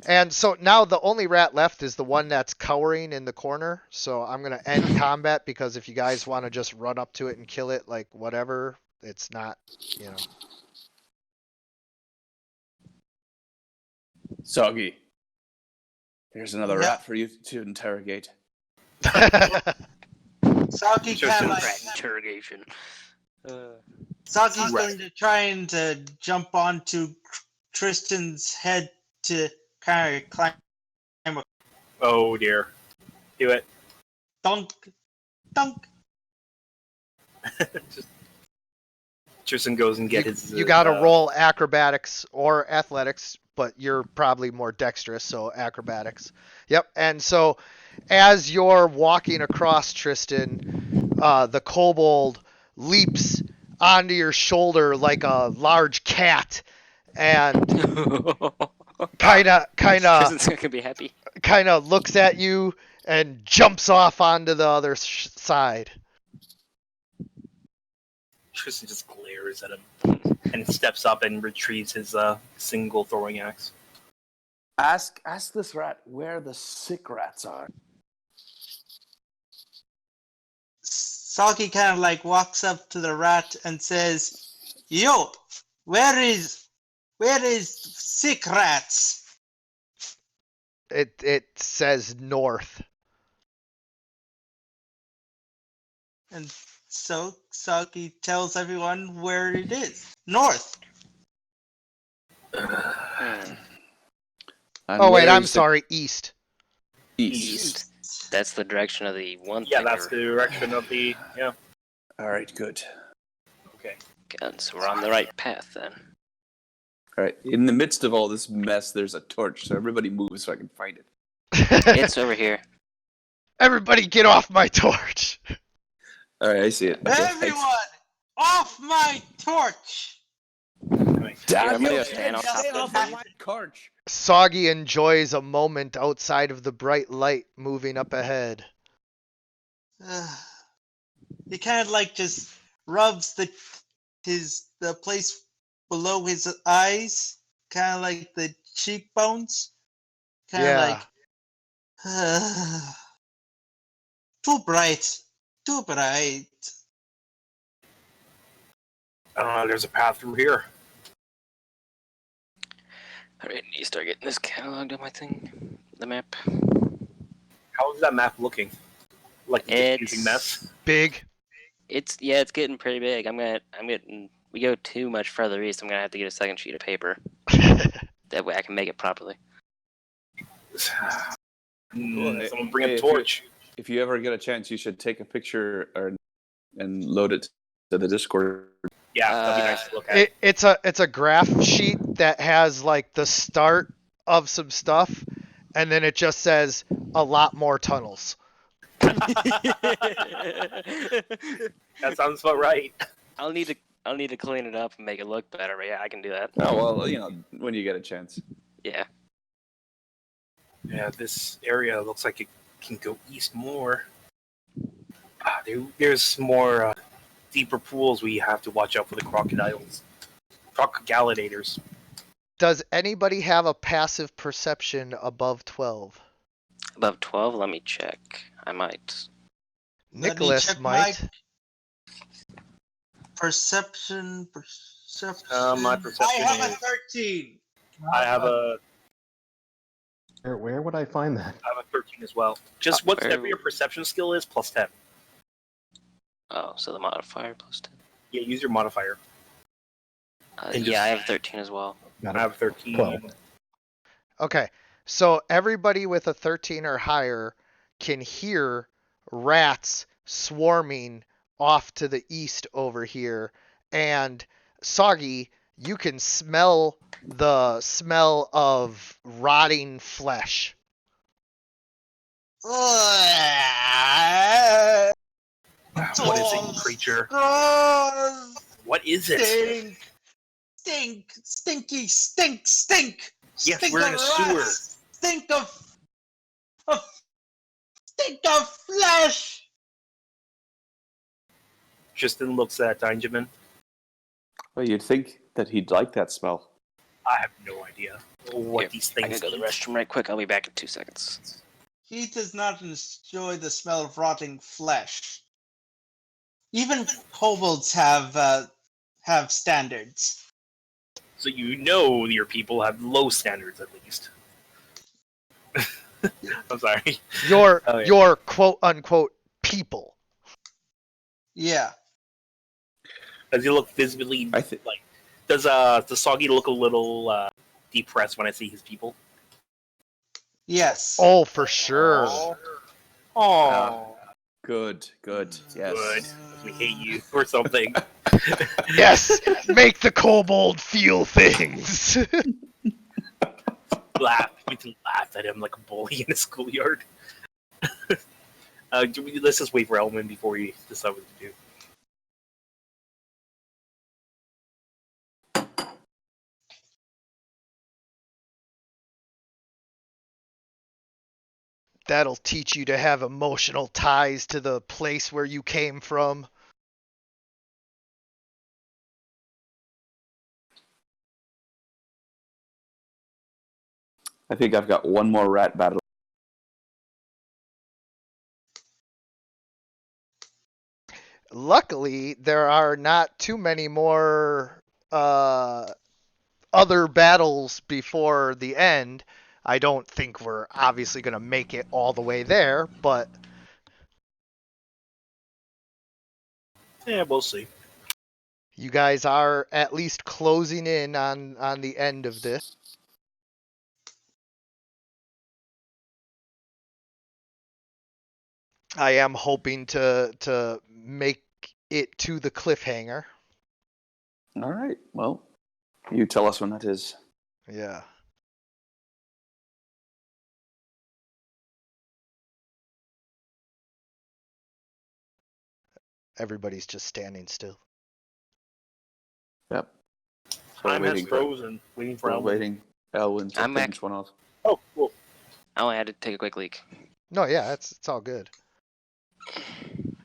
And so now the only rat left is the one that's cowering in the corner. So I'm going to end combat because if you guys want to just run up to it and kill it, like whatever, it's not, you know. Soggy. Here's another Yeah. rat for you to interrogate. Saki Just kind in of like Rat interrogation. Saki's Right. going to try and jump onto Tristan's head to kind of climb. Oh dear. Do it. Dunk, dunk. Just Tristan goes and get his. You got to roll acrobatics or athletics, but you're probably more dexterous, so acrobatics. Yep. And so, as you're walking across Tristan, the kobold leaps onto your shoulder like a large cat, and kind of Tristan's gonna be happy. looks at you and jumps off onto the other side. Tristan just glares at him and steps up and retrieves his single throwing axe. Ask this rat where the sick rats are. Saki kind of like walks up to the rat and says, "Yo, where is sick rats?" It says north. And so Saki tells everyone where it is. North. Hmm. And Oh wait, where I'm is the sorry, east. East. That's the direction of the one Yeah, thing. that's the direction of the. Yeah. All right, good. Okay. Good, so we're on the right path then. All right. In the midst of all this mess, there's a torch, so everybody move so I can find it. It's over here. Everybody get off my torch. All right, I see it. Okay, Everyone, off my torch. Damn Everybody you! else stand on top Stay of off it. of my torch. Soggy enjoys a moment outside of the bright light moving up ahead. He kind of like just rubs the place below his eyes, kind of like the cheekbones, kind of Yeah. like too bright, too bright. I don't know. There's a path through here. Alright, need to start getting this cataloged on my thing. The map. How is that map looking? Like a confusing It's mess. Big. it's getting pretty big. We go too much further east, I'm gonna have to get a second sheet of paper. That way I can make it properly. Someone bring Hey, a if torch. If you ever get a chance, you should take a picture and load it to the Discord. Yeah, that'd be nice to look at. It's a graph sheet that has like the start of some stuff, and then it just says a lot more tunnels. That sounds about right. I'll need to clean it up and make it look better, but yeah, I can do that. Oh well, when you get a chance. Yeah. Yeah, this area looks like it can go east more. There's more deeper pools we have to watch out for the crocodiles. Crocodilidators. Does anybody have a passive perception above 12? Above 12? Let me check. I might. Let me Nicholas check might. Perception. My perception I have is- a 13. I have a Where would I find that? 13 as well. Just whatever where- your perception skill is, plus 10. Oh, so the modifier plus 10. Yeah, use your modifier. And Yeah, I just- have 13 as well. Got I it. have 13. 12. Okay, so everybody with a 13 or higher can hear rats swarming off to the east over here. And Soggy, you can smell the smell of rotting flesh. What is it, creature? Gross. What is it? Stink. Yes, Stink we're of in a sewer. rats. Stink of flesh. Tristan looks at Benjamin. Well, you'd think that he'd like that smell. I have no idea what Here, these I things can go to the eat. restroom right quick. I'll be back in 2 seconds. He does not enjoy the smell of rotting flesh. Even kobolds have standards. So you know your people have low standards at least. I'm sorry. Your Oh, yeah. your quote unquote people. Yeah. Does he look visibly I think. like? Does Soggy look a little depressed when I see his people? Yes. Oh, for sure. Oh, Good. Yes. good. 'Cause we hate you or something. Yes, make the kobold feel things. Laugh. We can laugh at him like a bully in a schoolyard. Let's just wait for Elman before we decide what to do. That'll teach you to have emotional ties to the place where you came from. I think I've got one more rat battle. Luckily, there are not too many more other battles before the end. I don't think we're obviously going to make it all the way there, but Yeah, we'll see. you guys are at least closing in on the end of this. I am hoping to make it to the cliffhanger. All right. Well, you tell us when that is. Yeah. Everybody's just standing still. Yep. Time has waiting. frozen. Waiting for We're Elman. waiting. Elwin to I'm back. finish one off. Oh, cool. I only had to take a quick leak. No, yeah, it's all good.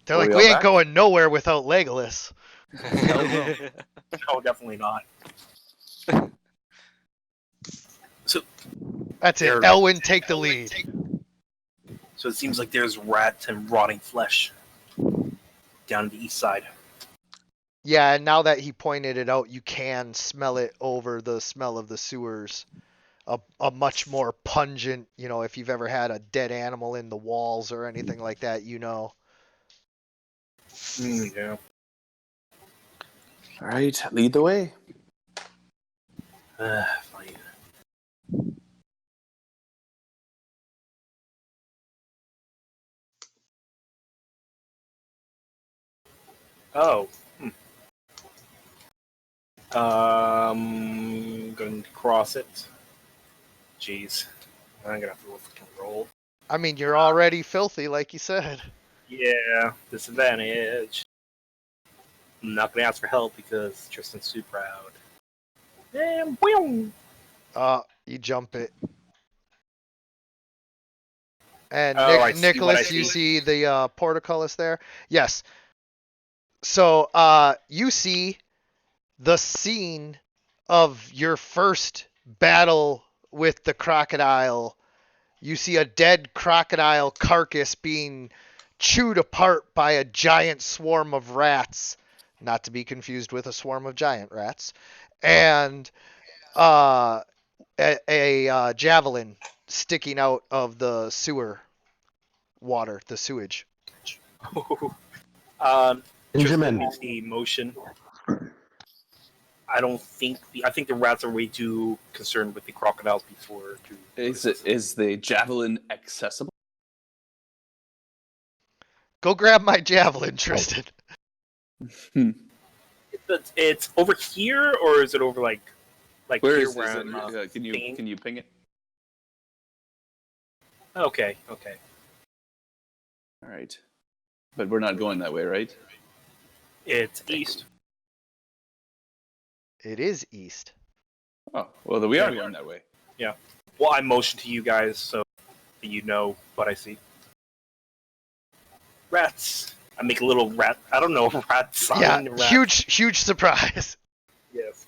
They're Are like, we we all ain't back?" going nowhere without Legolas. No, definitely not. So, That's it. There- Elwin, take the lead. so it seems like there's rats and rotting flesh down the east side. Yeah, and now that he pointed it out, you can smell it over the smell of the sewers. A much more pungent, if you've ever had a dead animal in the walls or anything like that, Yeah. All right. Lead the way. Fine. Oh. Going to cross it. Jeez. I'm gonna have to fucking roll. I mean, you're already filthy, like you said. Yeah, disadvantage. I'm not gonna ask for help because Tristan's too proud. And boom! You jump it. And Oh, I see what I Nicholas, you see. see the portcullis there? Yes. So you see the scene of your first battle with the crocodile. You see a dead crocodile carcass being chewed apart by a giant swarm of rats, not to be confused with a swarm of giant rats, and a javelin sticking out of the sewer water, the sewage. Just Benjamin. let me see motion. I don't think I think the rats are way too concerned with the crocodiles before to. Is the javelin accessible? Go grab my javelin, Tristan. It's over here, or is it over like Where here is where it? I'm thinking? Can you ping it? Okay. All right, but we're not going that way, right? It's east. It is east. Oh, well, then we are going that way. Well, I motion to you guys so that you know what I see. Rats. I make a little rat. I don't know, rat sign. Yeah, rat. huge surprise. Yes.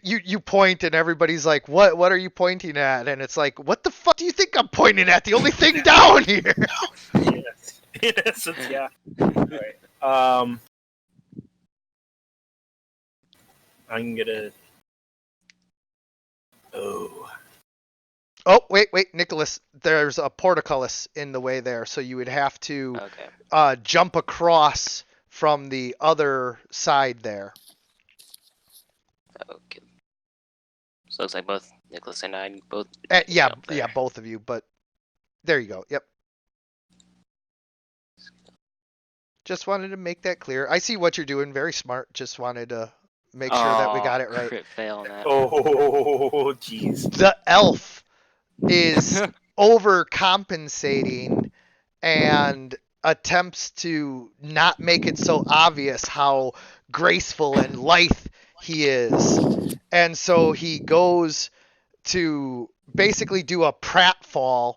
You point and everybody's like, what are you pointing at? And it's like, what the fuck do you think I'm pointing at? The only thing down here. Yes. In essence, yeah. Alright. I'm gonna. Oh, wait, Nicholas. There's a portcullis in the way there, so you would have to Okay. jump across from the other side there. Okay. So it looks like both Nicholas and I both. Yeah, jump there. both of you. But there you go. Yep. Just wanted to make that clear. I see what you're doing. Very smart. Just wanted to make sure that we got it right. Crit fail on that. Oh, jeez. The elf is overcompensating and attempts to not make it so obvious how graceful and lithe he is. And so he goes to basically do a pratfall,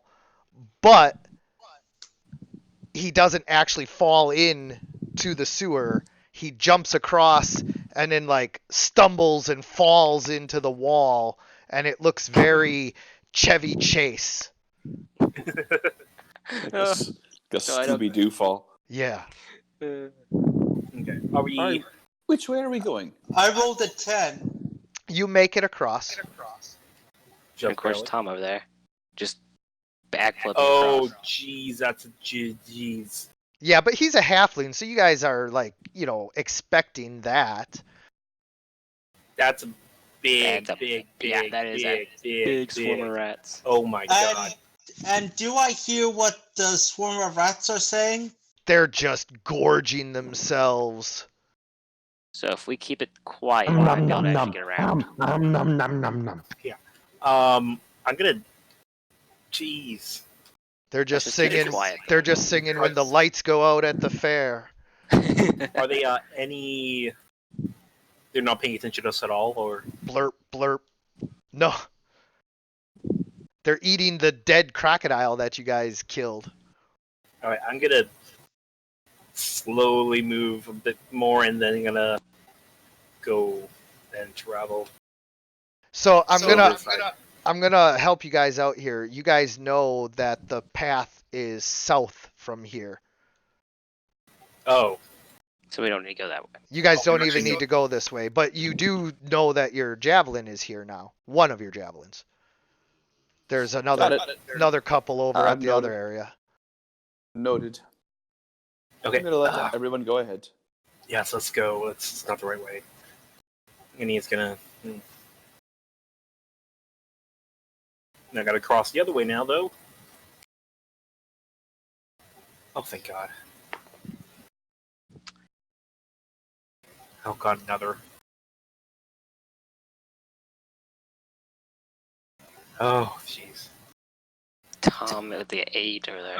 but he doesn't actually fall in to the sewer. He jumps across and then like stumbles and falls into the wall, and it looks very Chevy Chase. Like a Scooby-Doo fall. Yeah. Okay. Are we? All right. Which way are we going? I rolled a 10. You make it across. And Jump of course, barrel? Tom over there, just backflipping Oh, across. jeez, that's a jeez. Yeah, but he's a halfling, so you guys are like, expecting that. That's a big, That's a- big, yeah, big, that is a big, swarm of rats. Oh my god. And do I hear what the swarm of rats are saying? They're just gorging themselves. So if we keep it quiet, we might be able to actually get around. I'm gonna. Jeez. They're just Let's just keep it singing. quiet. They're just singing when the lights go out at the fair. Are they any? They're not paying attention to us at all, or? Blurp, blurp. No. They're eating the dead crocodile that you guys killed. All right, I'm gonna slowly move a bit more, and then I'm gonna go and travel. So I'm gonna this side. I'm gonna help you guys out here. You guys know that the path is south from here. Oh, So we don't need to go that way. You guys don't actually even need don't- to go this way, but you do know that your javelin is here now. One of your javelins. There's Got another it. another couple over at the Noted. other area. Noted. okay. I'm gonna let everyone go ahead. Yes, let's go. It's not the right way. And he's gonna. I gotta cross the other way now, though. Oh, thank God. Oh God, another. Oh, jeez. Tom with the 8 over there.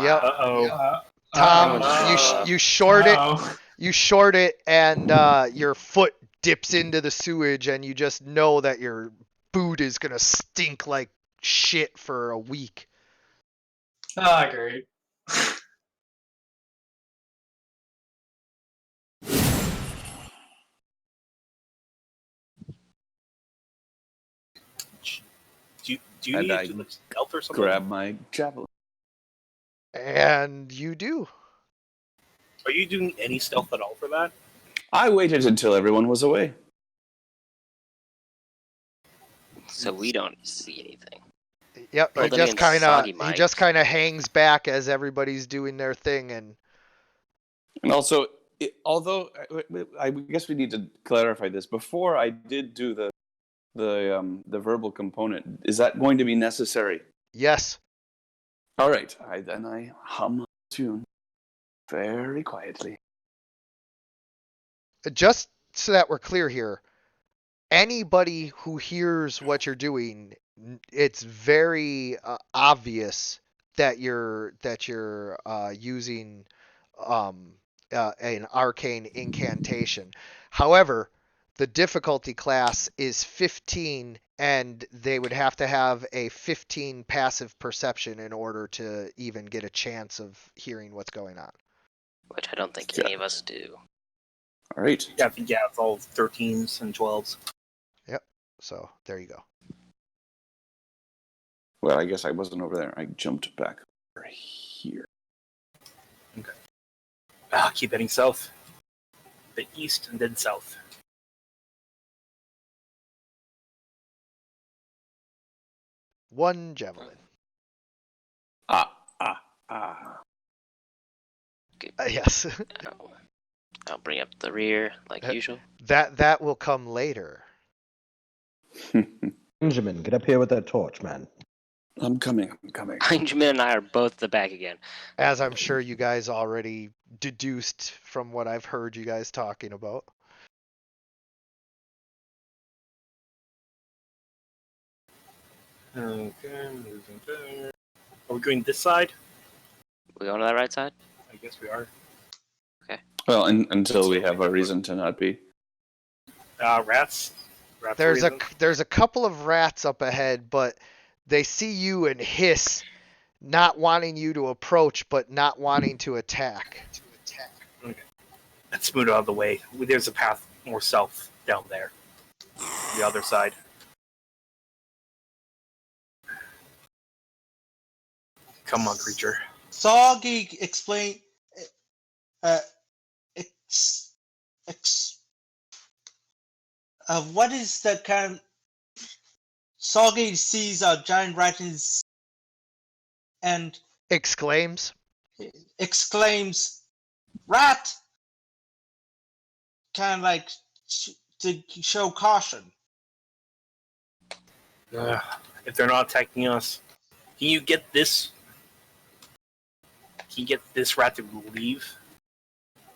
Yep. Uh-oh. Tom, uh, you short it. Uh-oh. You short it, and your foot dips into the sewage, and you just know that your boot is gonna stink like shit for a week. Ah, great. Do you And need I to do like stealth or something? grab my javelin. And you do. Are you doing any stealth at all for that? I waited until everyone was away. So we don't see anything. Yep, Well, he then just again, kind Soggy of might. hangs back as everybody's doing their thing, and And also, although I guess we need to clarify this. Before I did do the verbal component, is that going to be necessary? yes, All right. Then I hum a tune very quietly. just so that we're clear here, anybody who hears what you're doing, it's very obvious that you're using an arcane incantation. However, the difficulty class is 15, and they would have to have a 15 passive perception in order to even get a chance of hearing what's going on. Which I don't think any of us do. All right. Yeah, I think it's all 13s and 12s. So there you go. Well, I guess I wasn't over there. I jumped back over here. Keep heading south. The east and then south. One javelin. Ah. Good. Yes. I'll bring up the rear like usual. That will come later. Benjamin, get up here with that torch, man. I'm coming. Benjamin and I are both at the back again. As I'm sure you guys already deduced from what I've heard you guys talking about. Okay. Are we going this side? We going to that right side? I guess we are. Well, until we have a reason to not be. Rats. There's a couple of rats up ahead, but they see you and hiss, not wanting you to approach, but not wanting to attack. Okay. Let's move out of the way. There's a path more south down there. The other side. Come on, creature. Soggy explain. What is that kind? Soggy sees a giant rat and Exclaims. exclaims, "Rat!" Kind of like to show caution. If they're not attacking us, can you get this? Can you get this rat to leave?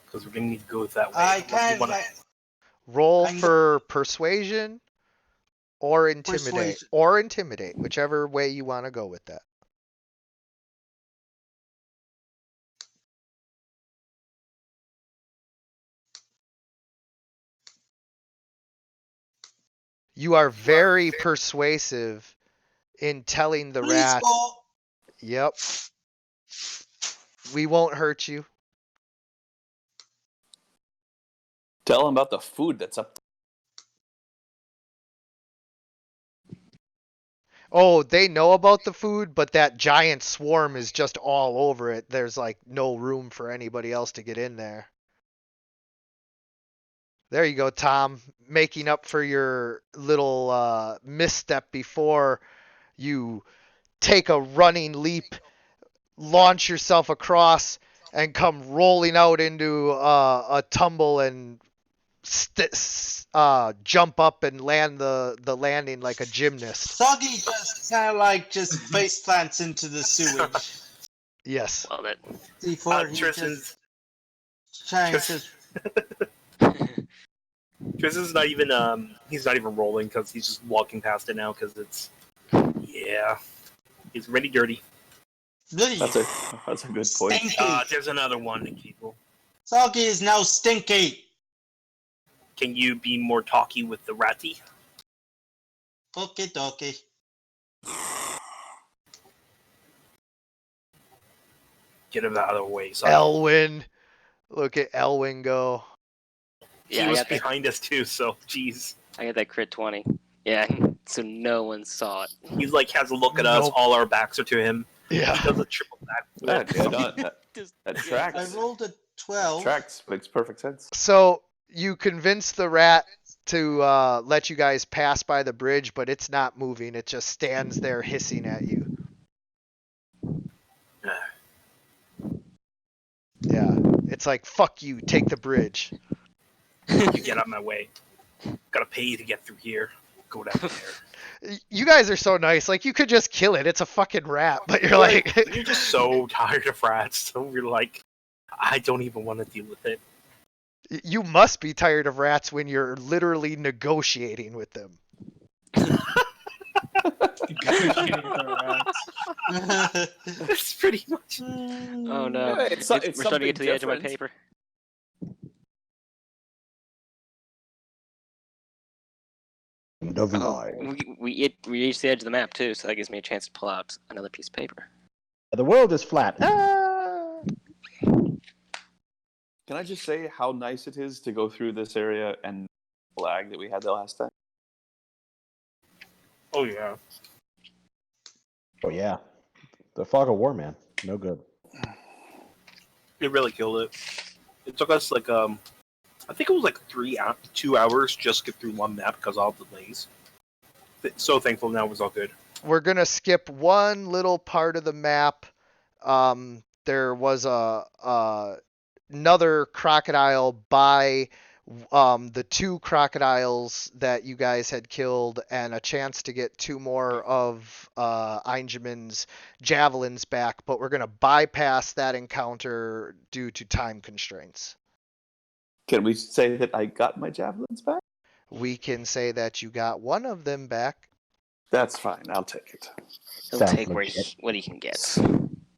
Because we're gonna need to go that way. I can't. Roll I'm- for persuasion or intimidate. Persuasion. Or intimidate, whichever way you want to go with that. You are very persuasive in telling the Please rat, go. yep, we won't hurt you. Tell them about the food that's up. Oh, they know about the food, but that giant swarm is just all over it. There's like no room for anybody else to get in there. There you go, Tom, making up for your little misstep before. You take a running leap, launch yourself across, and come rolling out into a tumble and jump up and land the landing like a gymnast. Soggy just kind of like just face plants into the sewage Yes. Well, that. before he Tristan's just tries to. Tristan's not even he's not even rolling because he's just walking past it now because it's he's ready dirty. That's a good point. Stinky. There's another one, people. Soggy is now stinky. Can you be more talky with the ratty? Okie dokie. Get him out of the way. Son. Elwyn. Look at Elwyn go. Yeah, He I was got that. behind us too, so jeez. I got that crit 20. Yeah, so no one saw it. He's like has a look at us. Nope. All our backs are to him. He Yeah. does a triple back. That, yeah, that Just, tracks. I rolled a 12. Tracks makes perfect sense. So you convince the rat to let you guys pass by the bridge, but it's not moving. It just stands there hissing at you. Yeah. It's like, fuck you, take the bridge. You get out of my way. Gotta pay you to get through here. Go down there. You guys are so nice. Like, you could just kill it. It's a fucking rat. But you're like... You're just so tired of rats, so you're like, I don't even want to deal with it. You must be tired of rats when you're literally negotiating with them. That's pretty much. oh no. Yeah, it's We're starting to something get to the edge of my different. paper. Of Oh, lie. we reached the edge of the map too, so that gives me a chance to pull out another piece of paper. The world is flat. Ah! Can I just say how nice it is to go through this area and lag that we had the last time? Oh yeah. Oh yeah, the fog of war, man. No good. It really killed it. It took us like I think it was like 2 hours just to get through one map because of all the delays. So thankful now it was all good. We're going to skip one little part of the map. There was another crocodile by the 2 crocodiles that you guys had killed, and a chance to get 2 more of Einjamin's javelins back, but we're going to bypass that encounter due to time constraints. Can we say that I got my javelins back? We can say that you got one of them back. That's fine. I'll take it. He'll Sounds take legit. what he can get.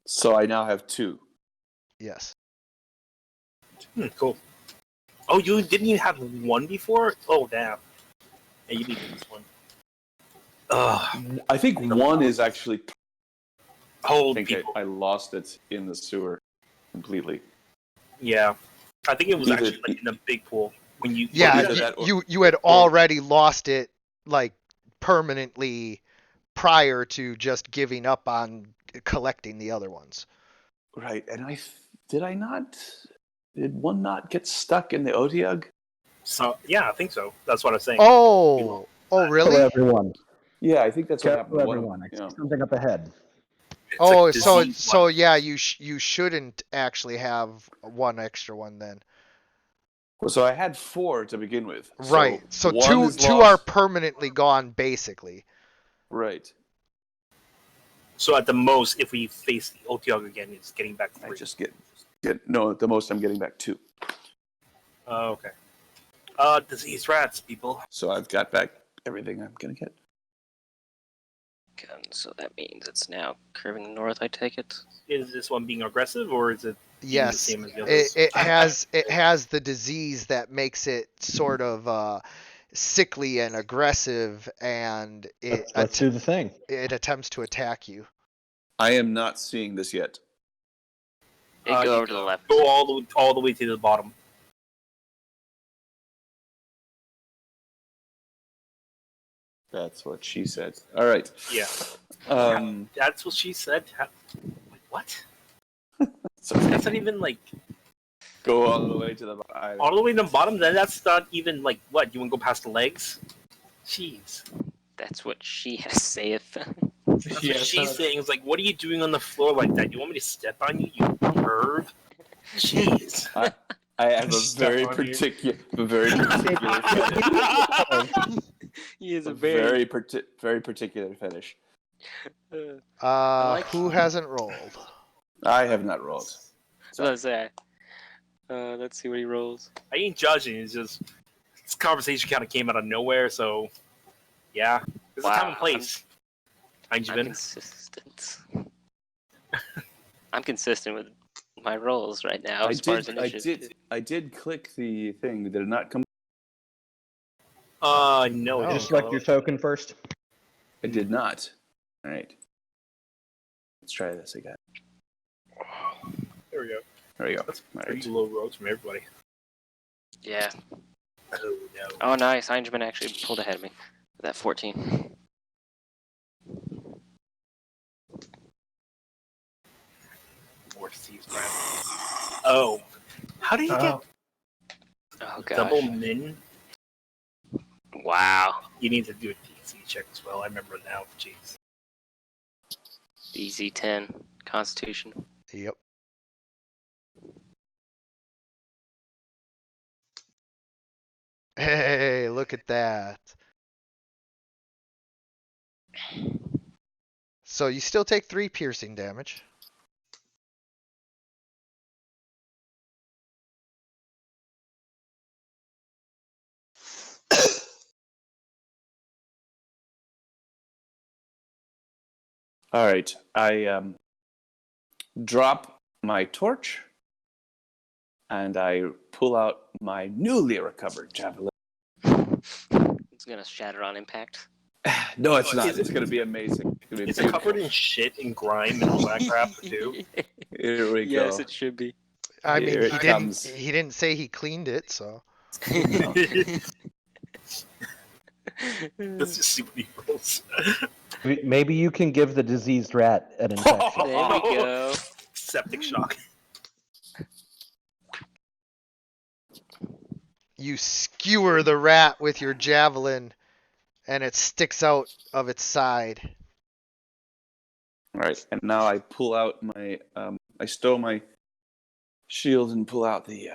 So I now have 2. Yes. Cool. Oh, didn't you have 1 before? Oh damn. Yeah, you need this one. I think 1 is actually. I Hold think people. I lost it in the sewer completely. Yeah. I think it was Either- actually like in a big pool when you. Yeah, either that or- you had already lost it like permanently prior to just giving up on collecting the other ones. Right, and did I not? Did 1 not get stuck in the Otyugh? So yeah, I think so. That's what I'm saying. Oh, Hello, really? everyone. Yeah, I think that's what Careful, happened. everyone. I see Yeah. something up ahead. It's Oh, like disease so yeah, you shouldn't actually have 1 extra one then. Well, so I had 4 to begin with. Right. So 1 two is are lost. permanently gone, basically. Right. So at the most, if we face the Otyugh again, it's getting back 3. I just get no. At the most, I'm getting back 2. Oh, okay. Disease rats, people. So I've got back everything I'm gonna get. Okay, so that means it's now curving north, I take it. Is this one being aggressive, or is it being the Yes. same as the others? It has the disease that makes it sort of sickly and aggressive, and Let's do the thing. it attempts to attack you. I am not seeing this yet. Go over to the left. Go all the way to the bottom. That's what she said. All right. Yeah. That's what she said. Wait, what? So That's not even like go all the way to the bottom. all the way to the bottom. Then that's not even like what? You want to go past the legs? Jeez. That's what she has saith. That's what she's saying. It's like, what are you doing on the floor like that? You want me to step on you, you perv? Jeez. I have a Step very on you. particular, fetish. He is A a very. very particular fetish. Who hasn't rolled? I have not rolled. So let's say. Let's see what he rolls. I ain't judging. It's just this conversation kind of came out of nowhere. So, yeah, it's a time and Wow. place. I'm Einjamin. consistent. I'm consistent with my rolls right now as far as initiative. I did click the thing. Did it not come? No. it Oh. didn't Just select follow your it. token first. I did not. All right. Let's try this again. There we go. That's All pretty right. low rolls from everybody. Yeah. Oh no. Oh, nice. Eingerman actually pulled ahead of me with that 14. More Steve's brand. Oh. How do you get Oh, double gosh. min? Wow. You need to do a DC check as well. I remember now. Jeez. DZ10. Constitution. Yep. Hey, look at that. So you still take 3 piercing damage. All right. I drop my torch, and I pull out my newly recovered javelin. It's gonna shatter on impact. No, it's not. Is It's it- going to be amazing. It's gonna be Is it covered in shit and grime and all that crap too? Here we go. Yes, it should be. I mean, Here he it didn't. comes. He didn't say he cleaned it, so. Let's just see what he rolls. Maybe you can give the diseased rat an infection. There we go. Septic shock. You skewer the rat with your javelin, and it sticks out of its side. All right, and now I pull out my. I stow my shield and pull out the.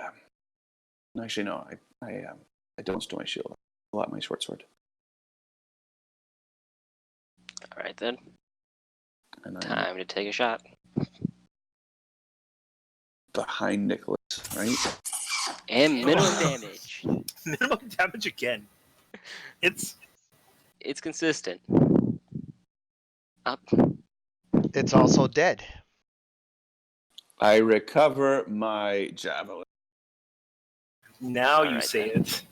Actually, no. I don't stow my shield. I pull out my short sword. All right then. And I'm Time to take a shot. behind Nicholas, right? And minimum damage. Minimum damage again. It's It's consistent. Up. It's also dead. I recover my javelin. now you Alright, say then. it.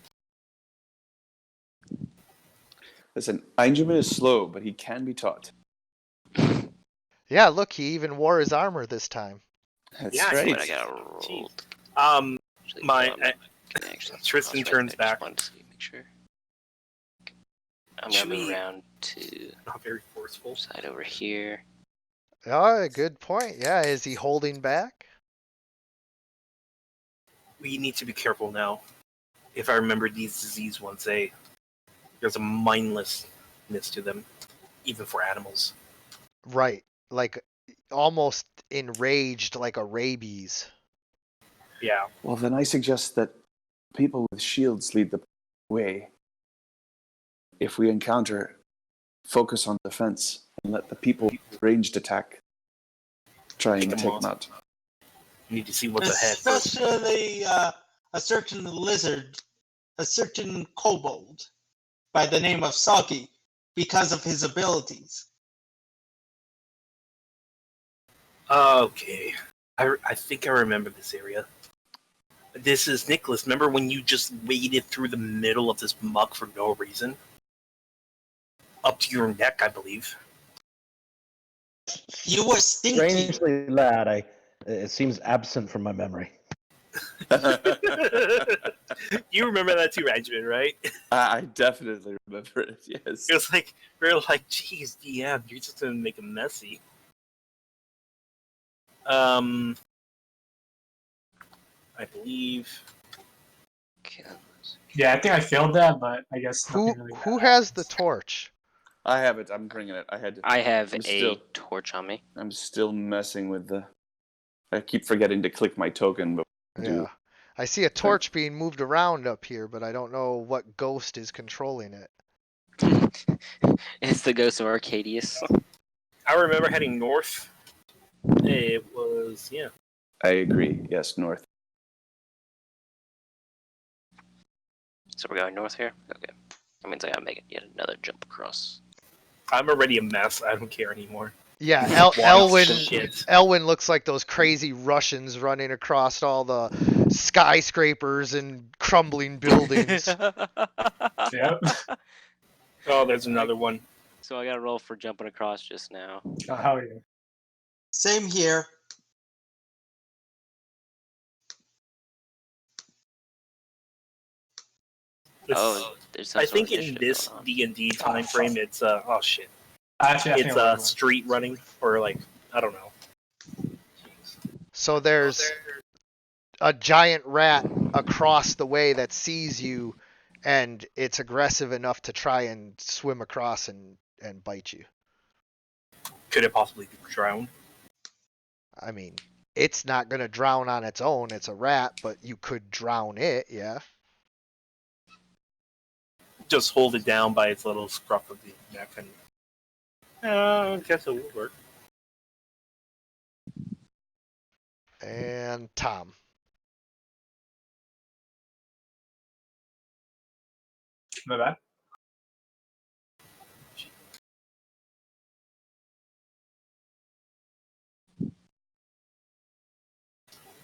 Listen, Eingerman is slow, but he can be taught. Yeah, look, he even wore his armor this time. That's Yeah, That's right. what I got rolled. Actually, My- hold on, can actually Tristan pause right turns there, just back. wanted to see, make sure. I'm Should gonna move we- around to Not very forceful. side over here. Oh, good point. Yeah, is he holding back? We need to be careful now. If I remember these disease ones, there's a mindlessness to them, even for animals. Right. Like almost enraged like a rabies. Yeah. Well, then I suggest that people with shields lead the way. If we encounter, focus on defense and let the people ranged attack try and Take them take off. them out. You need to see what's ahead first. Especially a certain lizard, a certain kobold by the name of Soggy, because of his abilities. Okay. I think I remember this area. This is Nicholas. Remember when you just waded through the middle of this muck for no reason? Up to your neck, I believe. You were stinky. Strangely, lad, it seems absent from my memory. You remember that too, Benjamin, right? I definitely remember it, yes. It was like, we were like, geez, DM, you're just gonna make it messy. I believe. Okay, Yeah, I think I failed that, but I guess Who nothing really who bad has the happens. torch? I have it. I'm bringing it. I have I'm a still- torch on me. I'm still messing with the. I keep forgetting to click my token, but Yeah. I see a torch being moved around up here, but I don't know what ghost is controlling it. It's the ghost of Arcadius. I remember heading north. It was, yeah. I agree. Yes, north. So we're going north here? Okay. That means I gotta make it yet another jump across. I'm already a mess. I don't care anymore. Yeah, Wild shit. Elwyn looks like those crazy Russians running across all the skyscrapers and crumbling buildings. Yep. Oh, there's another one. So I gotta roll for jumping across just now. Oh, hell yeah. Same here. There's some I sort think of in initiative this going on. D&D time frame, it's oh shit, Actually, I think it's I was street running or like I don't know. So there's a giant rat across the way that sees you, and it's aggressive enough to try and swim across and bite you. Could it possibly drown? I mean, it's not going to drown on its own. It's a rat, but you could drown it, yeah. Just hold it down by its little scruff of the neck, and I guess it would work. And Tom. My bad.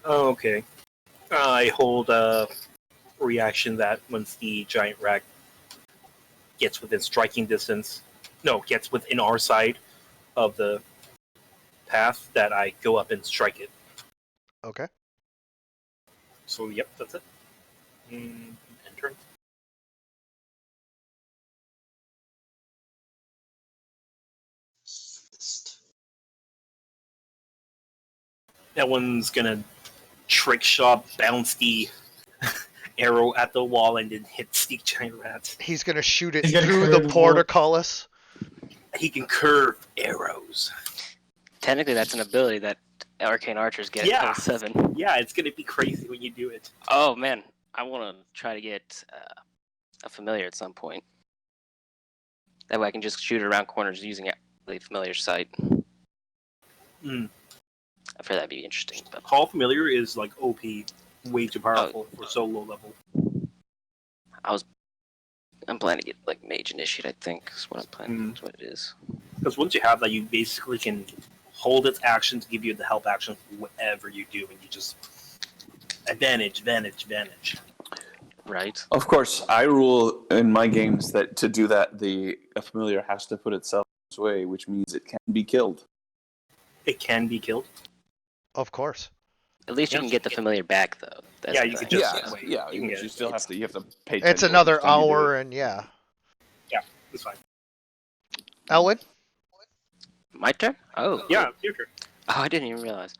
Oh, okay. I hold a reaction that once the giant rat gets within striking distance, gets within our side of the path, that I go up and strike it. Okay. So, yep, that's it. Enter. That one's gonna trick shot, bounce the arrow at the wall, and then hit the giant rat. He's going to shoot it He's gonna through the curve portcullis. He can curve arrows. Technically, that's an ability that arcane archers get Yeah. at level 7. Yeah, it's gonna be crazy when you do it. Oh man, I want to try to get a familiar at some point. That way I can just shoot around corners using the familiar sight. Mm. I feel that'd be interesting. But Call Familiar is like OP, way too powerful for so low level. I'm planning to get like Mage Initiate, I think, is what I'm planning. That's what it is. Because once you have that, you basically can hold its action to give you the help action for whatever you do, and you just advantage. Right? Of course, I rule in my games that to do that, a familiar has to put itself its way, which means it can be killed. It can be killed. Of course. At least you can get the familiar back, though. That's Yeah, the you thing. can just Yeah, wait. yeah. You can get You it. still have to. You have to pay. It's attention another each time you do hour, it. and yeah. It's fine. Elwin? My turn? Oh. Yeah, it's your turn. Oh, I didn't even realize.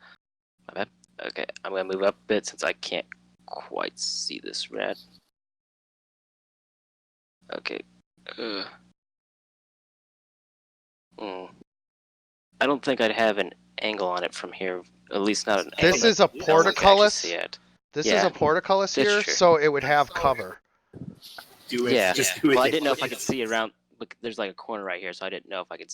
My bad. Okay, I'm gonna move up a bit since I can't quite see this rat. Okay. I don't think I'd have an angle on it from here. At least not an angle. This is a that one can actually portcullis. see it. This Yeah, is a portcullis that's here, true. so it would have cover. Do it. Yeah. Just do it. Well, I didn't know if I could see around. Look, there's like a corner right here, so I didn't know if I could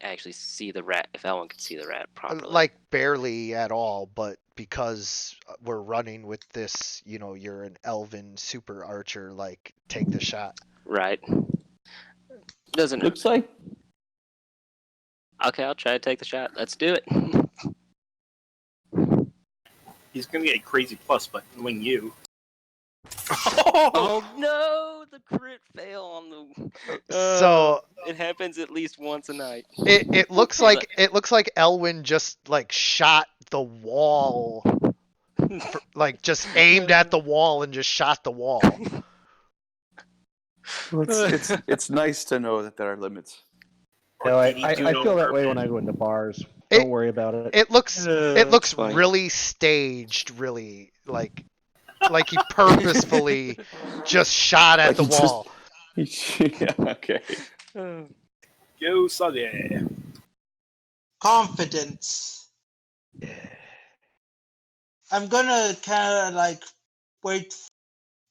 actually see the rat. If Elwin could see the rat properly. Like barely at all, but because we're running with this, you're an elven super archer, like take the shot. Right. Doesn't hurt. Looks like Okay, I'll try to take the shot. Let's do it. He's gonna get a crazy plus, but knowing you. Oh no! The crit fail on the. So It happens at least once a night. it looks like Elwin just like shot the wall, like just aimed at the wall and just shot the wall. it's nice to know that there are limits. No, I Did he do no feel that way when purpose? I go into bars. It- Don't worry about it. It looks fine. really staged, really like he purposefully just shot at Like the he just- wall. Yeah, okay. Go Suggy. Confidence. I'm gonna kind of like wait.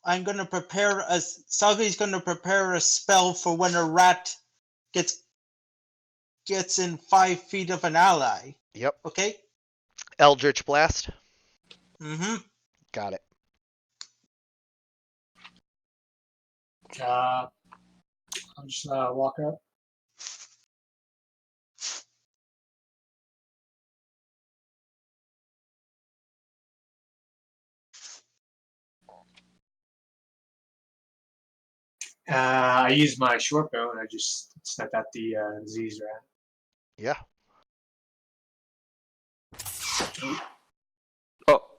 I'm gonna prepare a. Sagi's gonna prepare a spell for when a rat gets in 5 feet of an ally. Yep. Okay. Eldritch Blast. Mm-hmm. Got it. I'll just walk up. I use my short bow and I just snap at the disease rat. Yeah.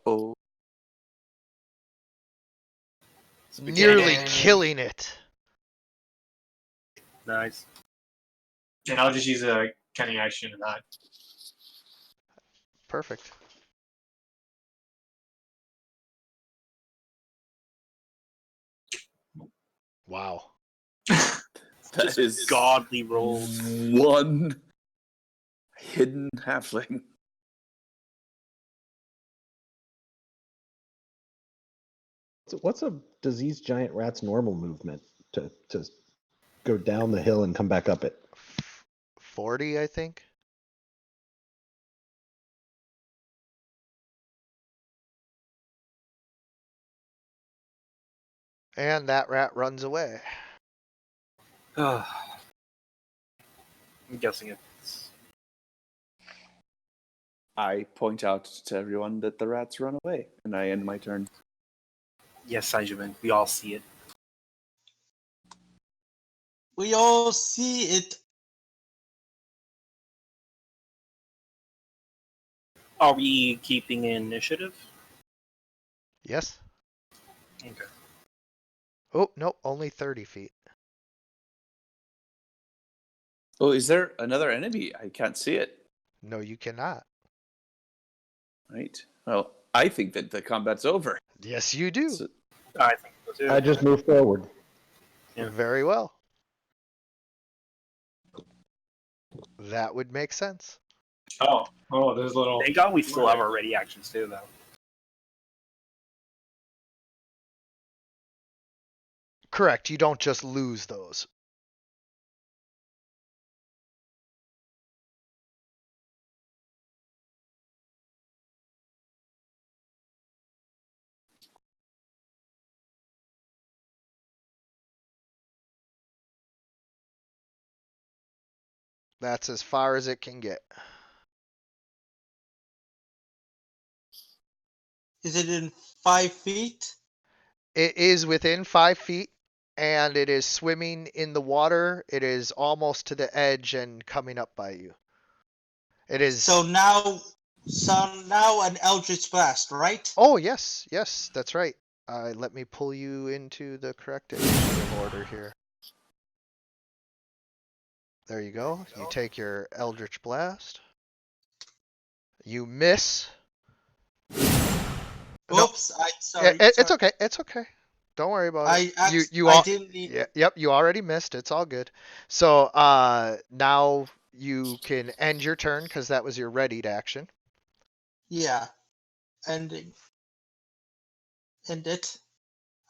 Oh. nearly And- killing it. Nice. And I'll just use a cunning action and not. Perfect. Wow. That Just is godly rolls. one hidden halfling. What's a diseased giant rat's normal movement to go down the hill and come back up it? 40, I think. And that rat runs away. I'm guessing it's. I point out to everyone that the rats run away, and I end my turn. Yes, Saint-Germain. We all see it. We all see it. Are we keeping initiative? Yes. Okay. Oh, no, only 30 feet. Oh, is there another enemy? I can't see it. No, you cannot. Right. Well, I think that the combat's over. Yes, you do. So- I think so too. I just moved forward. Yeah. Very well. That would make sense. Oh, there's little. Thank God we still have our ready actions too, though. Correct. You don't just lose those. That's as far as it can get. Is it in 5 feet? It is within 5 feet and it is swimming in the water. It is almost to the edge and coming up by you. It is. So now an Eldritch Blast, right? Oh, yes. Yes, that's right. Let me pull you into the correct initiative order here. There you go. You take your Eldritch Blast. You miss. No. Oops, sorry. It's okay. It's okay. Don't worry about it. I didn't need. Yeah, yep, you already missed. It's all good. So now you can end your turn because that was your readied action. Yeah, ending. End it.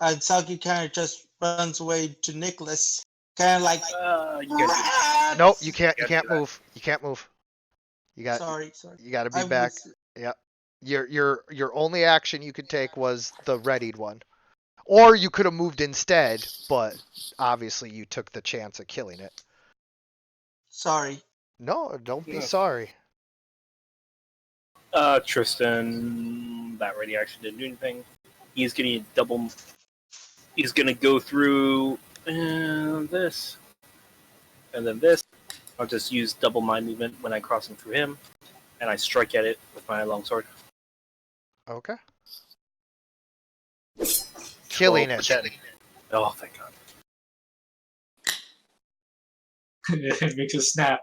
And Saki kind of just runs away to Nicholas, kind of like. You gotta "Rats!" Nope, you can't. You Gotta can't do that. move. You can't move. You got. Sorry. You got to be I back. was- Yep. Your only action you could take was the readied one, or you could have moved instead, but obviously you took the chance of killing it. Sorry. No, don't be Yeah. sorry. Tristan, that ready action didn't do anything. He's gonna double. He's gonna go through this, and then this. I'll just use double my movement when I cross him through him, and I strike at it with my longsword. Okay. Killing it. Oh, thank God. It makes a snap.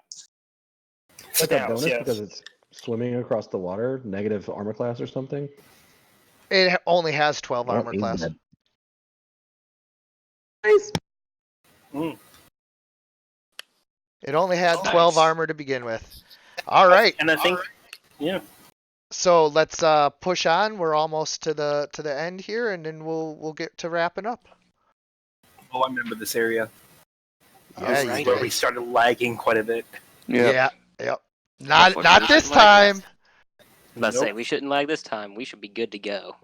Like a Snaps, bonus yes. because it's swimming across the water, negative armor class or something. It only has 12 Well, armor he's class. dead. It only had Oh, 12 nice. armor to begin with. All right. And I think, yeah, So let's push on. We're almost to the end here, and then we'll get to wrapping up. oh, I remember this area. Yeah, right. you Where we guys. started lagging quite a bit. Yeah. Yep. Not Unfortunately, this shouldn't lag time. Let's say Nope. we shouldn't lag this time. We should be good to go.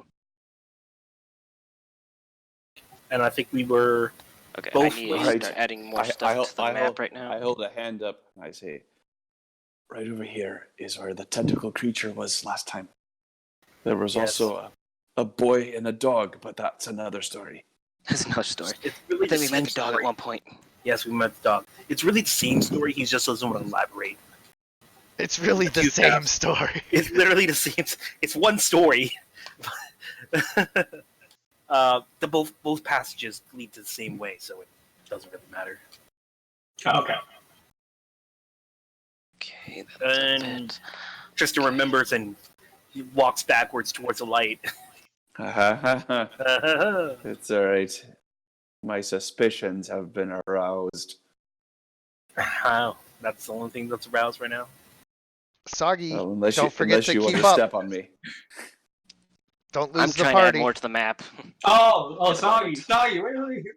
And I think we were. Okay, Both I need to right. start adding more stuff to the map right now. I hold a hand up and I say, right over here is where the tentacle creature was last time. There was Yes. also a boy and a dog, but that's another story. That's no story. It's I really think the we met same the dog story. at one point. Yes, we met the dog. It's really the same story. He just doesn't want to elaborate. It's really the You same have- story. It's literally the same. It's one story. The both passages lead to the same way, so it doesn't really matter. Okay. Okay, And Tristan remembers and he walks backwards towards the light. It's all right. My suspicions have been aroused. Wow, that's the only thing that's aroused right now. Soggy, Well, unless don't you, forget unless to you want keep to up. step on me. Don't I'm lose the trying to add party. more to the map. Oh, sorry, where are you?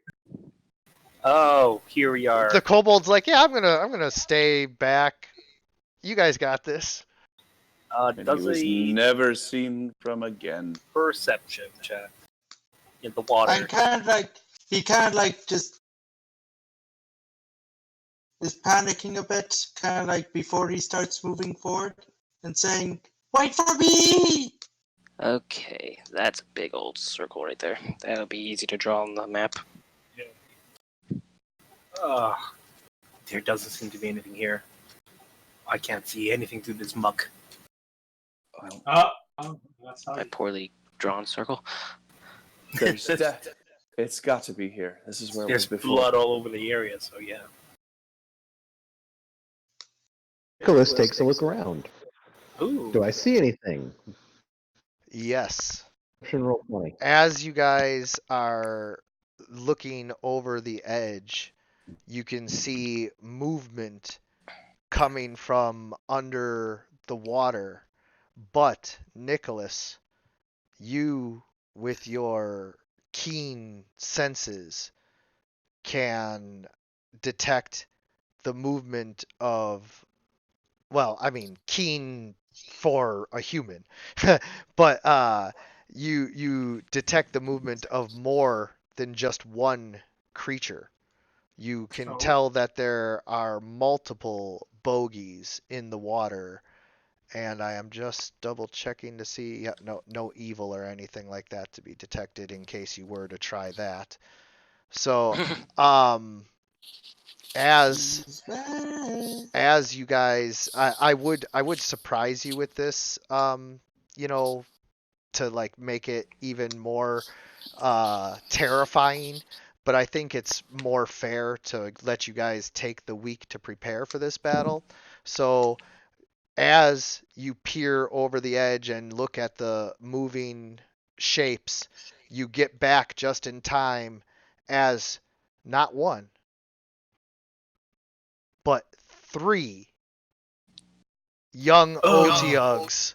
Oh, here we are. The kobold's like, yeah, I'm gonna stay back. You guys got this. And he Does was a never seen from again. perception check in the water. I'm kind of like he kind of like just is panicking a bit, kind of like before he starts moving forward and saying, "Wait for me!" Okay, that's a big old circle right there. That'll be easy to draw on the map. There doesn't seem to be anything here. I can't see anything through this muck. Well, That's My poorly drawn circle. there's death. It's got to be here. This is where it was There's before. blood all over the area, so yeah. Nicholas takes a look around. Ooh. Do I see anything? Yes. Perception roll 20. As you guys are looking over the edge, you can see movement coming from under the water. But, Nicholas, you, with your keen senses, can detect the movement of, well, I mean, keen for a human, but you detect the movement of more than just one creature. You can tell that there are multiple bogies in the water, and I am just double checking to see, yeah, no evil or anything like that to be detected in case you were to try that. So, as you guys, I would surprise you with this, to like make it even more terrifying, but I think it's more fair to let you guys take the week to prepare for this battle. So as you peer over the edge and look at the moving shapes, you get back just in time as not one, but 3 young Otyughs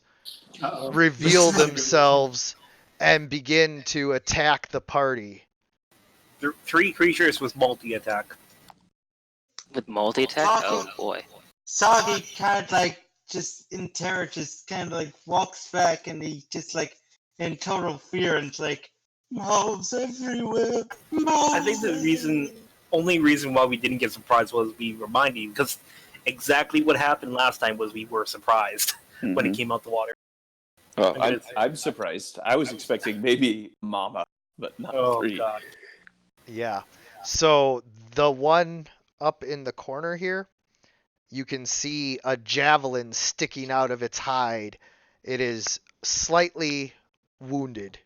reveal themselves and begin to attack the party. 3 creatures with multi-attack. With multi-attack? Oh boy. Soggy kind of like just in terror, just kind of like walks back, and he just like in total fear and like mouths everywhere. I think the only reason why we didn't get surprised was we reminded you, because exactly what happened last time was we were surprised when it came out the water. Well, I'm surprised. I was expecting maybe Mama, but not 3. God. Yeah. So the one up in the corner here, you can see a javelin sticking out of its hide. It is slightly wounded.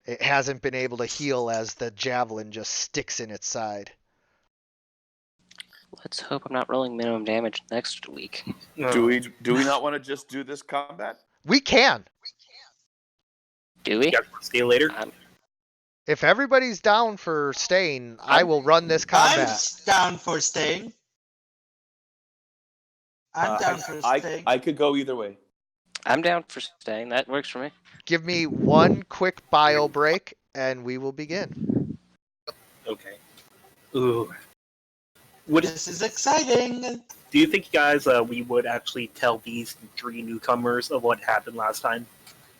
It hasn't been able to heal as the javelin just sticks in its side. Let's hope I'm not rolling minimum damage next week. Do we not want to just do this combat? We can. Do we? You guys want to stay later? If everybody's down for staying, I will run this combat. I'm down for staying. I'm down for staying. I could go either way. I'm down for staying. That works for me. Give me one quick bio break, and we will begin. Okay. Ooh. This is exciting. Do you think, guys, we would actually tell these 3 newcomers of what happened last time?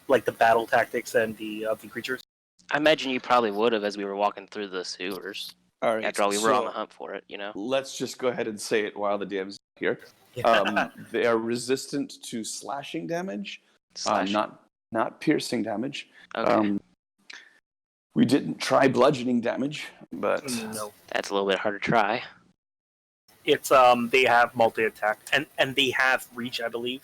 Like the battle tactics and the creatures? I imagine you probably would have as we were walking through the sewers. All right. After all, we were on the hunt for it, you know? Let's just go ahead and say it while the DM's here. They are resistant to slashing damage, not piercing damage. Okay. We didn't try bludgeoning damage, but No. That's a little bit hard to try. It's they have multi-attack and they have reach, I believe.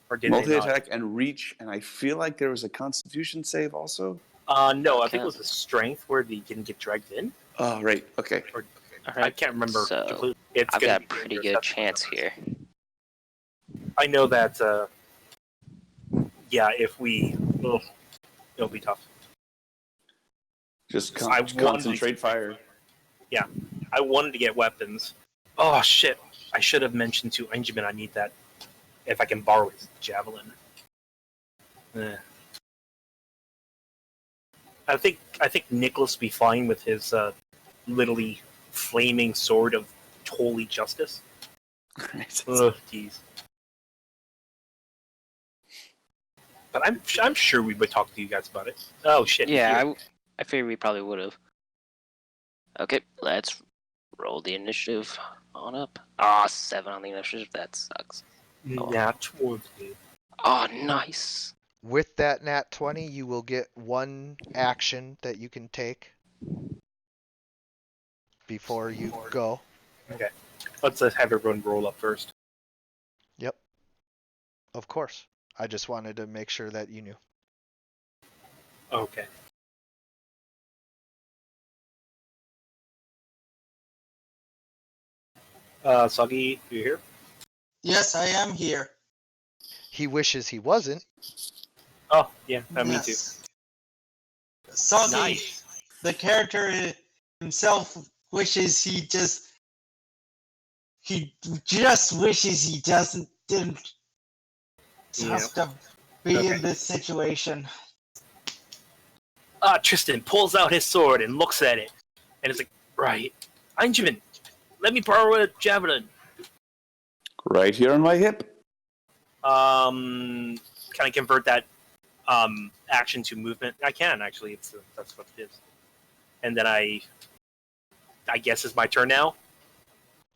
Or did they not? multi-attack and reach, and I feel like there was a Constitution save also. No, I think Okay. it was a strength where they didn't get dragged in. Oh, right. Okay. Or, All I right. can't remember So completely. It's I've gonna got a be doing pretty your good assessment chance numbers. here. I know that. Yeah, if we, it'll be tough. Just I wanted to- concentrate fire. Yeah, I wanted to get weapons. Oh shit! I should have mentioned to Einjamin I need that. If I can borrow his javelin. I think Nicholas will be fine with his literally flaming sword of holy justice. Ugh, jeez. But I'm sure we would talk to you guys about it. Oh shit! he's Yeah, here. I figured we probably would have. Okay, let's roll the initiative on up. Ah, 7 on the initiative. That sucks. Yeah, 20. Oh, nice. With that nat 20, you will get one action that you can take before you go. Okay, let's have everyone roll up first. Yep. Of course. I just wanted to make sure that you knew. Okay. Soggy, you here? Yes, I am here. He wishes he wasn't. Oh, yeah, me too. Yes. Soggy, Nice. the character himself wishes he just wishes he didn't Yeah. have to be Okay. in this situation. Tristan pulls out his sword and looks at it, and it's like, right, Einjamin, let me borrow a javelin. Right here on my hip. Can I convert that action to movement? I can actually. That's what it is. And then I guess it's my turn now.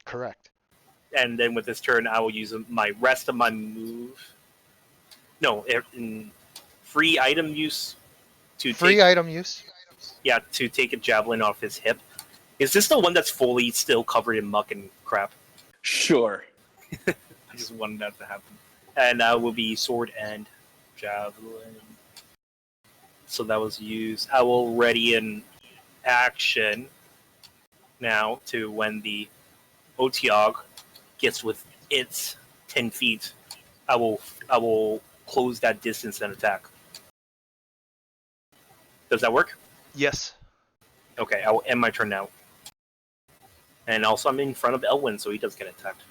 Correct. And then with this turn, I will use my rest of my move. No, in free item use to Free take, item use. yeah, to take a javelin off his hip. Is this the one that's fully still covered in muck and crap? Sure. I just wanted that to happen. And will be sword and javelin. So that was used. I will ready an action now to when the Otiog gets with its 10 feet. I will close that distance and attack. Does that work? Yes. Okay, I will end my turn now. And also, I'm in front of Elwyn, so he does get attacked.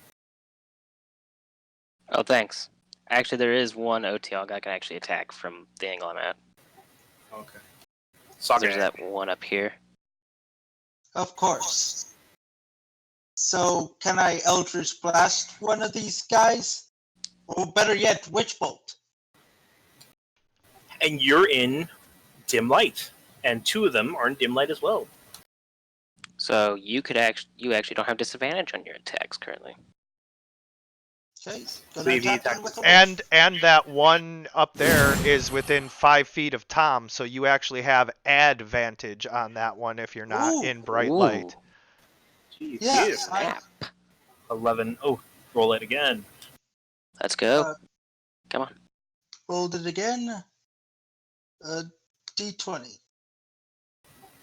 Oh, thanks. Actually, there is one OTL I can actually attack from the angle I'm at. Okay. So there's that one up here. Of course. So, can I Eldritch Blast one of these guys? Or better yet, Witch Bolt? And you're in dim light, and 2 of them are in dim light as well. So you actually don't have disadvantage on your attacks currently. Okay, So gonna if you attack attack them with a And that one up there is within 5 feet of Tom, so you actually have advantage on that one if you're not Ooh. in bright Ooh. light. Jeez, Yeah, yeah. Snap. 11. Oh, roll it again. Let's go. Uh, Come on. rolled it again. D20.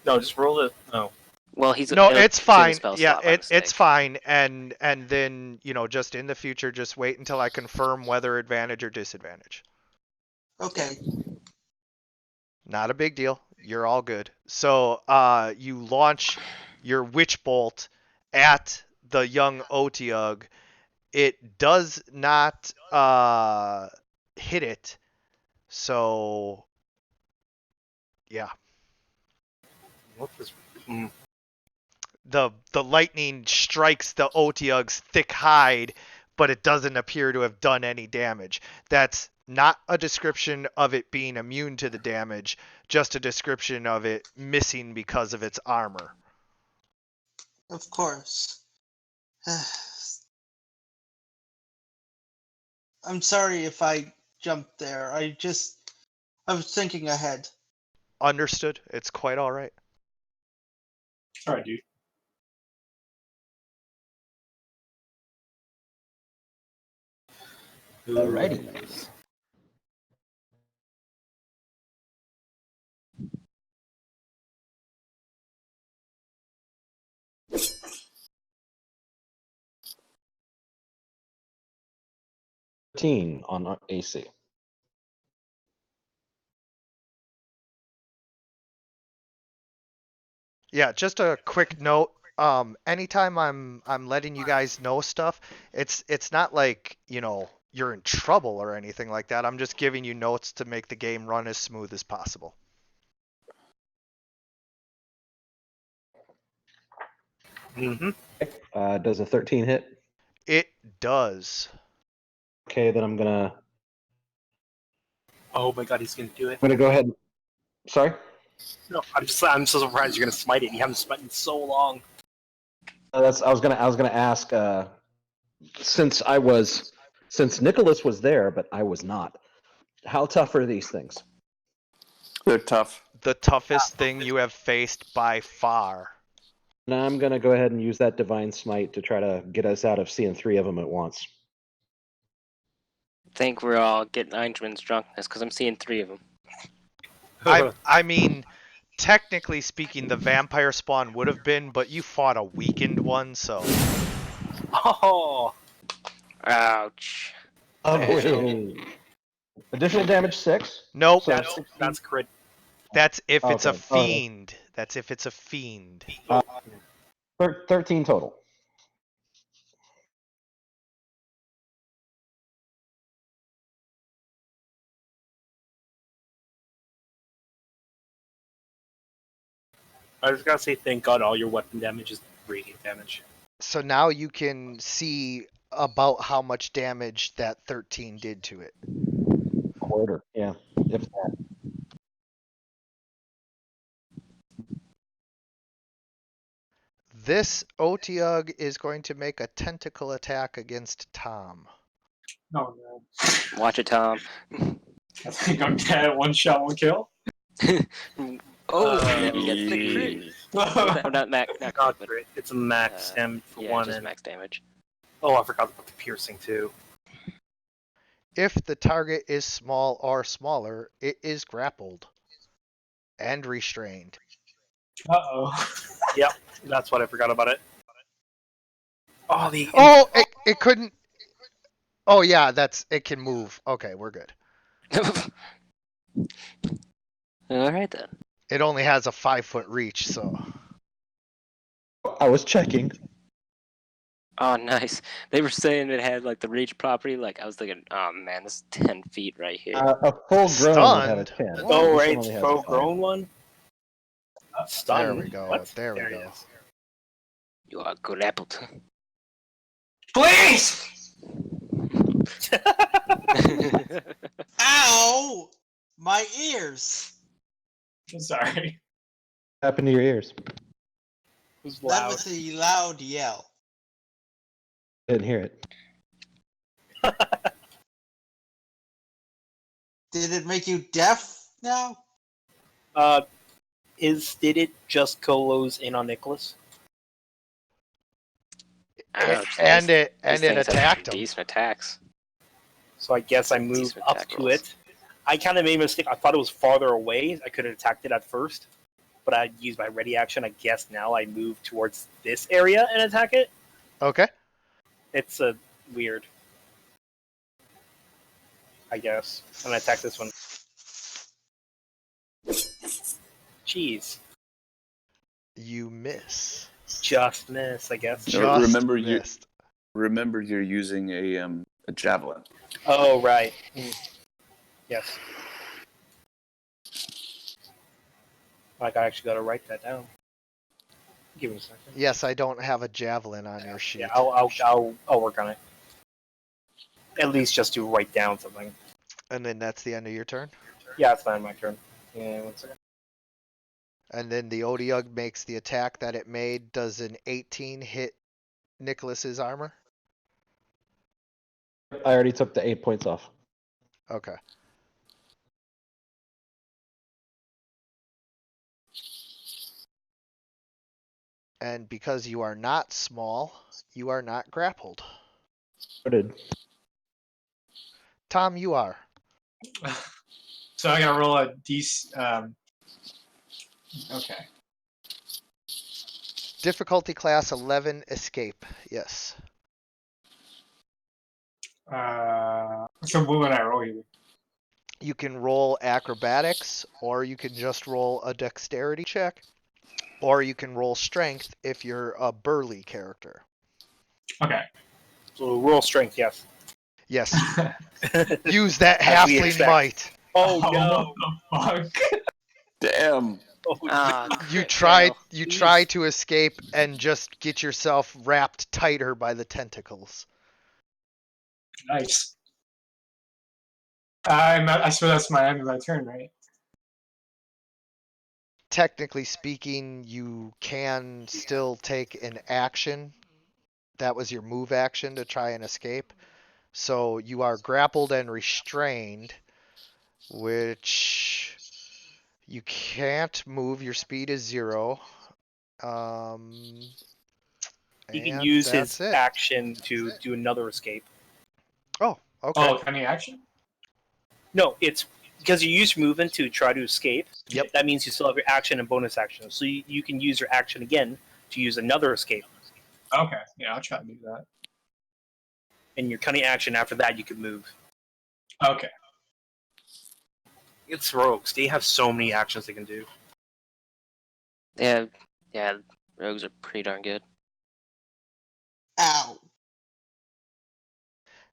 No, just roll it. Oh. Well, he's No, it'll- it's in the fine. spell Yeah, slot by it's mistake. fine. And then, just in the future, just wait until I confirm whether advantage or disadvantage. Okay. Not a big deal. You're all good. So, you launch your witch bolt at the young Otiug. It does not hit it. So, yeah. What was? The lightning strikes the Otiug's thick hide, but it doesn't appear to have done any damage. That's not a description of it being immune to the damage, just a description of it missing because of its armor. Of course. I'm sorry if I jumped there. I was thinking ahead. Understood. It's quite all right. All right, dude. Alrighty. 13 on AC. Yeah, just a quick note. Anytime I'm letting you guys know stuff, it's not like, you're in trouble or anything like that. I'm just giving you notes to make the game run as smooth as possible. Mm-hmm. Does a 13 hit? It does. Okay, then I'm gonna Oh my god, he's gonna do it. go ahead. Sorry. No, I'm so surprised you're gonna smite it. You haven't smited in so long. I was gonna ask. Since Nicholas was there, but I was not. How tough are these things? They're tough. The toughest thing you have faced by far. Now I'm gonna go ahead and use that divine smite to try to get us out of seeing 3 of them at once. Think we're all getting Einstein's drunkenness because I'm seeing 3 of them. I mean, technically speaking, the vampire spawn would have been, but you fought a weakened one, so. Oh, Ouch. Additional damage 6. Nope. So that's crit. That's if it's a Okay. fiend. That's if it's a fiend. 13 total. I was gonna say, thank God, all your weapon damage is radiant damage. So now you can see about how much damage that 13 did to it. Quarter. Yeah. If that. This Otyugh is going to make a tentacle attack against Tom. Oh no. Watch it, Tom. I think I'm dead. One shot, one kill. Oh, yeah, you get the crit. No, not max. Not Not crit, but crit. It's a max damage for yeah, one. just And max damage. oh, I forgot about the piercing too. If the target is small or smaller, it is grappled and restrained. Uh-oh. Yep, that's what I forgot about it. Oh, It couldn't. Oh yeah, it can move. Okay, we're good. All right then. It only has a 5-foot reach, so. I was checking. Oh, nice. They were saying it had like the reach property. Like I was thinking, oh man, this is 10 feet right here. A full grown would have a Stunned? 10. oh, This right, one only has a full 5. grown one. Stun. There we go. What? There we it go. is. You are grappled. Please! Ow! My ears. I'm sorry. What happened to your ears? It was That loud. was a loud yell. Didn't hear it. Did it make you deaf now? Did it just close in on Nicholas? Ouch, And these it things have attacked him. decent attacks. So I guess I Decent moved up attack to rolls. it. I kind of made a mistake. I thought it was farther away. I could have attacked it at first, but I used my ready action. I guess now I move towards this area and attack it. Okay. It's weird. I guess. And I attack this one. Jeez. You miss. Just miss, I guess. Just remember missed. Remember, you're using a javelin. Oh, right. Yes. I actually got to write that down. Give me a second. Yes, I don't have a javelin on your sheet. Yeah, I'll work on it. At least just to write down something. And then that's the end of your turn. Yeah, it's fine. My turn. Yeah, 1 second. And then the Otyugh makes the attack that it made. Does an 18 hit Nicholas's armor? I already took the 8 points off. Okay. And because you are not small, you are not grappled. Noted. Tom, you are. So I gotta roll a okay. Difficulty class 11, escape. Yes. So what would I roll here? You can roll acrobatics, or you can just roll a dexterity check, or you can roll strength if you're a burly character. Okay. So roll strength, yes. Yes, use that As we halfling expect. might. Oh no! What the fuck? Damn. Oh, You crit try fail. you try to escape and just get yourself wrapped tighter by the tentacles. Nice. I suppose that's my end of my turn, right? Technically speaking, you can still take an action. That was your move action to try and escape. So you are grappled and restrained, which you can't move. Your speed is 0. He can And use that's his it. action to do another escape. Oh, okay. Oh, any action? No, it's because you use your movement to try to escape. Yep. That means you still have your action and bonus action. So you can use your action again to use another escape. Okay, yeah, I'll try to do that. And your cunning action after that, you can move. Okay. It's rogues. They have so many actions they can do. Yeah, rogues are pretty darn good. Ow.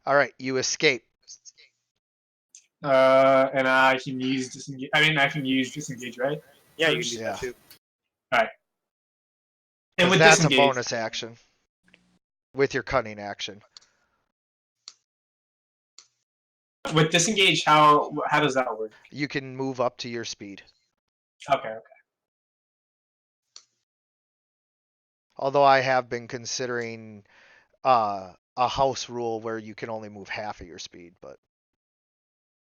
All right, you escape. And I can use disengage. I mean, I can use disengage, right? Yeah, you can do Yeah. that too. And 'Cause with that's a disengage, bonus action with your cunning action. with disengage, how does that work? You can move up to your speed. Okay. Although I have been considering a house rule where you can only move half of your speed, but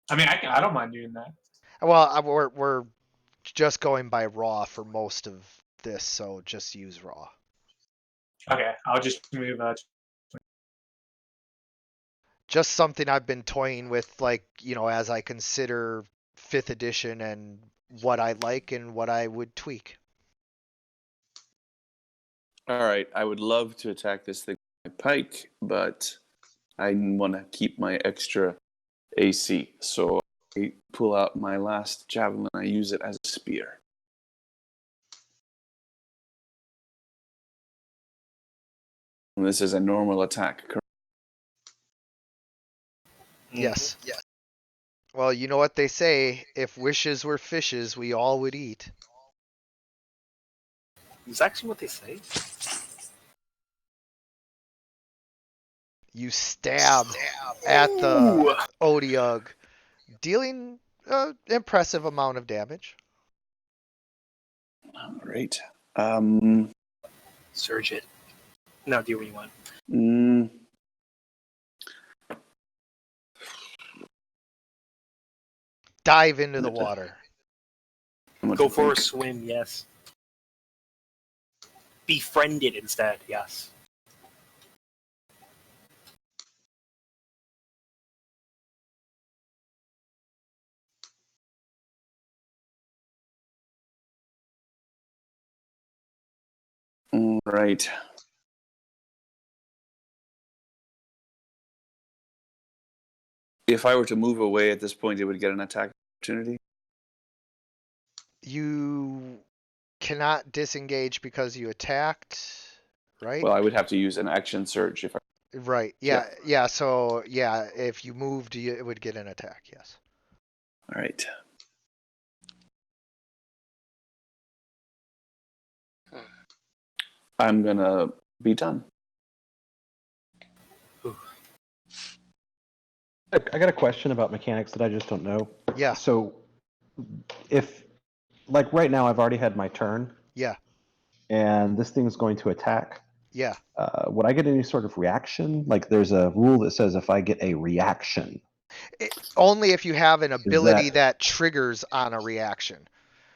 I mean, I don't mind doing that. well, we're just going by raw for most of this, so just use raw. Okay, I'll just move. Just something I've been toying with, like, as I consider 5th edition and what I like and what I would tweak. All right, I would love to attack this thing with my pike, but I want to keep my extra AC. So I pull out my last javelin. I use it as a spear. And this is a normal attack, correct? Yes. Well, you know what they say, if wishes were fishes, we all would eat. Is that actually what they say? You stab at the Odiug, dealing an impressive amount of damage. All right. Surge it. No, do what you want. Dive into the water. Go for a swim, yes. Befriend it instead, yes. Right. If I were to move away at this point, it would get an attack opportunity. You cannot disengage because you attacked, right? Well, I would have to use an action surge if I. Right. Yeah. So yeah, if you moved, it would get an attack. Yes. All right. I'm gonna be done. I got a question about mechanics that I just don't know. Yeah. So, if, like right now, I've already had my turn. Yeah. And this thing's going to attack. Yeah. Would I get any sort of reaction? Like, there's a rule that says if I get a reaction. Only if you have an ability that triggers on a reaction.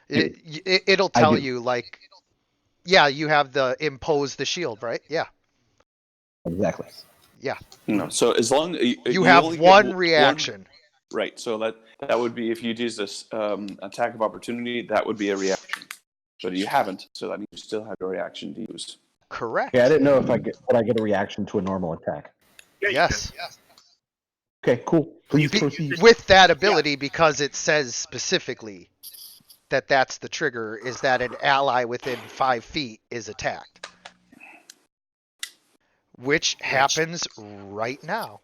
It'll tell you, like, yeah, you have the impose the shield, right? Yeah. Exactly. Yeah. No. So as long you have only one get reaction. Right. So that would be if you'd use this attack of opportunity, that would be a reaction. But you haven't, so that means you still have a reaction to use. Correct. Yeah, I didn't know if would I get a reaction to a normal attack. Yeah, yes. Okay, cool. Please Be- proceed. with that ability, because it says specifically that that's the trigger, is that an ally within 5 feet is attacked. Which happens right now.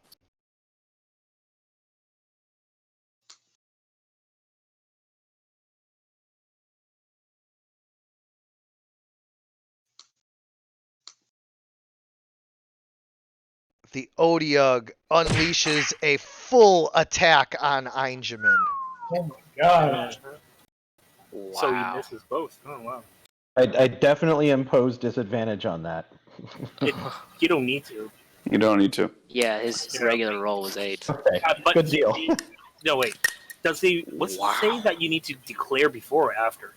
The Odiug unleashes a full attack on Einjamin. Oh my god. So he Wow. misses both. Oh wow. I definitely impose disadvantage on that. You don't need to. You don't need to. Yeah, his regular roll was 8. Okay, But good deal. No wait. Does he? What's Wow. it say that you need to declare before or after?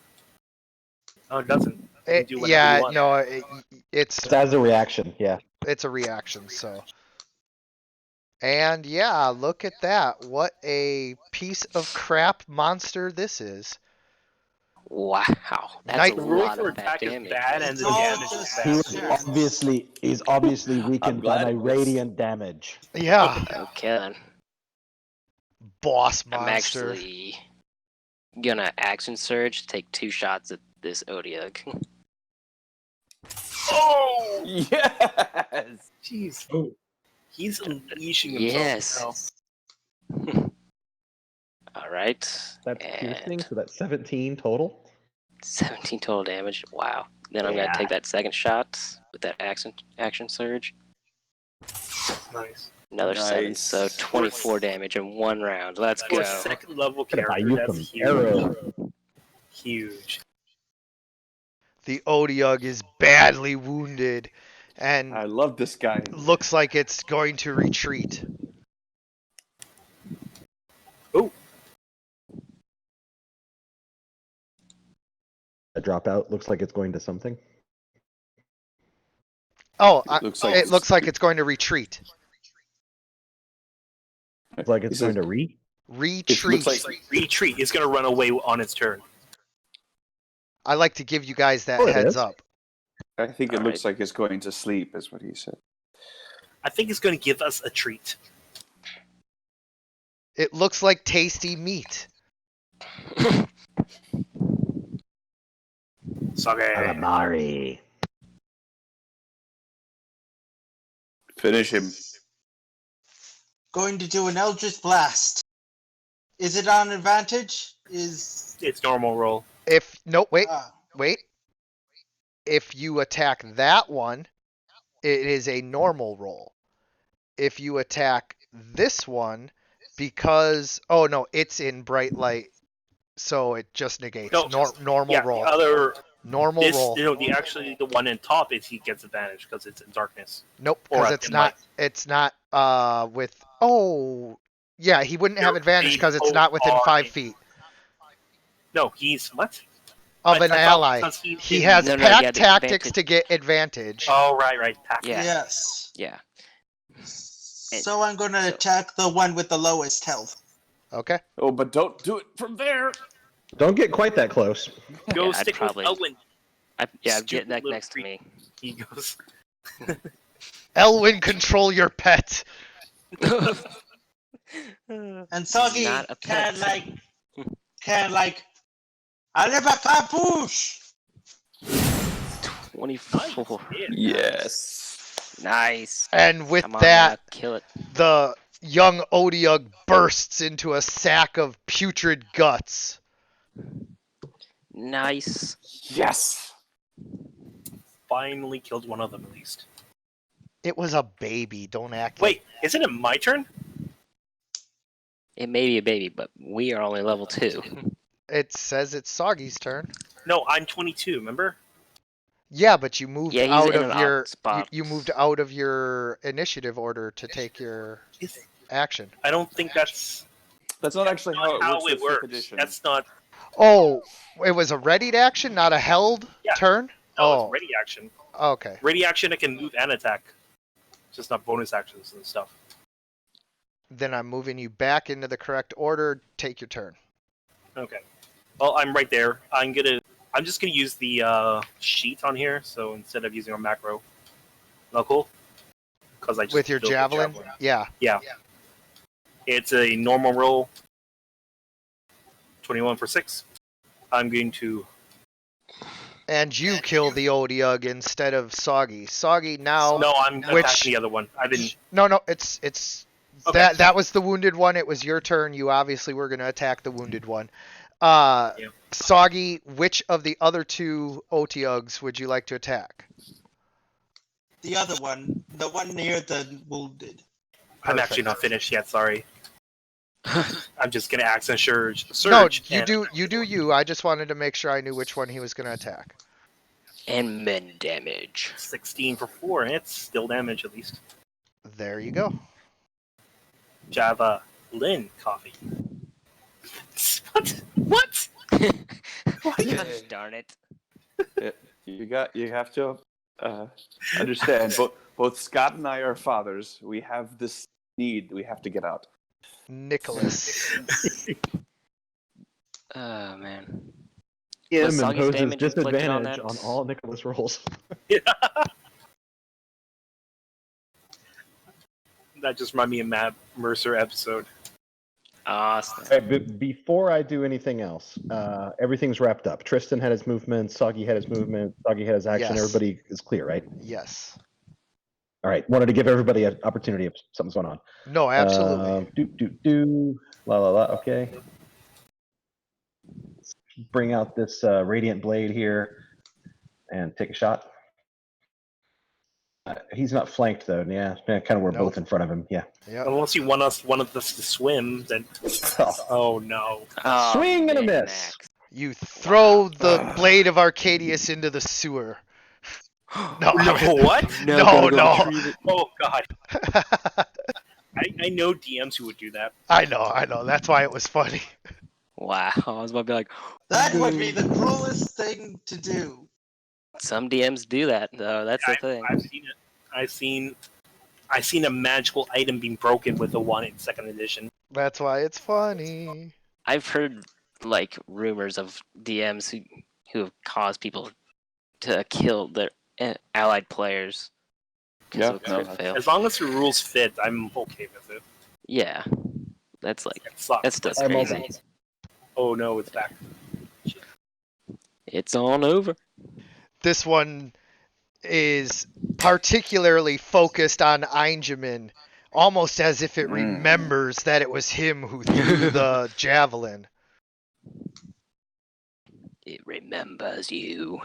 Oh, it doesn't. You can do whatever Yeah, you want. no, it's It's as a reaction, yeah. it's a reaction, so. And yeah, look at that. What a piece of crap monster this is. Wow. That's Night- a The rule lot for of bad attack is damage. bad, and the It's all damage is just- He bad. was he's obviously weakened by glad my it was- radiant damage. Yeah, Okay then. boss I'm monster. actually gonna action surge, take 2 shots at this Odiug. Oh, Yes. jeez. Oh. He's unleashing himself. Yes. Alright. That's And piercing, so that's 17 total. 17 total damage. Wow. Then I'm Yeah. gonna take that second shot with that action surge. Now. Nice. Another 7, Nice. so 24 damage in 1 round. Let's For go. a second level Gonna buy character, you that's some huge. arrows. Huge. The Odiug is badly wounded and I love this guy. looks like it's going to retreat. A dropout looks like it's going to something. Oh, Looks like it looks like it's going to retreat. Looks like it's This is- going to Retreat. looks like- Retreat. It's gonna run away on its turn. I like to give you guys that Oh, it heads is. up. I think it All looks like it's going to sleep, is what he said. I think it's gonna give us a treat. It looks like tasty meat. Sage. Calamari. Finish him. Going to do an Eldritch Blast. Is it on advantage? It's normal roll. If no, wait, Ah, wait. If you attack that one, it is a normal roll. If you attack this one, because oh no, it's in bright light, so it just negates. No, Normal Yeah, roll. the other Normal this roll. the one in top is he gets advantage because it's in darkness. Nope, or because up it's in not. It's not. With oh, yeah, he wouldn't have You're advantage because it's being not within so 5 hard. feet No, he's what? of I an thought ally. because He in- has No, pack yeah, the tactics advantage- to get advantage. Oh right. Yeah. Yes. Yeah. So I'm going to so- attack the one with the lowest health. Okay. Oh, but don't do it from there. Don't get quite that close. Go Yeah, I'd stick probably- with Owen. I'd Stupid get that little next to me. He goes. Elwin, control your pet. And Soggy Not a can pet. like Alibakapush! 24. Yes. Nice. And with Come on that, now, kill it. the young Odiug bursts into a sack of putrid guts. Nice. Yes. Finally killed one of them at least. It was a baby. Don't act Wait, isn't it my turn? It may be a baby, but we are only level 2. like it says it's Soggy's turn. No, I'm 22. Remember? Yeah, but you moved Yeah, he's out in of an your odd spot. you moved out of your initiative order to take your Is- action. I don't think that's That's not actually how it works. with fifth edition. That's not. Oh, it was a readied action, not a held Yeah. turn? No, Oh, it's ready action. okay. Ready action, it can move and attack. Just not bonus actions and stuff. Then I'm moving you back into the correct order. Take your turn. Okay. Well, I'm right there. I'm just gonna use the sheet on here. So instead of using a macro, no cool. Because I just With your built the javelin? Yeah. It's a normal roll. 21 for 6. I'm going to. And you kill the Otyugh instead of Soggy. Soggy now. No, I'm which- attacking the other one. I didn't. No, it's Okay. that was the wounded one. It was your turn. You obviously were going to attack the wounded one. Soggy, which of the other 2 Otyughs would you like to attack? The other one, the one near the wounded. I'm actually not finished yet. Sorry. I'm just gonna accent surge. No, and- you do you. I just wanted to make sure I knew which one he was going to attack. And men damage. 16 for 4, and it's still damage at least. There you go. Java Lin coffee. What? Gosh darn it. You have to understand. Both Scott and I are fathers. We have this need. We have to get out. Nicholas. Oh man. Him Soggy's imposes damage inflicted on disadvantage that? on all Nicholas rolls. That just reminded me of Matt Mercer episode. Awesome. All right, but before I do anything else, everything's wrapped up. Tristan had his movement. Soggy had his movement. Soggy had his action. Yes. Everybody is clear, right? Yes. All right. Wanted to give everybody an opportunity if something's going on. No, absolutely. La la la. Okay. Let's bring out this radiant blade here and take a shot. He's not flanked though. Yeah, kind of we're Nope. both in front of him. Yeah. Yep. Unless you want us to swim, then. Oh no. Oh, Swing and a knick-knack. miss. You throw the blade of Arcadius into the sewer. No, No, what? No, Oh god. I know DMs who would do that. I know. That's why it was funny. Wow. I was about to be like, That would be the cruelest thing to do. some DMs do that though. That's the thing. I've seen it. I've seen a magical item being broken with the one in 2nd edition. That's why it's funny. I've heard like rumors of DMs who have caused people to kill their allied players. 'Cause Yeah, of a crit fail. As long as the rules fit, I'm okay with it. Yeah. That's like It sucks. that's just I'm crazy. over. Oh no, it's back. It's on over. This one is particularly focused on Einjamin, almost as if it remembers that it was him who threw the javelin. It remembers you.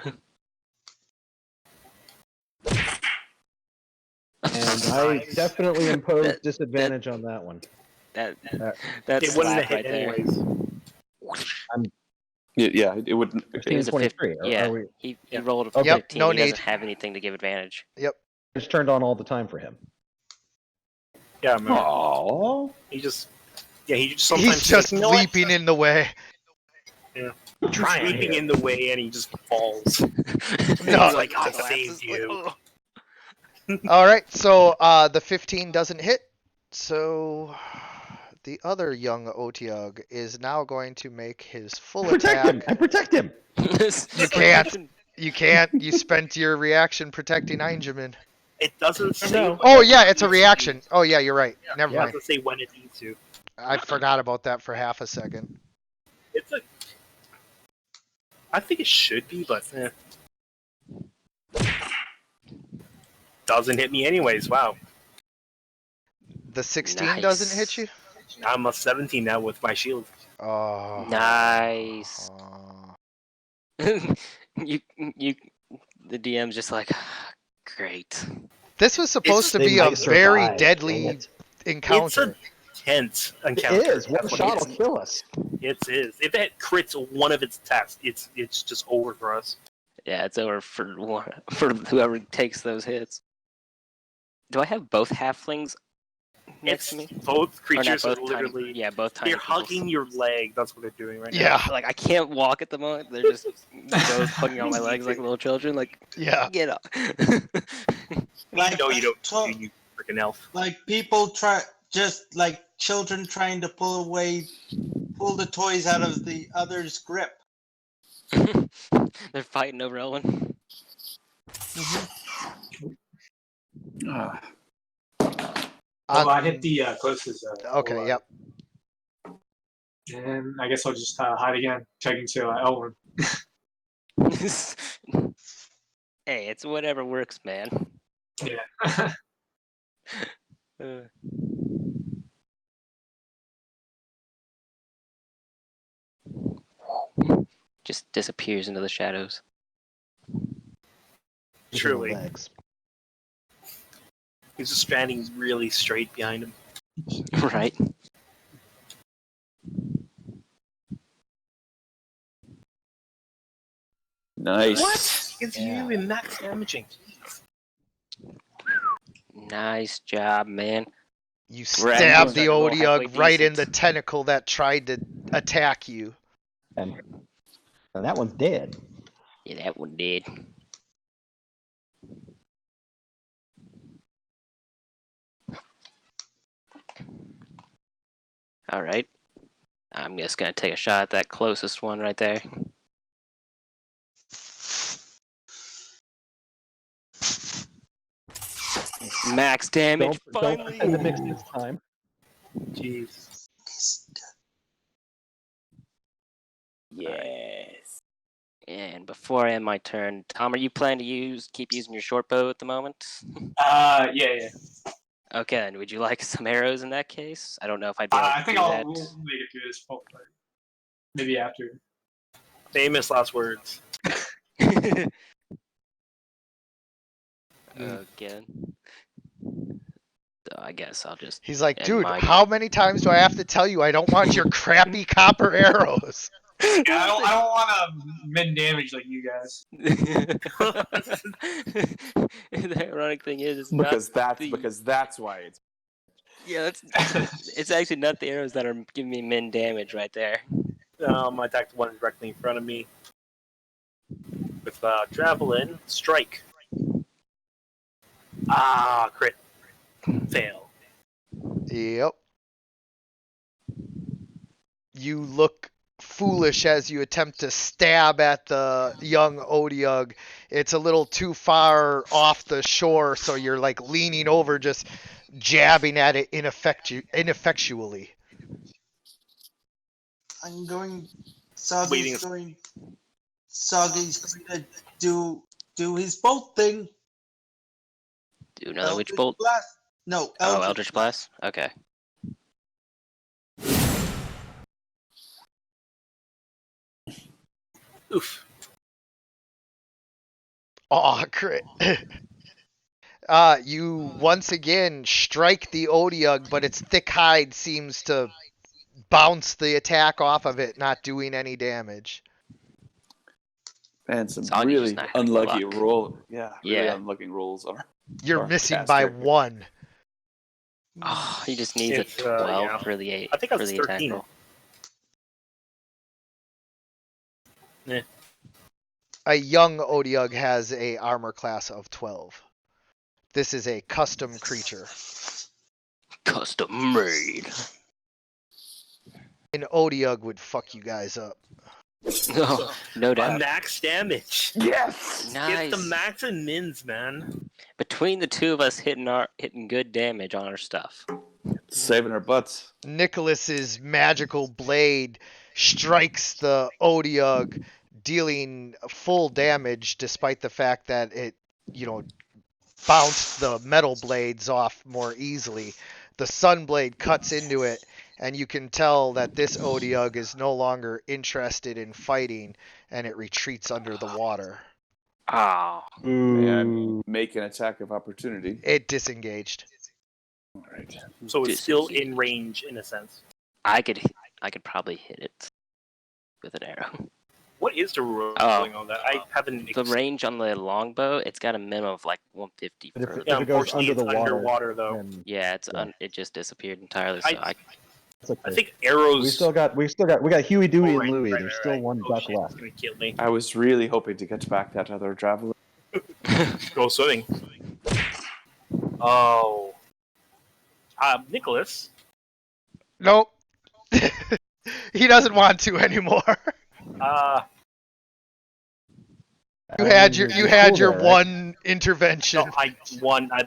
And I definitely impose That- disadvantage on that one. That Uh, that's It wouldn't have right hit there. anyways. Yeah, it wouldn't. It was a 23. Yeah, Are we, he Yeah. rolled a Okay. 15. Yep, no he need. doesn't have anything to give advantage. it's turned on all the time for him. Yeah, man. Aww. He just sometimes He's just like, "You know what? leaping in the way. Trying leaping in the way, and he just falls. No. He's like, I saved you. All right, so the 15 doesn't hit. So the other young Otyugh is now going to make his full Protect him! attack. I protect him! You can't. You can't. You spent your reaction protecting Einjamin. It doesn't say. No. Oh yeah, it's a reaction. Oh yeah, you're right. Never It mind. doesn't say when it needs to. I forgot about that for half a second. It's a. I think it should be, but doesn't hit me anyways. Wow, The 16 Nice. doesn't hit you? I'm a 17 now with my shield. Oh. Nice. Oh. you the DM's just like great. This was supposed to They be a might very survive, dang deadly it. encounter. Tense It encounter. is. One That's what shot it will kill us. is. It is. If it crits one of its attacks, it's just over for us. Yeah, it's over for whoever takes those hits. Do I have both halflings next to me? Both Or not, creatures are both tiny- literally. yeah, both tiny They're people. hugging your leg. That's what they're doing right Yeah. Like I can't walk at the moment. They're just both hugging on my legs like little children. Like Yeah. get up. now. Like, No, you don't. so- You freaking elf. like people try, just like children trying to pull the toys out of the other's grip. They're fighting over Elwin. Well, I hit the closest. Okay, yep. And I guess I'll just hide again, checking to Elwyn. Hey, it's whatever works, man. Yeah. Uh, just disappears into the shadows. Truly. Legs. He's just standing really straight behind him. Right? Nice. What? It's Yeah. you and max damaging. Nice job, man. You We're stab actually the starting to roll halfway Odeog right in the decent. tentacle that tried to attack you. And that one's dead. Yeah, that one did. All right. I'm just gonna take a shot at that closest one right there. Max damage, Don't finally! put the mix this time. Jeez. Yes. And before I end my turn, Tom, are you planning to keep using your short bow at the moment? Yeah. Okay, then would you like some arrows in that case? I don't know if I'd be able to I think do I'll that. we'll make it through this full fight. Maybe after. Famous last words. Okay. So I guess I'll just. He's like, end dude, my- how many times do I have to tell you I don't want your crappy copper arrows? Yeah, I don't want to min damage like you guys. The ironic thing is, it's Because not the... that's why it's. Yeah, it's actually not the arrows that are giving me min damage right there. I attacked one directly in front of me. With Javelin, strike. Crit. Fail. Yep. You look foolish as you attempt to stab at the young Odeog. It's a little too far off the shore, so you're like leaning over, just jabbing at it ineffectually. I'm going. Waiting. Sagi's going to do his bolt thing. Do another witch Eldritch bolt. Blast. No, Eldritch Blast? Okay. Oof. Aw, crit. You once again strike the Odeog, but its thick hide seems to bounce the attack off of it, not doing any damage. And some Sagi's really just not having unlucky luck. roll. Yeah, really Yeah. unlucky rolls on. You're Or missing cast by character. 1. Oh, he just needs It's, a 12 yeah. for the 8. I think I for was the attack 13. roll. A young Odeog has a armor class of 12. This is a custom creature. Custom made. An Odeog would fuck you guys up. Oh, no doubt. Max damage. Yes. Nice. Get the max and mins, man. Between the two of us hitting good damage on our stuff. Saving our butts. Nicholas's magical blade strikes the Odeog, dealing full damage despite the fact that it, bounced the metal blades off more easily. The Sunblade cuts into it, and you can tell that this Odeog is no longer interested in fighting, and it retreats under the water. Oh. And make an attack of opportunity. It disengaged. All right. So it's still in range, in a sense. I could probably hit it with an arrow. What is the rolling on that? I haven't. The range on the longbow, it's got a minimum of like 150. But if per- it Yeah, goes unfortunately, under it's the water, underwater, though. then Yeah, Yeah. it just disappeared entirely. So it's okay. I think arrows. we got Huey, Dewey, Oh, and right, Louie. right, There's right, still right. one Oh, duck shit, left. it's gonna kill me. I was really hoping to get back that other javelin. Go swimming. Oh. Nicholas. Nope. He doesn't want to anymore. You had your Cool your there, right? one intervention. No, I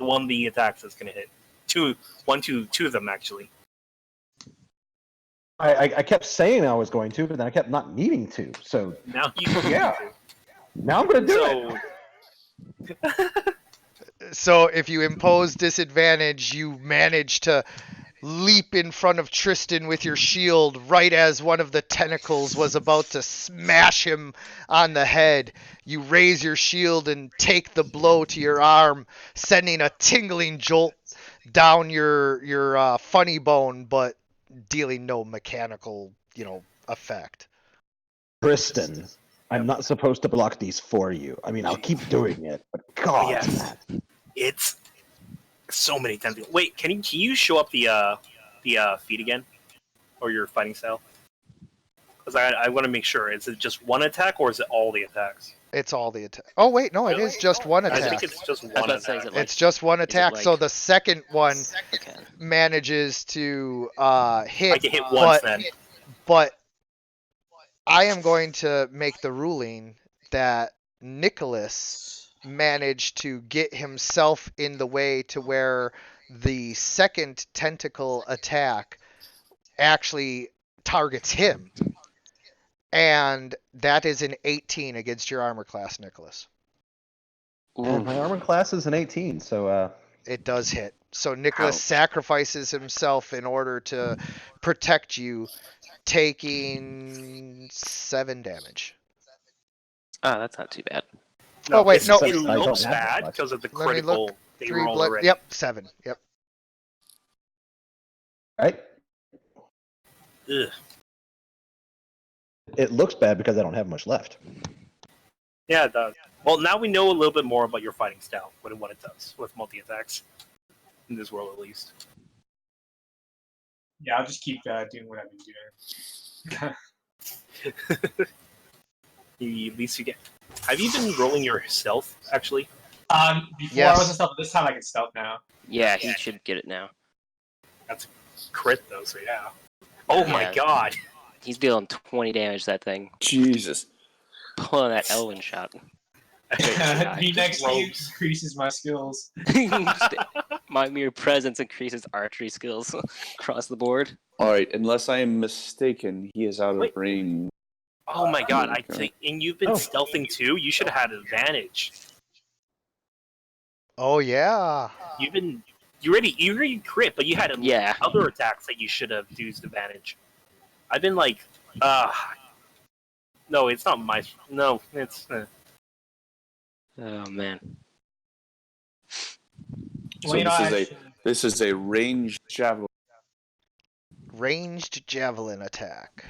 won the attacks that's gonna hit. two of them actually. I kept saying I was going to, but then I kept not needing to. So Now you Yeah. now I'm going to do So it. So if you impose disadvantage, you manage to leap in front of Tristan with your shield right as one of the tentacles was about to smash him on the head. You raise your shield and take the blow to your arm, sending a tingling jolt down your funny bone, but dealing no mechanical, effect. Tristan, I'm not supposed to block these for you. I mean, I'll keep doing it, but God, yes, it's so many times. Wait, can you show up the feat again, or your fighting style? Because I want to make sure. Is it just one attack, or is it all the attacks? It's all the attack. Oh wait, no, it is just one I attack. think it's just I was one about to say, attack. is it like, It's just one attack. So like- the second one okay. manages to hit. I can hit once then. But I am going to make the ruling that Nicholas managed to get himself in the way to where the second tentacle attack actually targets him. And that is an 18 against your armor class, Nicholas. And my armor class is an 18, so It does hit. So Nicholas Ouch. sacrifices himself in order to protect you, taking 7 damage. Oh, that's not too bad. Oh, wait, it's- no. It I don't looks have that bad much. because of the Let me look. critical they 3 rolled blood. already. Yep, 7. Yep. right? Ugh. It looks bad because I don't have much left. Yeah, it does. Well, now we know a little bit more about your fighting style, what it does with multi-attacks. In this world, at least. Yeah, I'll just keep doing what I've been doing. At least you get... Have you been rolling your stealth, actually? Before Yes. I wasn't stealth, but this time I can stealth now. Yeah, he should get it now. Crit, though, so yeah. Oh my Yeah. god! He's dealing 20 damage to that thing. Jesus. Pulling that Elven shot. He next to you Rogues. increases my skills. My mere presence increases archery skills across the board. All right, unless I am mistaken, he is out of Wait. range. Oh my god, I Okay. think... And you've been Oh. stealthing too? You should have had advantage. Oh, yeah. You already crit, but you had Yeah. other attacks that you should have used advantage. I've been like, no, it's not my. No, it's. Oh man. So Well, you know, this is a ranged javelin. Ranged javelin attack.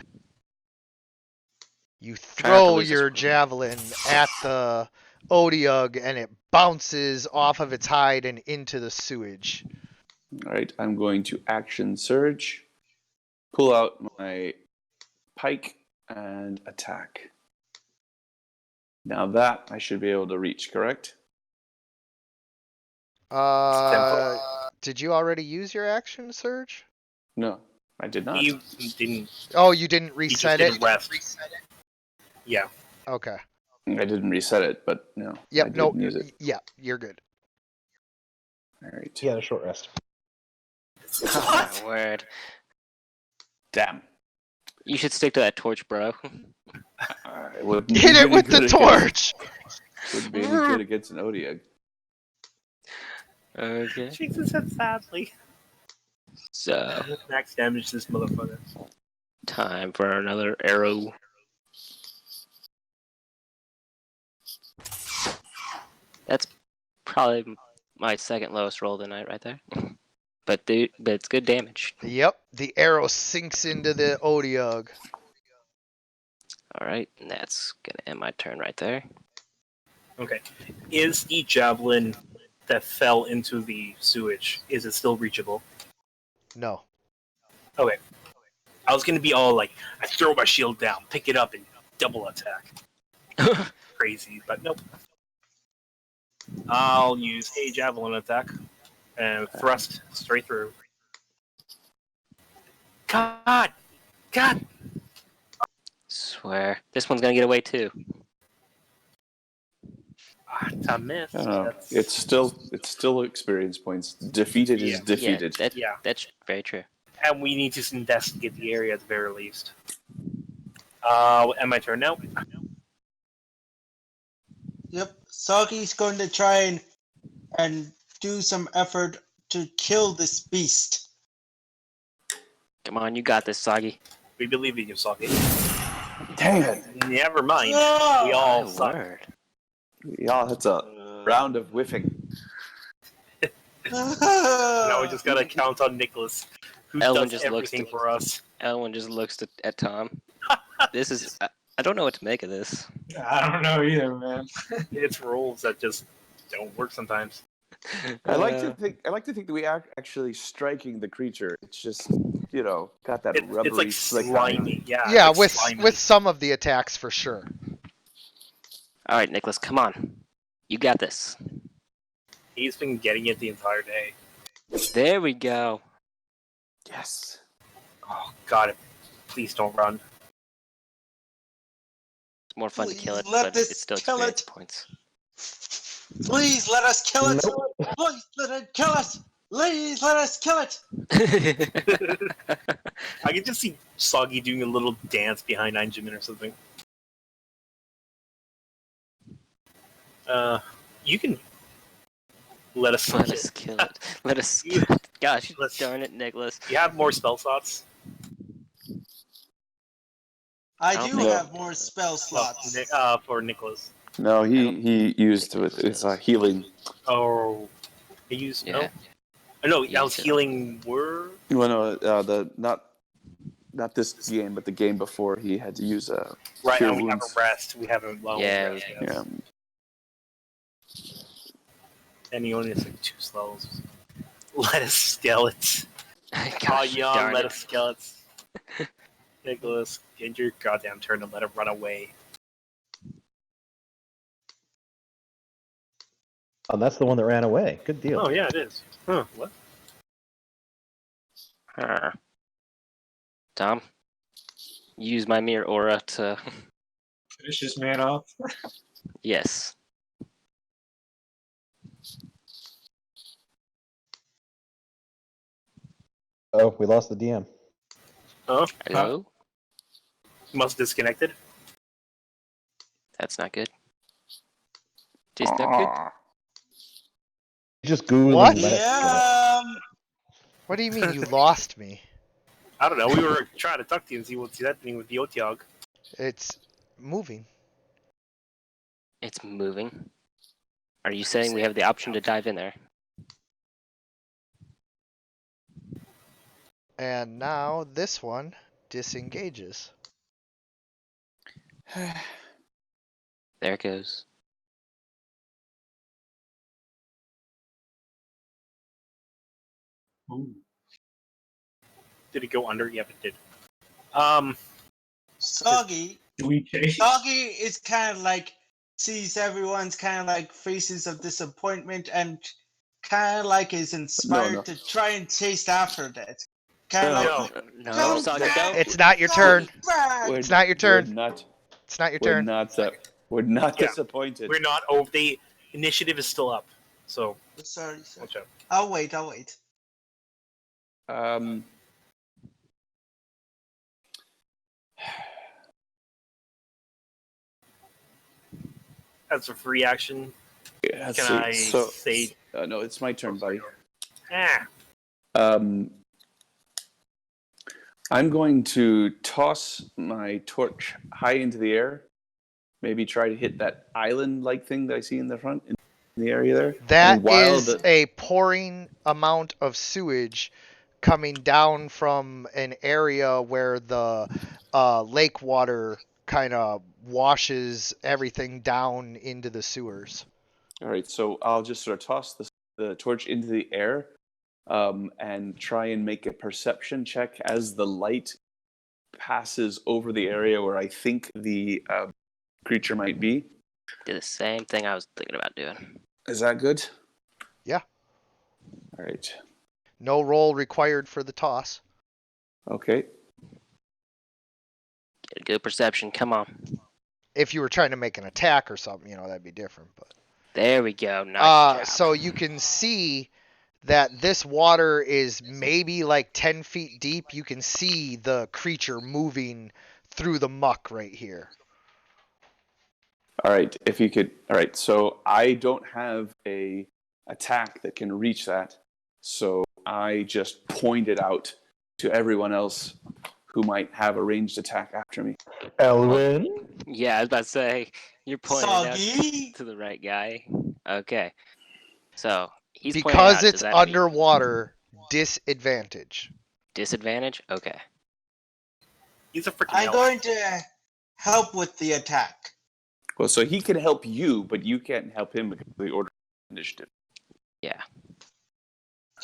You Try not to throw lose this your one. javelin at the Odiug and it bounces off of its hide and into the sewage. All right, I'm going to action surge, pull out my pike, and attack. Now that I should be able to reach, correct? Did you already use your action surge? No, I did not. You didn't. Oh, you didn't You just reset didn't it? rest. Yeah. Okay. I didn't reset it, but no. I Yep, no, didn't use it. yeah, you're good. All right. He had a short rest. Oh, my word. Damn. You should stick to that torch, bro. It wouldn't be Hit it any with the good torch! Wouldn't be any good against an Odiug. Okay. Jesus said sadly. So, Max damage this motherfucker. time for another arrow. That's probably my second lowest roll tonight, right there. But it's good damage. Yep, the arrow sinks into the Odiug. All right, and that's gonna end my turn right there. Okay. Is the javelin that fell into the sewage, is it still reachable? No. Okay. I was gonna be all like, I throw my shield down, pick it up, and double attack. Crazy, but nope. I'll use a javelin attack and thrust straight through. God! Swear, this one's gonna get away too. I missed. I don't know. That's- It's still experience points. Defeated is defeated. Yeah, that's very true. And we need to investigate the area at the very least. And my turn now? Yep. Soggy's going to try and do some effort to kill this beast. Come on, you got this, Soggy. We believe in you, Soggy. Dang it! Never mind. No! We all My suck. word. Yeah, that's a round of whiffing. Now we just gotta count on Nicholas, who Ellen does just looks everything to- for us. Elwin just looks at Tom. This is. I don't know what to make of this. I don't know either, man. It's rules that just don't work sometimes. I like to think that we are actually striking the creature. It's just got that rubbery It's like slick slimy. Yeah, Yeah, it's like slimy. with some of the attacks for sure. All right, Nicholas, come on. You got this. He's been getting it the entire day. There we go. Yes. Oh God! Please don't run. It's more fun to kill it, Please let but this it's still kill experience it. points. Please let us kill it. Please let it kill us. Please let us kill it. I can just see Soggy doing a little dance behind Einjamin or something. You can let us. Let us kill it. Let us. Gosh, Let's- darn it, Nicholas. You have more spell slots. I I don't do think- have more spell slots. For Nicholas. No, I he don't- used it's healing. Oh, he used Yeah. no. Yeah, I was so- healing word. Well, no, the not this game, but the game before he had to use Right, cure and we have wounds. a rest. We have a level Yeah, rest. we- Yes. Yeah. And he only has like 2 spells. Let us skeleton. Gosh, Yawn, darn let it. us skeleton. Nicholas, get your goddamn turn and let him run away. Oh, that's the one that ran away. Good deal. Oh yeah, it is. Huh? What? Tom, use my mirror aura to. Finish this man off. Yes. Oh, we lost the DM. Oh, Hello? must disconnected. That's not good. Just not good. Just Google What? and let it go. Yeah. What do you mean you lost me? I don't know. We were trying to talk to you and see what's happening with the Otiog. It's moving. It's moving. Are you saying we have the option to dive in there? And now this one disengages. There it goes. Ooh. Did it go under? Yep, it did. Soggy. Sweet case. Soggy is kind of like sees everyone's kind of like faces of disappointment and kind of like is inspired No. to try and chase after that. Kind of No. like No, Don't Soggy, back. don't. It's not your turn. back. It's not your turn. It's not your We're turn. not. We're not Yeah. disappointed. We're not over. The initiative is still up. So Sorry. watch out. I'll wait. That's a free action. Yeah, let's Can see. I So, say? no, it's my turn, buddy. Ah, I'm going to toss my torch high into the air. Maybe try to hit that island-like thing that I see in the front, in the area there. That And while is a pouring amount of sewage coming down from an area where the lake water kind of washes everything down into the sewers. All right, so I'll just sort of toss the torch into the air and try and make a perception check as the light passes over the area where I think the creature might be. Did the same thing I was thinking about doing. Is that good? Yeah. All right. No roll required for the toss. Okay. Get a good perception. Come on. If you were trying to make an attack or something, that'd be different. But There we go. Nice job. So you can see that this water is maybe like 10 feet deep. You can see the creature moving through the muck right here. All right, if you could. All right, so I don't have a attack that can reach that, so I just point it out to everyone else who might have a ranged attack after me. Elwin? Yeah, I was about to say you're pointing out Soggy. to the right guy. Okay, so he's pointing Because out. it's Does that mean underwater, disadvantage. disadvantage? Okay. He's a freaking I'm elf. going to help with the attack. Well, so he can help you, but you can't help him because of the order of initiative. Yeah.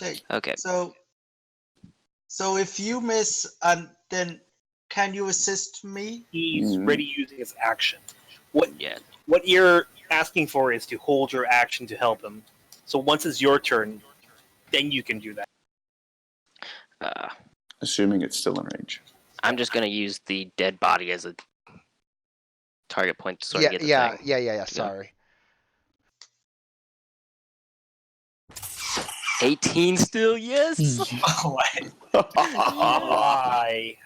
Okay. Okay. So if you miss, then can you assist me? He's Mhm. ready using his action. Yeah. What you're asking for is to hold your action to help him. So once it's your turn, then you can do that. Assuming it's still in range. I'm just gonna use the dead body as a target point to sort of get the thing. Yeah. Sorry. 18 still, yes. Why?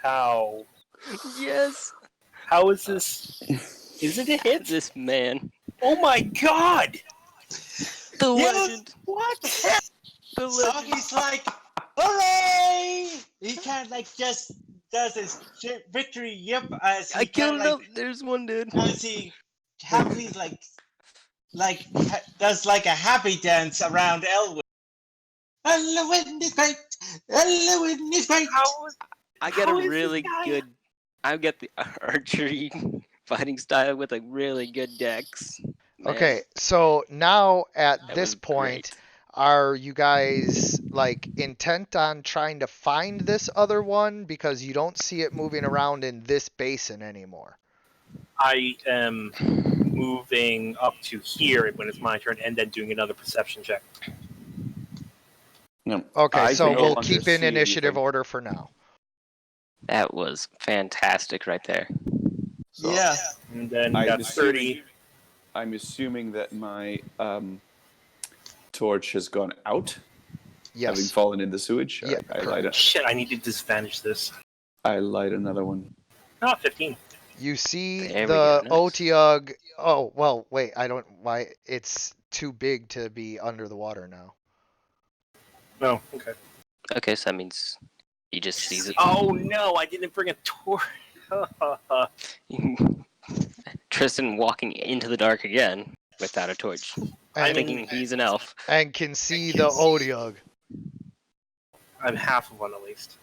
How? Yes. How is this? Is it a hit? This man, Oh my god! the Yeah. legend, What? the legend. Soggy's like, hooray! He kind of like just does his victory yip as he I killed kinda, him. There's one dude. as he happily does like a happy dance around Elwin. Elwin is great. Elwin is great. I got How a is this really guy- good. I got the archery fighting style with a really good dex. Man, Okay, so now at that this was point, great. are you guys like intent on trying to find this other one because you don't see it moving around in this basin anymore? I am moving up to here when it's my turn, and then doing another perception check. No. Okay, I so can no we'll longer keep in see initiative anything. order for now. That was fantastic right there. So Yeah. And then I'm that's 30. I'm assuming that my torch has gone out, having Yes. fallen in the sewage. Yeah, Shit, I need to disadvantage this. I light another one. Ah, 15. You see There we the go, nice. Otyugh. Oh, well, wait, I don't. Why? It's too big to be under the water now. Oh, okay. Okay, so that means he just sees it. Oh no, I didn't bring a torch. Tristan walking into the dark again without a torch, I And, thinking he's an elf. and can see the Otyugh. I'm half of one at least.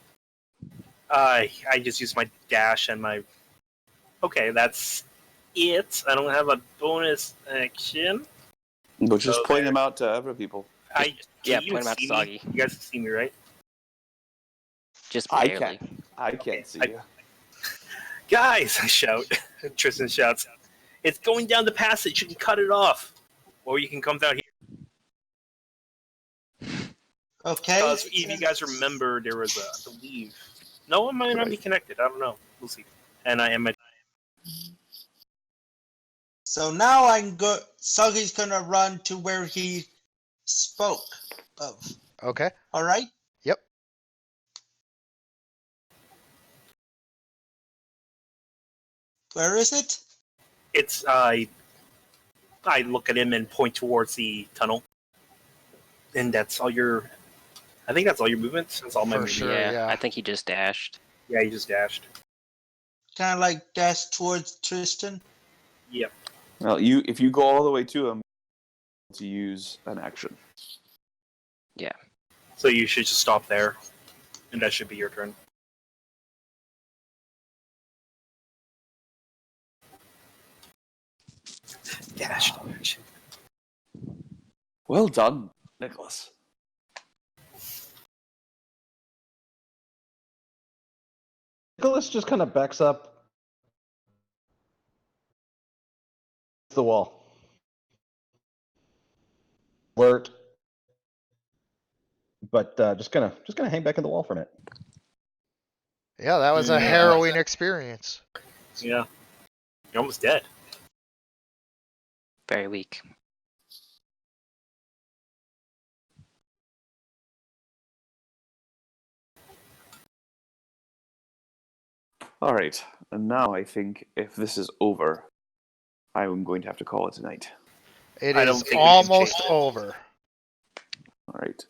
I just used my dash and my. Okay, that's it. I don't have a bonus action. But just So point there. them out to other people. Yeah, Can you point him out to see me? Soggy. You guys can see me, right? Just I barely. I can't see I- you. Guys, I shout. Tristan shouts, "It's going down the passage. You can cut it off, or you can come down here." Okay. Because if you guys remember, there was I believe. No, it might not be connected. I don't know. We'll see. And I am a. So now Soggy's gonna run to where he spoke of. Okay. All right. Yep. Where is it? It's I look at him and point towards the tunnel, and that's all your. I think that's all your movements. That's all my For movements. sure. yeah. I think he just dashed. Yeah, you just dashed. Kind of like dash towards Tristan. Yep. Well, if you go all the way to him, to use an action. So you should just stop there, and that should be your turn. Dash action. Well done, Nicholas. Nicholas just kind of backs up the wall. Alert. But just gonna hang back in the wall for a minute. Yeah, that was a Yeah. harrowing experience. Yeah. You're almost dead. Very weak. All right. And now I think if this is over, I'm going to have to call it a night. It I don't is think we can almost change it. over. All right.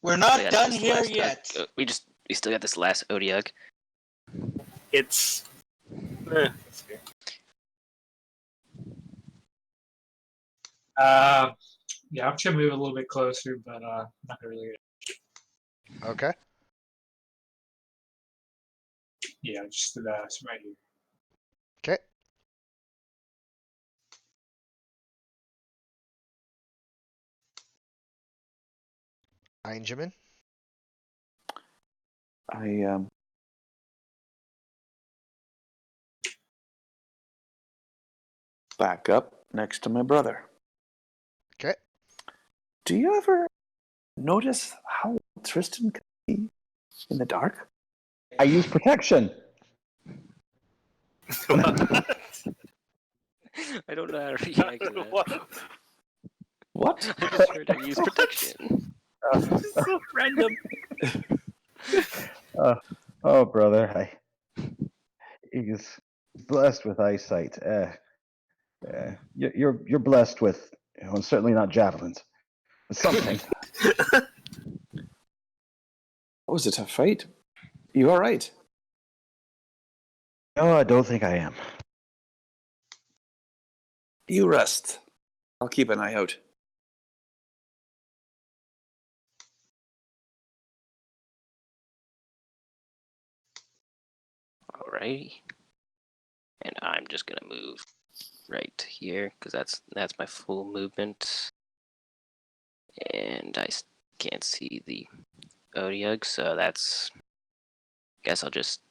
We're We not got done this here last- yet. we still got this last Odiug. It's. Let's see. Yeah, I'm trying to move a little bit closer, but not gonna really. Okay. Yeah, just right here. Okay. Benjamin. I back up next to my brother. Okay. Do you ever notice how Tristan can see in the dark? I use protection. I don't know how to react to that. What? What? I just heard I use protection. So random. Oh, brother, he's blessed with eyesight. You're blessed with, certainly not javelins. But something. That was a tough fight. You all right? No, I don't think I am. You rest. I'll keep an eye out. Alrighty. And I'm just gonna move right here because that's my full movement. And I can't see the Odiug, so that's. Guess I'll just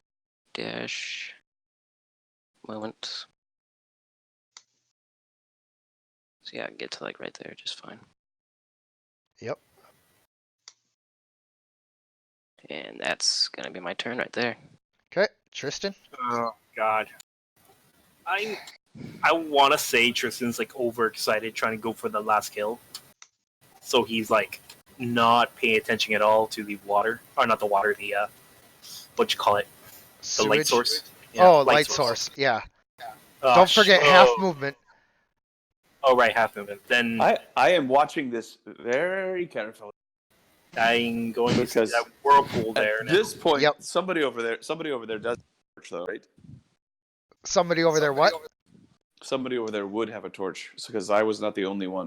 dash. Moment. So yeah, I can get to like right there just fine. Yep. And that's gonna be my turn right there. Okay. Tristan. Oh God. I want to say Tristan's like overexcited, trying to go for the last kill. So he's like not paying attention at all to the water, or not the water, the what you call it, the light Sewage? source. Oh, light source. Yeah. Oh, Don't forget half movement. Oh right, half movement. Then I am watching this very carefully. I'm going to see Because that whirlpool there. At this point, Yep. somebody over there does torch though, right? Somebody over there. What? Somebody over there would have a torch, because I was not the only one.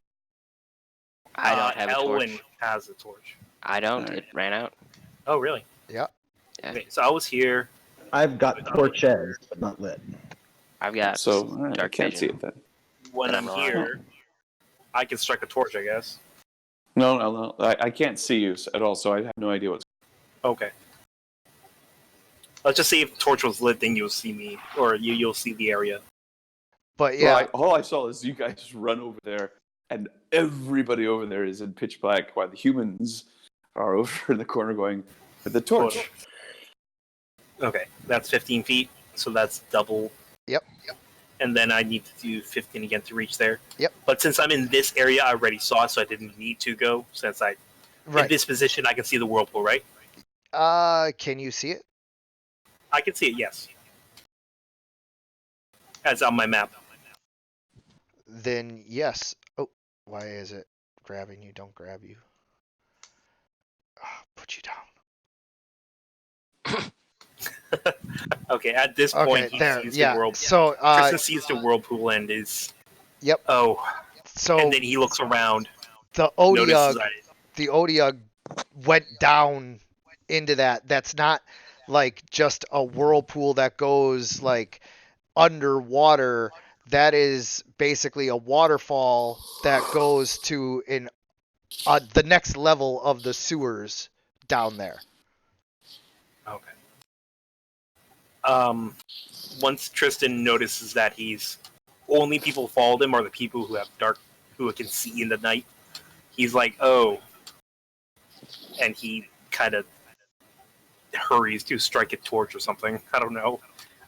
I don't have a Elwyn torch. has a torch. I don't. Alright. It ran out. Oh really? Yeah. Yeah. Okay, so I was here. I've got torches, but not lit. I've got So all right, I dark can't see vision. it then. When But I'm I'm wrong. here, I can strike a torch, I guess. No. I can't see you at all, so I have no idea what's. Okay. Let's just say if the torch was lit, then you'll see me, or you'll see the area. But yeah. Well, all I saw is you guys run over there, and everybody over there is in pitch black, while the humans are over in the corner going with the torch. Okay, that's 15 feet, so that's double. Yep. And then I need to do 15 again to reach there. Yep. But since I'm in this area, I already saw it, so I didn't need to go. Since in Right. this position, I can see the whirlpool, right? Can you see it? I can see it, yes. As on my map. Then yes. Oh, why is it grabbing you? Don't grab you. Put you down. Okay, at this Okay, point, he there. sees Yeah. the whirlpool. So, Tristan sees the whirlpool and is. Yep. Oh, so and then he looks around. the Notices Odiug went down into that. That's not like just a whirlpool that goes like underwater. That is basically a waterfall that goes to the next level of the sewers down there. Okay. Once Tristan notices that only people who followed him are the people who can see in the night. He's like, oh, and he kind of hurries to strike a torch or something. I don't know.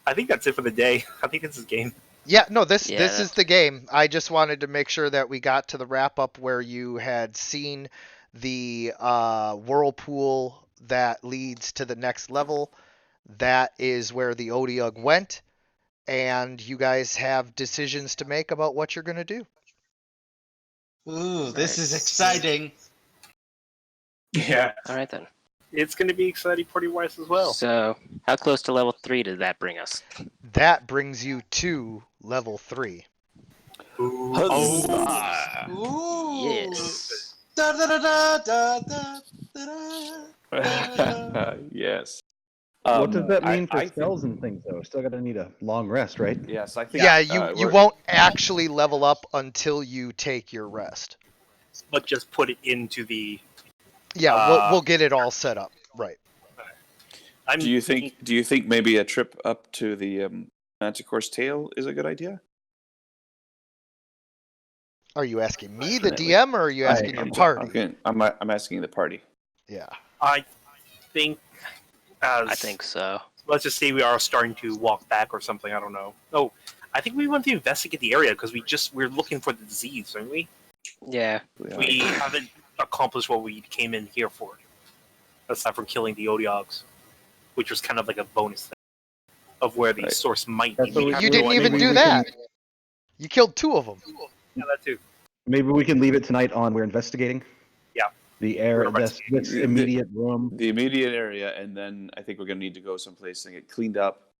I think that's it for the day. I think this is game. Yeah, no, this Yeah, is the game. I just wanted to make sure that we got to the wrap up where you had seen the whirlpool that leads to the next level. that is where the Odiug went, and you guys have decisions to make about what you're going to do. Ooh, this is Right. exciting. Yeah. All right then. It's going to be exciting party-wise as well. So, how close to level 3 did that bring us? That brings you to level 3. Ooh. Huzzah! Ooh. Yes. Da, da, da, da, da, da, da, da. Yes. What does that mean for I think- spells and things, though? Still got to need a long rest, right? Yes, I think. Yeah, you we're- won't actually level up until you take your rest. But just put it into the. Yeah, we'll get it all set up. Right. Do you think maybe a trip up to the Manticore's tail is a good idea? Are you asking me, the Definitely. DM, or are you asking your party? I'm asking the party. Yeah. I think. I think so. Let's just say we are starting to walk back or something. I don't know. Oh, I think we want to investigate the area because we're looking for the disease, aren't we? Yeah. We haven't accomplished what we came in here for, aside from killing the Odiogs, which was kind of like a bonus thing of where the Right. source might That's be. what We we- have You no didn't idea. even Maybe do we that. can- You killed 2 of them. Yeah, that too. Maybe we can leave it tonight on we're investigating. Yeah. The air, We're this investigating. immediate room. The immediate area, and then I think we're going to need to go someplace and get cleaned up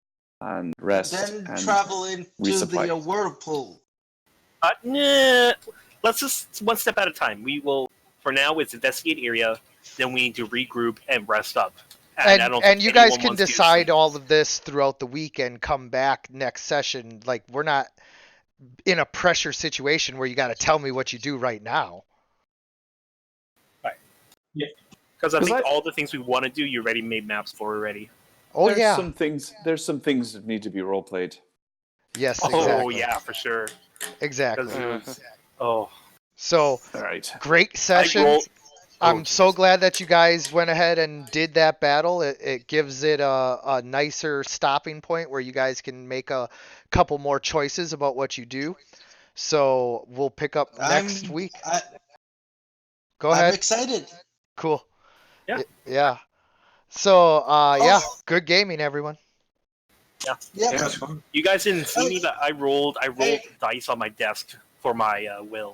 and rest. Then and travel into resupply. the whirlpool. Nah. Let's just one step at a time. We will. For now, it's investigate area. Then we need to regroup and rest up. I don't And think you guys anyone can wants to decide sleep. all of this throughout the week and come back next session. Like, we're not in a pressure situation where you got to tell me what you do right now. Because I 'Cause think I- all the things we want to do, you already made maps for already. Oh, there's yeah. There's some things that need to be role played. Yes, Oh exactly. yeah, for sure. Exactly. 'Cause it was- oh, So, All right. great session. rolled- I'm so glad that you guys went ahead and did that battle. It gives it a nicer stopping point where you guys can make a couple more choices about what you do. So we'll pick up next week. Go I'm ahead. excited. Cool. Yeah. Yeah. So yeah, Oh. good gaming, everyone. Yeah. Yeah, that's fun. you guys didn't see Hey. me, but I rolled dice on my desk for my will.